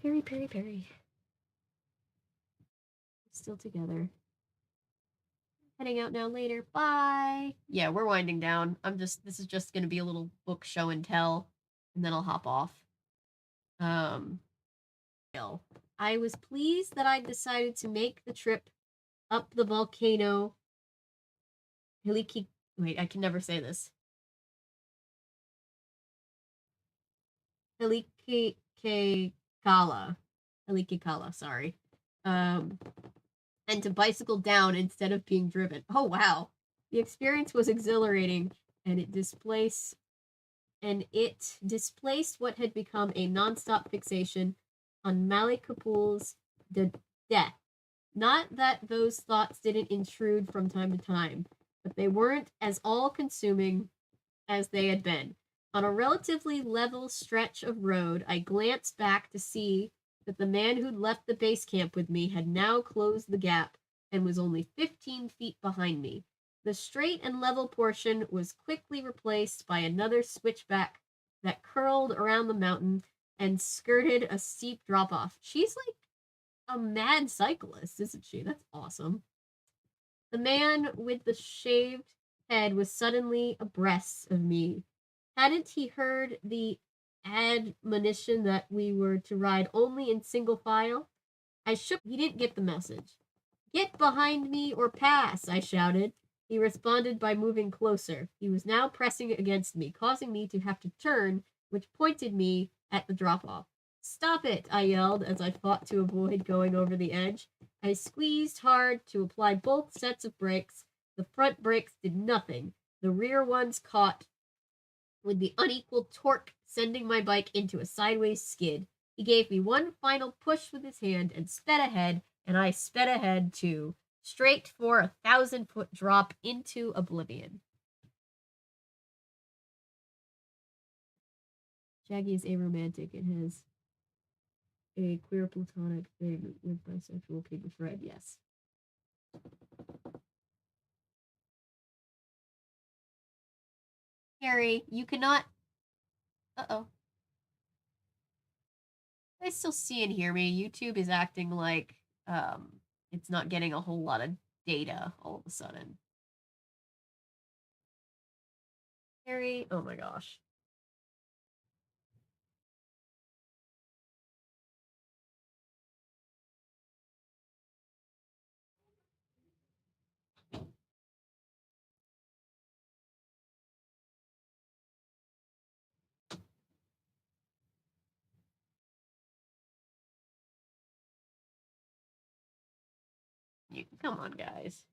Perry, Perry, Perry. Still together. Heading out now later. Bye. Yeah, we're winding down. This is just gonna be a little book show and tell, and then I'll hop off. I was pleased that I decided to make the trip up the volcano. Hiliki. Wait, I can never say this. Helikikala. Helikikala, sorry. And to bicycle down instead of being driven. Oh wow. The experience was exhilarating and it displaced what had become a nonstop fixation on Malik Kapul's death. Not that those thoughts didn't intrude from time to time, but they weren't as all consuming as they had been. On a relatively level stretch of road, I glanced back to see that the man who'd left the base camp with me had now closed the gap and was only 15 feet behind me. The straight and level portion was quickly replaced by another switchback that curled around the mountain and skirted a steep drop off. She's like a mad cyclist, isn't she? That's awesome. The man with the shaved head was suddenly abreast of me. Hadn't he heard the admonition that we were to ride only in single file? I shook. He didn't get the message. Get behind me or pass, I shouted. He responded by moving closer. He was now pressing against me, causing me to have to turn, which pointed me at the drop off. Stop it, I yelled as I fought to avoid going over the edge. I squeezed hard to apply both sets of brakes. The front brakes did nothing. The rear ones caught with the unequal torque, sending my bike into a sideways skid. He gave me one final push with his hand and sped ahead, and I sped ahead too, straight for a 1,000-foot drop into oblivion. Shaggy is aromantic and has a queer platonic thing with bisexual kid Fred. Yes. Harry, you cannot. Uh-oh. I still see and hear me. YouTube is acting like it's not getting a whole lot of data all of a sudden. Harry, oh my gosh. Come on, guys.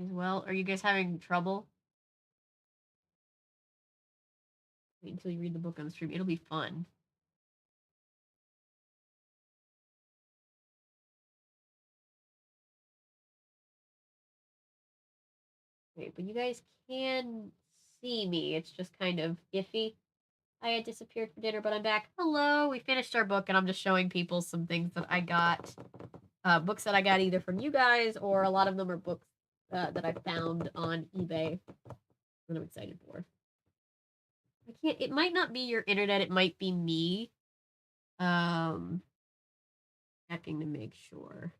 as well. Are you guys having trouble? Wait until you read the book on the stream. It'll be fun. Wait, but you guys can see me. It's just kind of iffy. I had disappeared for dinner, but I'm back. Hello, we finished our book, and I'm just showing people some things that I got. Books that I got either from you guys, or a lot of them are books that I found on eBay that I'm excited for. I can't, it might not be your internet, it might be me. Checking to make sure.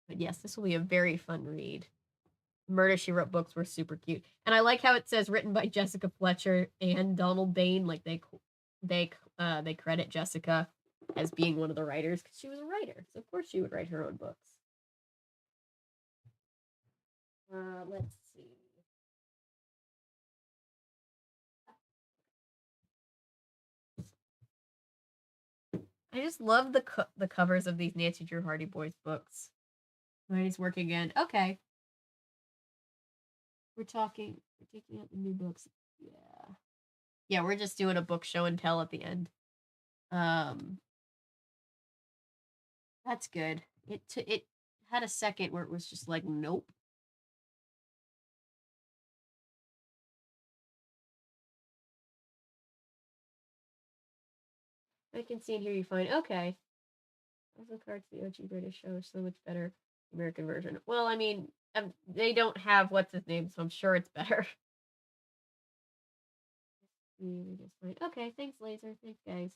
But yes, this will be a very fun read. Murder, She Wrote books were super cute. And I like how it says written by Jessica Fletcher and Donald Bain. Like they credit Jessica as being one of the writers because she was a writer. So of course she would write her own books. Let's see. I just love the covers of these Nancy Drew Hardy Boys books. Mine's working again. Okay. We're taking out the new books. Yeah. Yeah, we're just doing a book show and tell at the end. That's good. It had a second where it was just like, nope. I can see and hear you fine. Okay. Also, cards the OG British show is so much better. American version. Well, I mean, they don't have what's his name, so I'm sure it's better. Okay, thanks, Laser. Thanks, guys.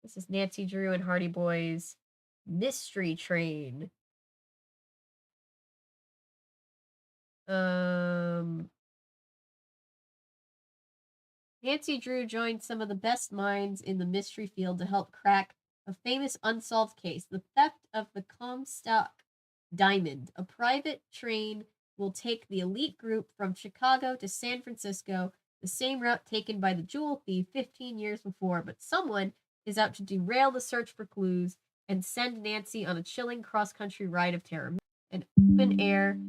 This is Nancy Drew and Hardy Boys Mystery Train. Nancy Drew joined some of the best minds in the mystery field to help crack a famous unsolved case, the theft of the Comstock Diamond. A private train will take the elite group from Chicago to San Francisco, the same route taken by the jewel thief 15 years before, but someone is out to derail the search for clues and send Nancy on a chilling cross-country ride of terror. An open-air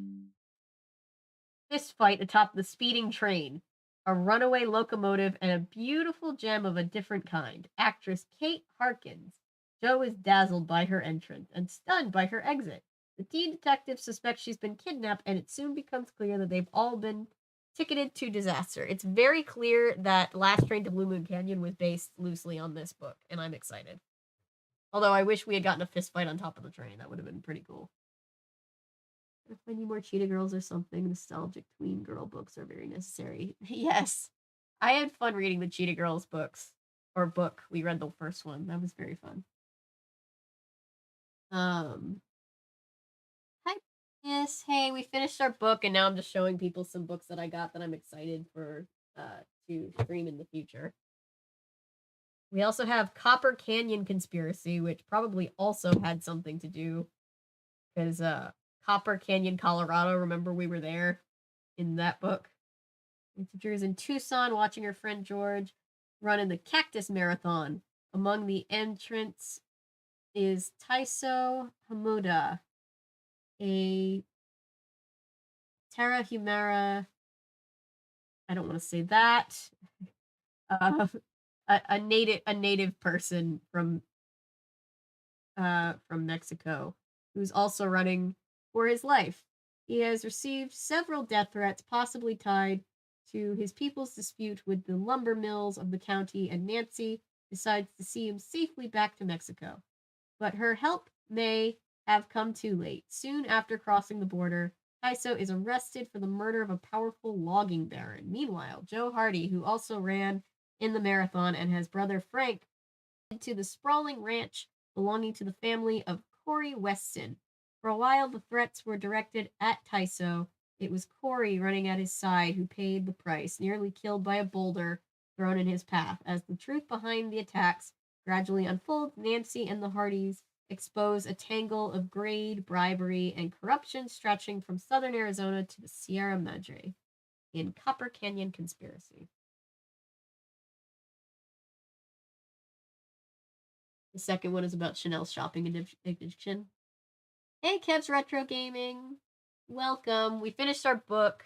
fist fight atop the speeding train, a runaway locomotive, and a beautiful gem of a different kind. Actress Kate Harkins. Joe is dazzled by her entrance and stunned by her exit. The teen detective suspects she's been kidnapped, and it soon becomes clear that they've all been ticketed to disaster. It's very clear that Last Train to Blue Moon Canyon was based loosely on this book, and I'm excited. Although I wish we had gotten a fist fight on top of the train. That would have been pretty cool. If I need more Cheetah Girls or something, nostalgic tween girl books are very necessary. Yes. I had fun reading the Cheetah Girls books. Or book. We read the first one. That was very fun. Hi. Yes, hey, we finished our book and now I'm just showing people some books that I got that I'm excited for to stream in the future. We also have Copper Canyon Conspiracy, which probably also had something to do because Copper Canyon, Colorado. Remember we were there in that book. Nancy Drew's in Tucson watching her friend George run in the Cactus Marathon. Among the entrants is Taiso Hamuda, a Terra Humera. I don't want to say that. A native person from Mexico who's also running for his life. He has received several death threats, possibly tied to his people's dispute with the lumber mills of the county, and Nancy decides to see him safely back to Mexico. But her help may have come too late. Soon after crossing the border, Taiso is arrested for the murder of a powerful logging baron. Meanwhile, Joe Hardy, who also ran in the marathon and has brother Frank, to the sprawling ranch belonging to the family of Corey Weston. For a while, the threats were directed at Taiso. It was Corey running at his side who paid the price, nearly killed by a boulder thrown in his path. As the truth behind the attacks gradually unfolds, Nancy and the Hardys expose a tangle of greed, bribery, and corruption stretching from southern Arizona to the Sierra Madre in Copper Canyon Conspiracy. The second one is about Chanel's shopping addiction. Hey, Kev's Retro Gaming. Welcome. We finished our book,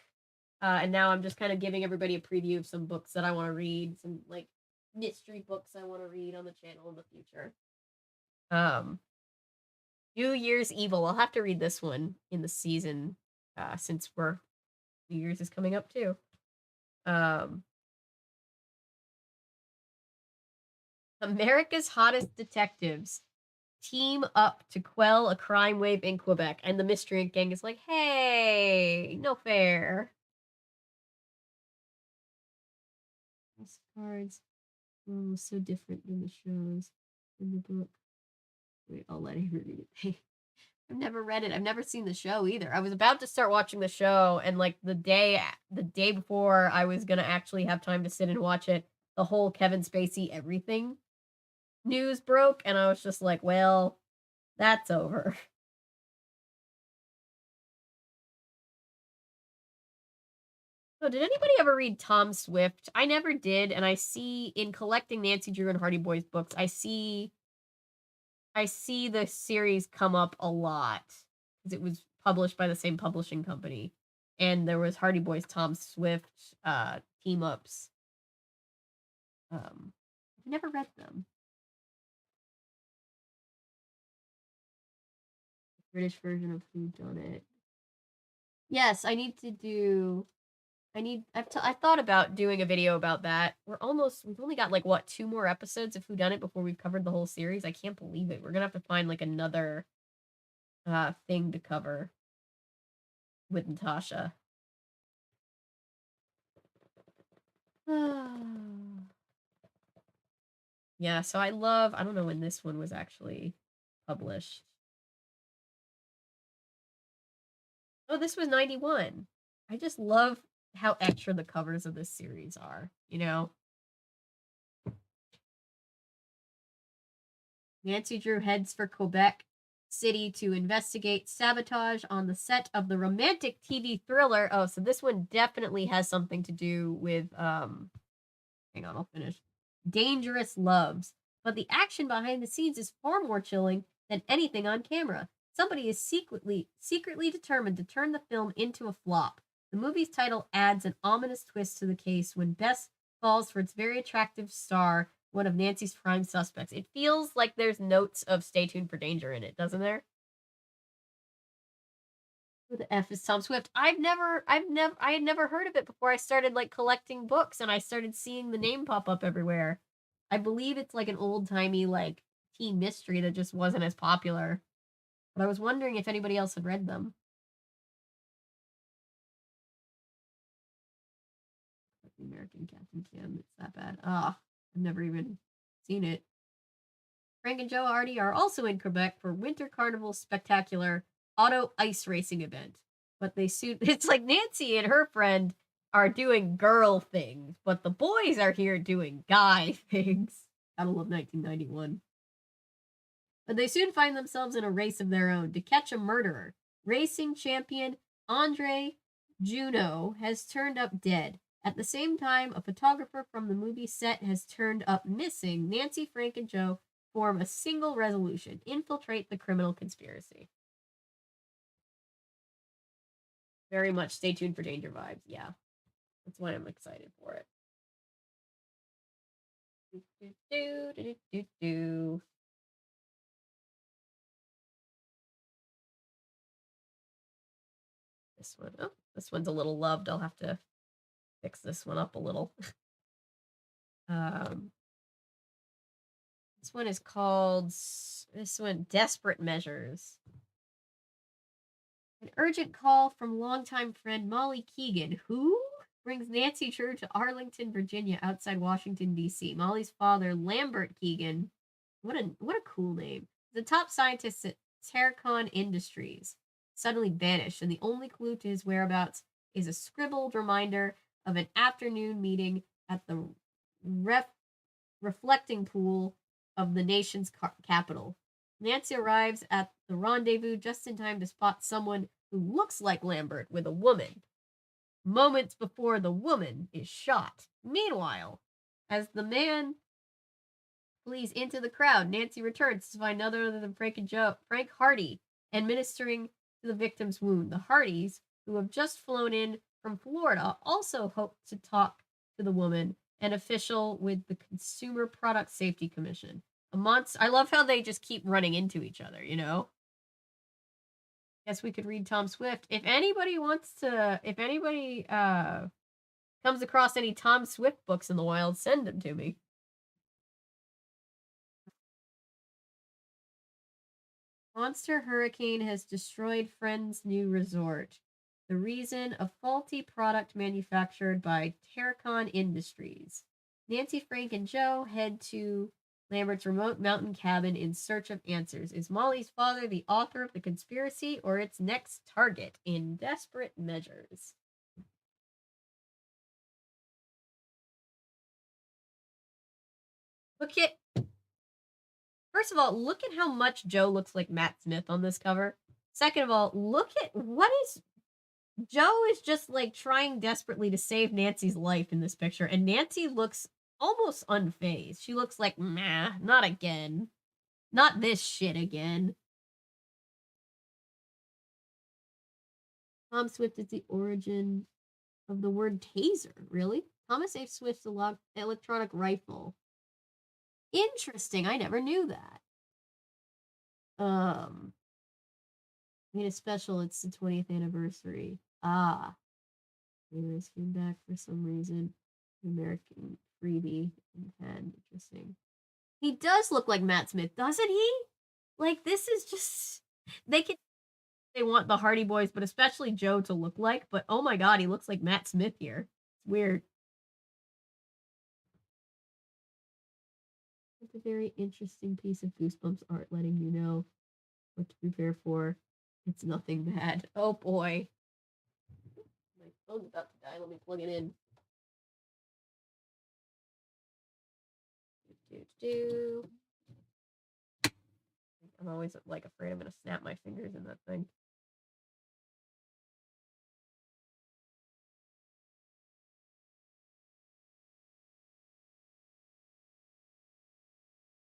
and now I'm just kind of giving everybody a preview of some books that I want to read, some like mystery books I want to read on the channel in the future. New Year's Evil. I'll have to read this one in the season, since New Year's is coming up too. America's Hottest Detectives team up to quell a crime wave in Quebec, and the Mystery Inc. gang is like, hey, no fair. These cards, so different than the shows in the book. Wait, I'll let him read it. I've never read it. I've never seen the show either. I was about to start watching the show, and like the day before I was gonna actually have time to sit and watch it, the whole Kevin Spacey everything news broke, and I was just like, well, that's over. So did anybody ever read Tom Swift? I never did, and I see in collecting Nancy Drew and Hardy Boys books, I see the series come up a lot because it was published by the same publishing company, and there was Hardy Boys Tom Swift team ups. I've never read them. British version of Who Done It. Yes, I thought about doing a video about that. We've only got like what 2 more episodes of Who Done It before we've covered the whole series. I can't believe it. We're gonna have to find like another thing to cover with Natasha. Yeah, so I don't know when this one was actually published. Oh, this was 91. I just love how extra the covers of this series are, you know? Nancy Drew heads for Quebec City to investigate sabotage on the set of the romantic TV thriller. Oh, so this one definitely has something to do with, hang on, I'll finish. Dangerous Loves. But the action behind the scenes is far more chilling than anything on camera. Somebody is secretly determined to turn the film into a flop. The movie's title adds an ominous twist to the case when Bess falls for its very attractive star, one of Nancy's prime suspects. It feels like there's notes of Stay Tuned for Danger in it, doesn't there? Who the F is Tom Swift? I had never heard of it before I started like collecting books, and I started seeing the name pop up everywhere. I believe it's like an old-timey like teen mystery that just wasn't as popular. But I was wondering if anybody else had read them. The American Captain Kim, it's that bad. I've never even seen it. Frank and Joe Artie are also in Quebec for Winter Carnival's spectacular auto ice racing event. But it's like Nancy and her friend are doing girl things, but the boys are here doing guy things. Gotta love 1991. But they soon find themselves in a race of their own to catch a murderer. Racing champion Andre Juno has turned up dead. At the same time, a photographer from the movie set has turned up missing. Nancy, Frank, and Joe form a single resolution: infiltrate the criminal conspiracy. Very much Stay Tuned for Danger vibes. Yeah, that's why I'm excited for it. This one. Oh, this one's a little loved. I'll have to fix this one up a little. This one is called Desperate Measures. An urgent call from longtime friend Molly Keegan, who brings Nancy Drew to Arlington, Virginia, outside Washington, D.C. Molly's father, Lambert Keegan, what a cool name, the top scientist at Terracon Industries, suddenly vanished, and the only clue to his whereabouts is a scribbled reminder of an afternoon meeting at the reflecting pool of the nation's capital. Nancy arrives at the rendezvous just in time to spot someone who looks like Lambert with a woman, moments before the woman is shot. Meanwhile, as the man flees into the crowd. Nancy returns to find none other than Frank Hardy, administering to the victim's wound. The Hardys, who have just flown in from Florida, also hope to talk to the woman, an official with the Consumer Product Safety Commission. I love how they just keep running into each other, you know? Guess we could read Tom Swift. If anybody comes across any Tom Swift books in the wild, send them to me. Monster hurricane has destroyed friend's new resort. The reason, a faulty product manufactured by Terracon Industries. Nancy, Frank, and Joe head to Lambert's remote mountain cabin in search of answers. Is Molly's father the author of the conspiracy or its next target in desperate measures? Look at First of all, look at how much Joe looks like Matt Smith on this cover. Second of all, look at what is Joe is just like trying desperately to save Nancy's life in this picture, and Nancy looks almost unfazed. She looks like, nah, not again. Not this shit again. Tom Swift is the origin of the word taser. Really? Thomas A. Swift's electronic rifle. Interesting. I never knew that. Made a special. It's the 20th anniversary. Ah. Taylor's came back for some reason. American freebie in hand. Interesting. He does look like Matt Smith, doesn't he? Like, this is just they want the Hardy Boys, but especially Joe to look like, but oh my god, he looks like Matt Smith here. It's weird. It's a very interesting piece of Goosebumps art letting you know what to prepare for. It's nothing bad. Oh boy. My phone's about to die. Let me plug it in. I'm always like afraid I'm gonna snap my fingers in that thing.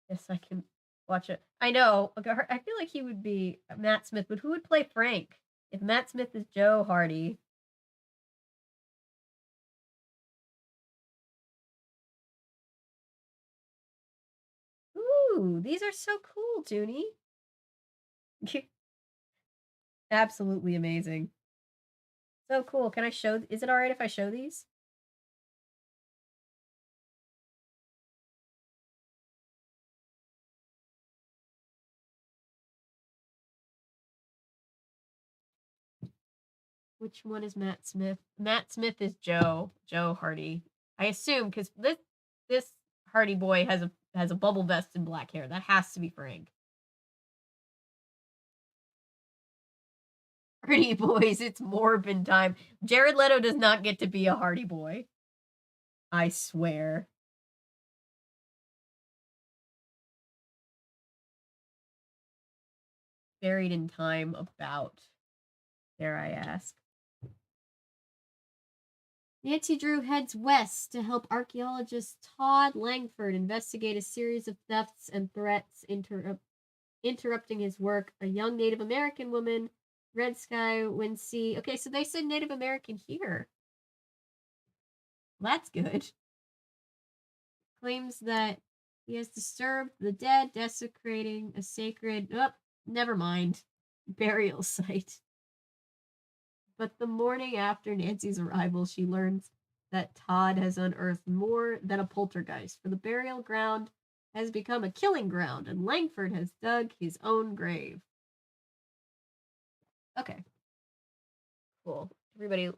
Yes, I can watch it. I know. I feel like he would be Matt Smith, but who would play Frank? If Matt Smith is Joe Hardy. Ooh, these are so cool, Toonie. Absolutely amazing. So cool. Can I show? Is it all right if I show these? Which one is Matt Smith? Matt Smith is Joe Hardy. I assume because this Hardy boy has a bubble vest and black hair. That has to be Frank. Hardy boys, it's Morbin time. Jared Leto does not get to be a Hardy boy. I swear. Buried in time about, dare I ask. Nancy Drew heads west to help archaeologist Todd Langford investigate a series of thefts and threats interrupting his work. A young Native American woman, Red Sky, Wind Sea. Okay, so they said Native American here. That's good. Claims that he has disturbed the dead, desecrating a sacred, never mind, burial site. But the morning after Nancy's arrival, she learns that Todd has unearthed more than a poltergeist, for the burial ground has become a killing ground, and Langford has dug his own grave. Okay. Cool. Everybody,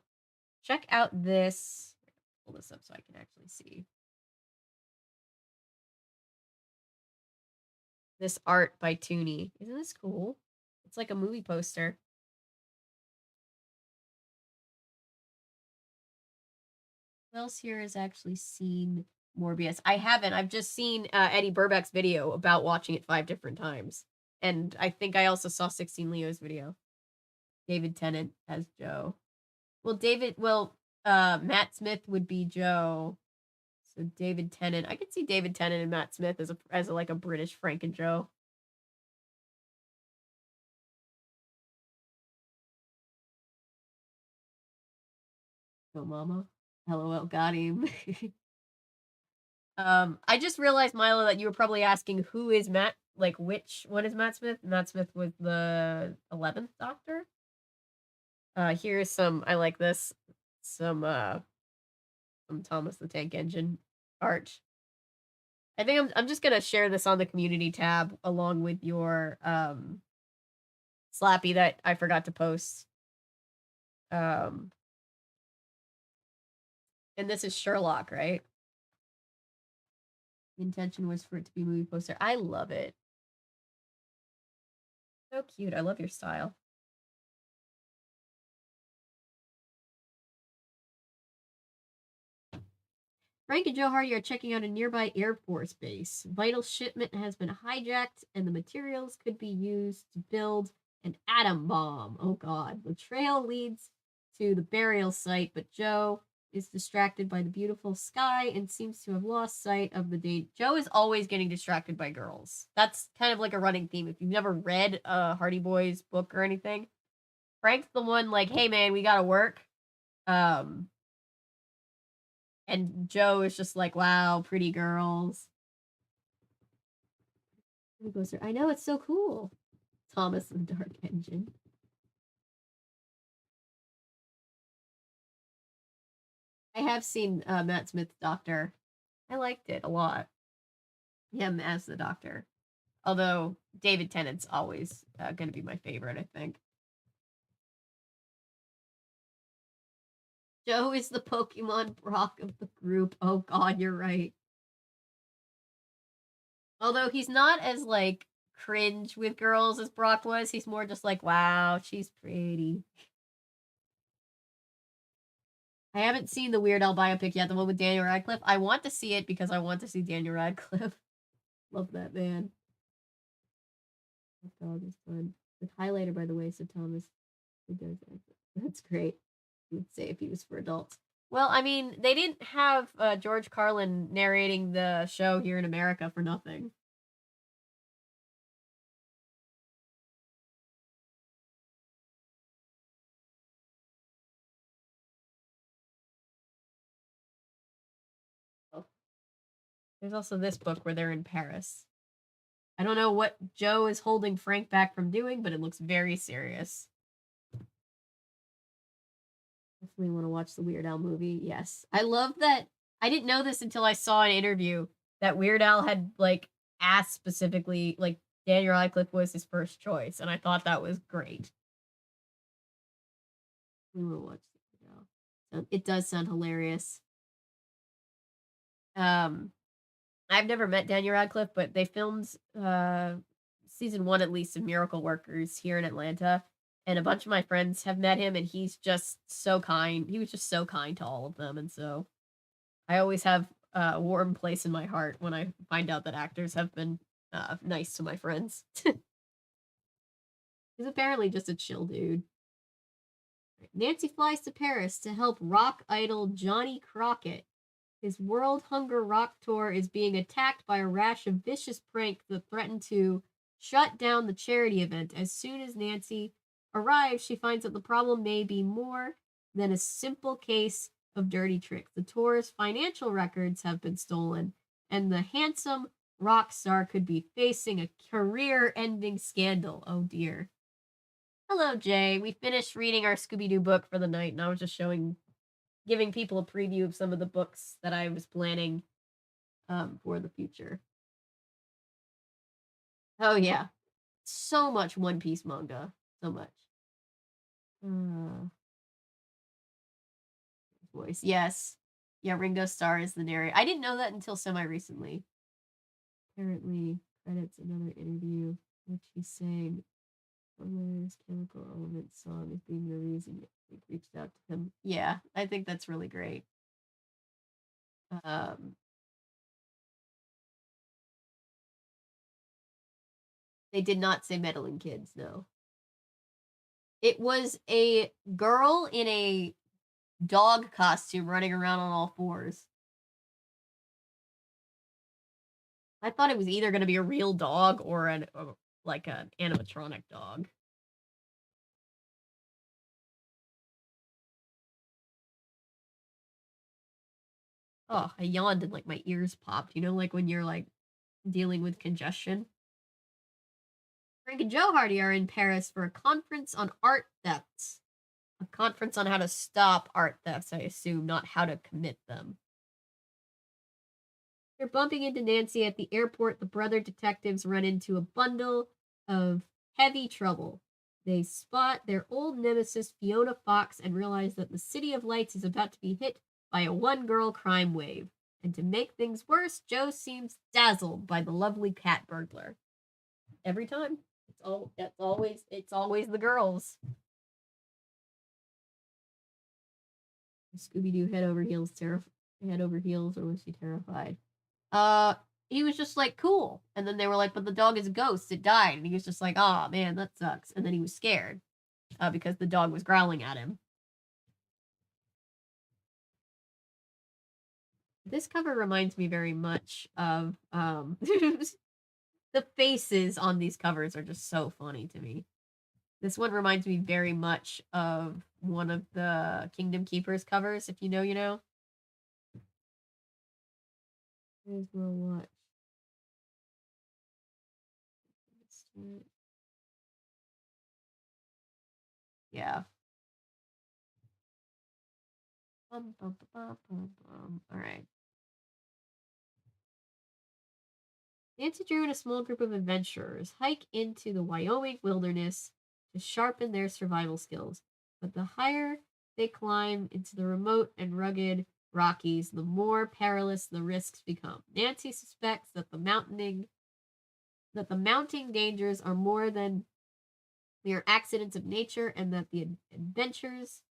check out this. Pull this up so I can actually see. This art by Toonie. Isn't this cool? It's like a movie poster. Who else here has actually seen Morbius? I haven't. I've just seen Eddie Burback's video about watching it 5 different times. And I think I also saw 16 Leo's video. David Tennant as Joe. Well, Matt Smith would be Joe. So David Tennant. I could see David Tennant and Matt Smith as like a British Frank and Joe. Oh, mama. LOL, got him. I just realized, Milo, that you were probably asking who is Matt, like which one is Matt Smith? Matt Smith was the 11th Doctor. Here's some, I like this, some Thomas the Tank Engine art. I think I'm just gonna share this on the community tab along with your Slappy that I forgot to post. And this is Sherlock, right? The intention was for it to be movie poster. I love it. So cute. I love your style. Frank and Joe Hardy are checking out a nearby Air Force base. Vital shipment has been hijacked, and the materials could be used to build an atom bomb. Oh god. The trail leads to the burial site, but Joe is distracted by the beautiful sky and seems to have lost sight of the day. Joe is always getting distracted by girls. That's kind of like a running theme. If you've never read a Hardy Boys book or anything, Frank's the one like, hey man, we gotta work. And Joe is just like, wow, pretty girls. He goes there. I know, it's so cool. Thomas the Dark Engine. I have seen Matt Smith's Doctor. I liked it a lot. Him as the Doctor. Although David Tennant's always going to be my favorite, I think. Joe is the Pokemon Brock of the group. Oh god, you're right. Although he's not as like cringe with girls as Brock was, he's more just like, wow, she's pretty. I haven't seen the Weird Al biopic yet, the one with Daniel Radcliffe. I want to see it because I want to see Daniel Radcliffe. Love that man. That dog is fun. With highlighter, by the way, so Thomas. That's great. You would say if he was for adults. Well, I mean, they didn't have George Carlin narrating the show here in America for nothing. Oh. There's also this book where they're in Paris. I don't know what Joe is holding Frank back from doing, but it looks very serious. Definitely want to watch the Weird Al movie. Yes. I love that. I didn't know this until I saw an interview that Weird Al had like asked specifically, like Daniel Radcliffe was his first choice, and I thought that was great. We will watch it. It does sound hilarious. I've never met Daniel Radcliffe, but they filmed season 1 at least of Miracle Workers here in Atlanta, and a bunch of my friends have met him, and he's just so kind. He was just so kind to all of them, and so I always have a warm place in my heart when I find out that actors have been nice to my friends. He's apparently just a chill dude. Nancy flies to Paris to help rock idol Johnny Crockett. His World Hunger Rock Tour is being attacked by a rash of vicious pranks that threaten to shut down the charity event. As soon as Nancy arrives, she finds that the problem may be more than a simple case of dirty tricks. The tour's financial records have been stolen, and the handsome rock star could be facing a career-ending scandal. Oh dear. Hello, Jay. We finished reading our Scooby Doo book for the night, and I was just giving people a preview of some of the books that I was planning for the future. Oh yeah, so much One Piece manga, so much. Voice, yes, yeah. Ringo Starr is the narrator. I didn't know that until semi recently. Apparently, credits another interview which he sang Somewhere's Chemical Element song is being the reason they reached out to him. Yeah, I think that's really great. They did not say meddling kids, no. It was a girl in a dog costume running around on all fours. I thought it was either going to be a real dog or like an animatronic dog. Oh, I yawned and like my ears popped. You know, like when you're like dealing with congestion. Frank and Joe Hardy are in Paris for a conference on art thefts. A conference on how to stop art thefts, I assume, not how to commit them. They're bumping into Nancy at the airport. The brother detectives run into a bundle of heavy trouble. They spot their old nemesis, Fiona Fox, and realize that the City of Lights is about to be hit by a one-girl crime wave. And to make things worse, Joe seems dazzled by the lovely cat burglar. Every time. It's always the girls. Scooby Doo head over heels or was he terrified? He was just like cool. And then they were like, but the dog is a ghost, it died. And he was just like, oh man, that sucks. And then he was scared. Because the dog was growling at him. This cover reminds me very much of the faces on these covers are just so funny to me. This one reminds me very much of one of the Kingdom Keepers covers. If you know, you know. Here's Will Watch. Yeah. All right. Nancy Drew and a small group of adventurers hike into the Wyoming wilderness to sharpen their survival skills. But the higher they climb into the remote and rugged Rockies, the more perilous the risks become. Nancy suspects that the mounting dangers are more than mere accidents of nature, and that the adventures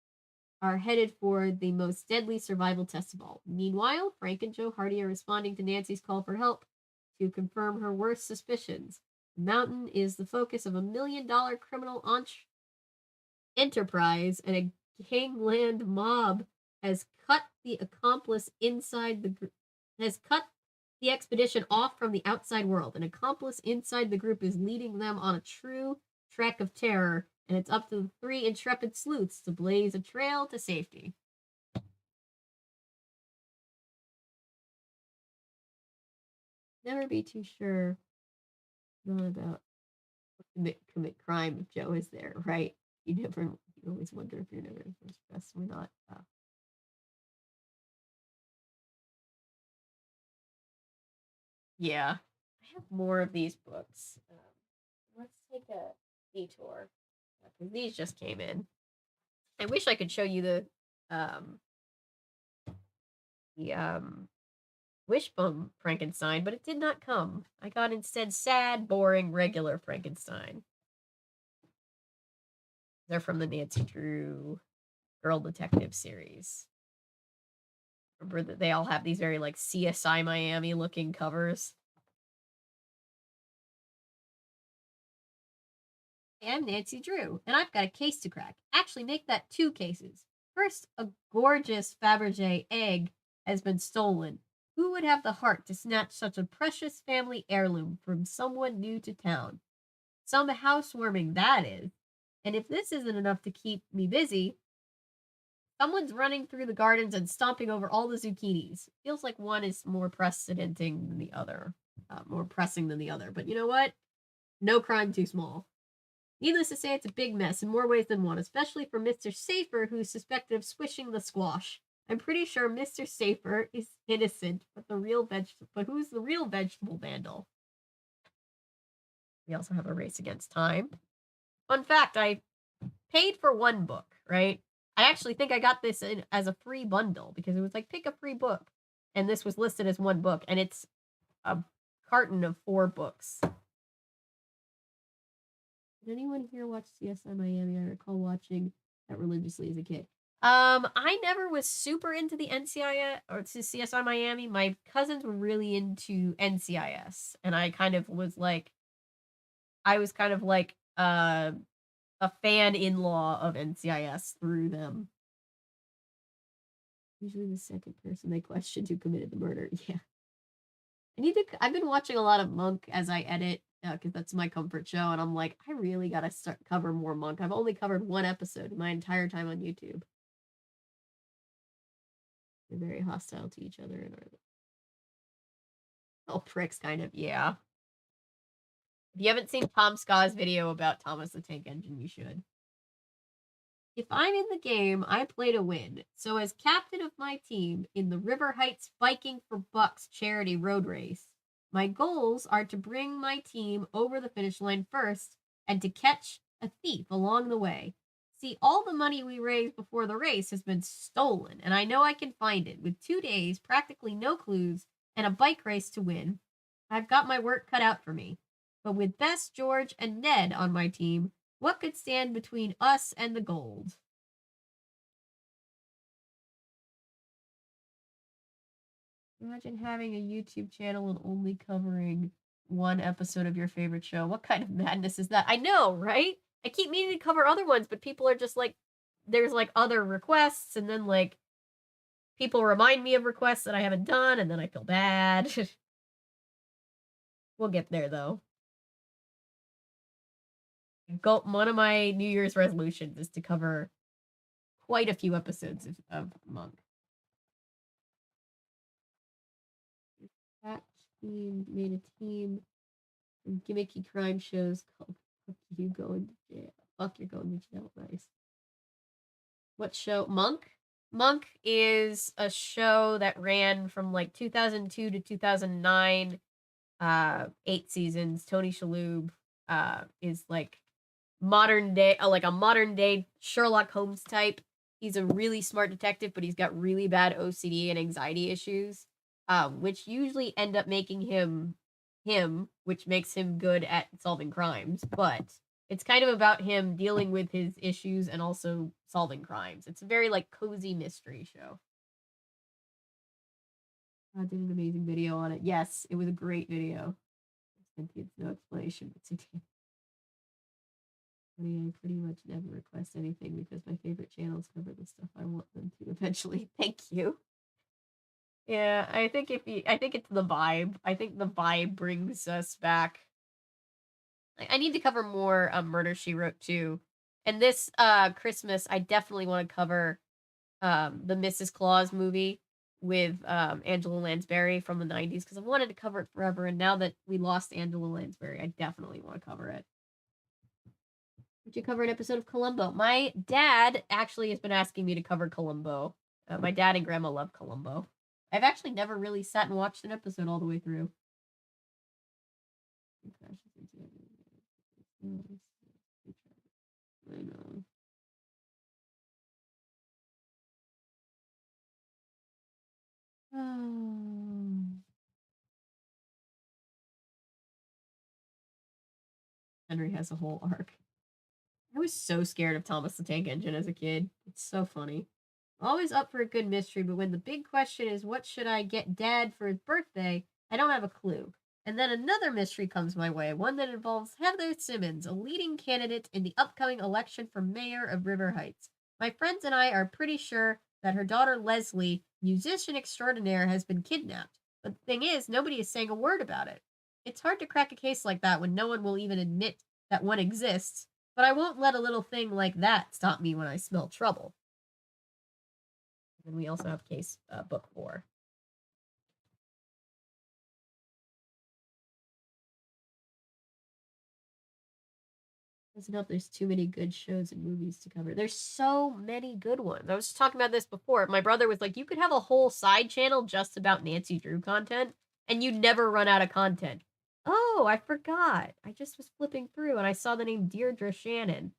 are headed for the most deadly survival test of all. Meanwhile, Frank and Joe Hardy are responding to Nancy's call for help to confirm her worst suspicions. The mountain is the focus of $1 million criminal enterprise, and a gangland mob has cut the expedition off from the outside world. An accomplice inside the group is leading them on a true trek of terror, and it's up to the three intrepid sleuths to blaze a trail to safety. Never be too sure. Not about commit crime if Joe is there, right? You always wonder if you're never stressed or not. Yeah, I have more of these books. Let's take a detour because these just came in. I wish I could show you um, the Wishbone Frankenstein, but it did not come. I got instead sad, boring, regular Frankenstein. They're from the Nancy Drew Girl Detective series. Remember that they all have these very like CSI Miami looking covers. I'm Nancy Drew, and I've got a case to crack. Actually, make that 2 cases. First, a gorgeous Fabergé egg has been stolen. Who would have the heart to snatch such a precious family heirloom from someone new to town? Some housewarming, that is. And if this isn't enough to keep me busy, someone's running through the gardens and stomping over all the zucchinis. Feels like one is more precedenting than the other, more pressing than the other. But you know what? No crime too small. Needless to say, it's a big mess in more ways than one, especially for Mr. Safer, who's suspected of swishing the squash. I'm pretty sure Mr. Safer is innocent, but who's the real vegetable vandal? We also have a Race Against Time. Fun fact, I paid for 1 book, right? I actually think I got this as a free bundle because it was like, pick a free book. And this was listed as 1 book, and it's a carton of 4 books. Did anyone here watch CSI Miami? I recall watching that religiously as a kid. I never was super into the NCIS or to CSI Miami. My cousins were really into NCIS, and I was kind of like a fan-in-law of NCIS through them. Usually the second person they questioned who committed the murder. Yeah. I've been watching a lot of Monk as I edit, because that's my comfort show, and I'm like, I really gotta start cover more Monk. I've only covered one episode my entire time on YouTube. They're very hostile to each other and are all pricks, kind of. Yeah. If you haven't seen Tom Scott's video about Thomas the Tank Engine, you should. If I'm in the game, I play to win. So, as captain of my team in the River Heights Biking for Bucks charity road race, my goals are to bring my team over the finish line first and to catch a thief along the way. See, all the money we raised before the race has been stolen, and I know I can find it. With 2 days, practically no clues, and a bike race to win, I've got my work cut out for me. But with Bess, George, and Ned on my team, what could stand between us and the gold? Imagine having a YouTube channel and only covering one episode of your favorite show. What kind of madness is that? I know, right? I keep meaning to cover other ones, but people are just like, there's like other requests, and then like people remind me of requests that I haven't done, and then I feel bad. We'll get there though. One of my New Year's resolutions is to cover quite a few episodes of Monk. That team made a team of gimmicky crime shows called Fuck You Going to Jail. Fuck You're Going to Jail. Nice. What show? Monk? Monk is a show that ran from like 2002 to 2009. 8 seasons. Tony Shalhoub is like modern day, like a modern day Sherlock Holmes type. He's a really smart detective, but he's got really bad OCD and anxiety issues, which usually end up making him, which makes him good at solving crimes. But it's kind of about him dealing with his issues and also solving crimes. It's a very like cozy mystery show. I did an amazing video on it. Yes, it was a great video. It's no explanation, but I pretty much never request anything because my favorite channels cover the stuff I want them to eventually. Thank you. Yeah, I think I think it's the vibe. I think the vibe brings us back. I need to cover more Murder She Wrote too. And this Christmas, I definitely want to cover the Mrs. Claus movie with Angela Lansbury from the 90s because I've wanted to cover it forever. And now that we lost Angela Lansbury, I definitely want to cover it. Would you cover an episode of Columbo? My dad actually has been asking me to cover Columbo. My dad and grandma love Columbo. I've actually never really sat and watched an episode all the way through. I know. Henry has a whole arc. I was so scared of Thomas the Tank Engine as a kid. It's so funny. Always up for a good mystery, but when the big question is what should I get Dad for his birthday, I don't have a clue. And then another mystery comes my way, one that involves Heather Simmons, a leading candidate in the upcoming election for mayor of River Heights. My friends and I are pretty sure that her daughter Leslie, musician extraordinaire, has been kidnapped. But the thing is, nobody is saying a word about it. It's hard to crack a case like that when no one will even admit that one exists, but I won't let a little thing like that stop me when I smell trouble. And we also have case book 4. Doesn't help there's too many good shows and movies to cover. There's so many good ones. I was just talking about this before. My brother was like, you could have a whole side channel just about Nancy Drew content, and you'd never run out of content. Oh, I forgot. I just was flipping through and I saw the name Deirdre Shannon.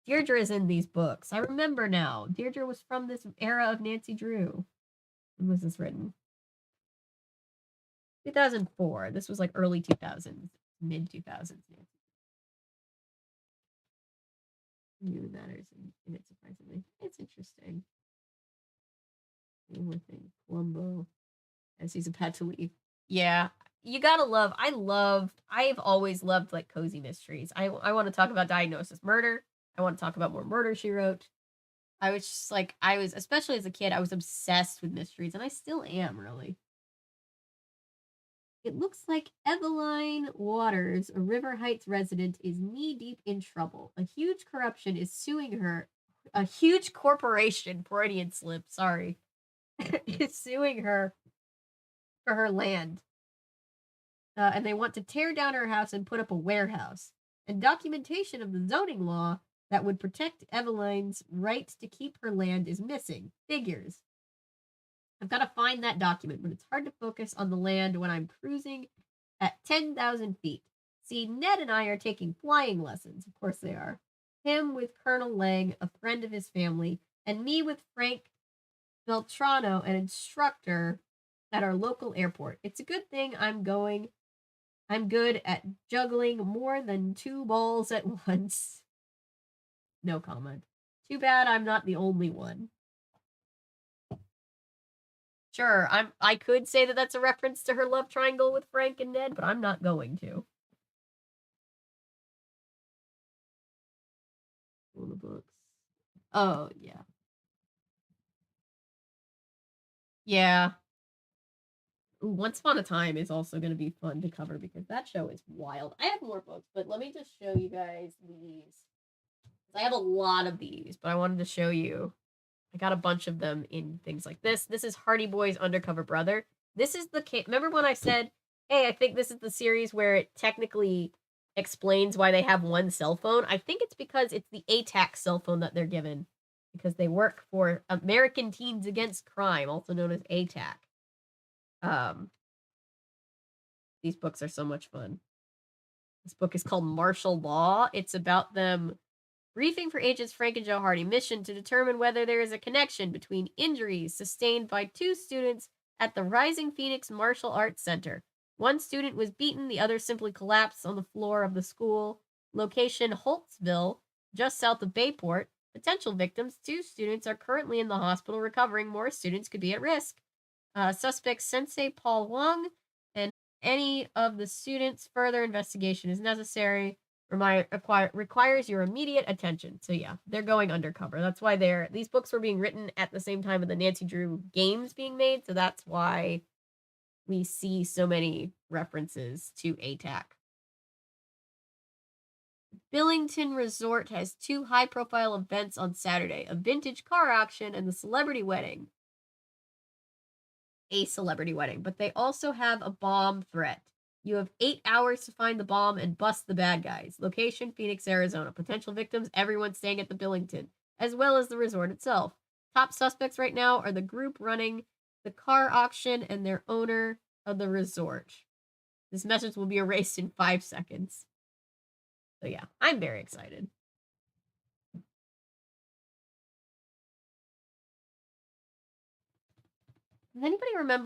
Deirdre is in these books. I remember now. Deirdre was from this era of Nancy Drew. When was this written? 2004. This was like early 2000s, mid 2000s. New matters in it, surprisingly. It's interesting. One more thing. Columbo, as he's about to leave. Yeah, you gotta love. I've always loved like cozy mysteries. I want to talk about Diagnosis Murder. I want to talk about more Murder She Wrote. I was just like, especially as a kid, I was obsessed with mysteries, and I still am, really. It looks like Eveline Waters, a River Heights resident, is knee-deep in trouble. A huge corruption is suing her. A huge corporation, Freudian slip, sorry, is suing her for her land. And they want to tear down her house and put up a warehouse. And documentation of the zoning law that would protect Eveline's right to keep her land is missing. Figures. I've got to find that document, but it's hard to focus on the land when I'm cruising at 10,000 feet. See, Ned and I are taking flying lessons. Of course they are. Him with Colonel Lang, a friend of his family, and me with Frank Beltrano, an instructor at our local airport. It's a good thing I'm good at juggling more than 2 balls at once. No comment. Too bad I'm not the only one. Sure, I could say that that's a reference to her love triangle with Frank and Ned, but I'm not going to. All the books. Oh, yeah. Yeah. Ooh, Once Upon a Time is also going to be fun to cover because that show is wild. I have more books, but let me just show you guys these. I have a lot of these, but I wanted to show you. I got a bunch of them in things like this. This is Hardy Boy's Undercover Brother. This is the case. Remember when I said, hey, I think this is the series where it technically explains why they have one cell phone? I think it's because it's the ATAC cell phone that they're given because they work for American Teens Against Crime, also known as ATAC. These books are so much fun. This book is called Martial Law. It's about them briefing for agents Frank and Joe Hardy. Mission to determine whether there is a connection between injuries sustained by 2 students at the Rising Phoenix Martial Arts Center. One student was beaten, the other simply collapsed on the floor of the school. Location Holtzville, just south of Bayport. Potential victims, 2 students are currently in the hospital recovering. More students could be at risk. Suspect Sensei Paul Wong and any of the students. Further investigation is necessary. Requires your immediate attention. So yeah, they're going undercover. That's why these books were being written at the same time of the Nancy Drew games being made. So that's why we see so many references to ATAC. Billington Resort has 2 high-profile events on Saturday: a vintage car auction and the celebrity wedding. A celebrity wedding, but they also have a bomb threat. You have 8 hours to find the bomb and bust the bad guys. Location, Phoenix, Arizona. Potential victims, everyone staying at the Billington, as well as the resort itself. Top suspects right now are the group running the car auction and their owner of the resort. This message will be erased in 5 seconds. So yeah, I'm very excited. Does anybody remember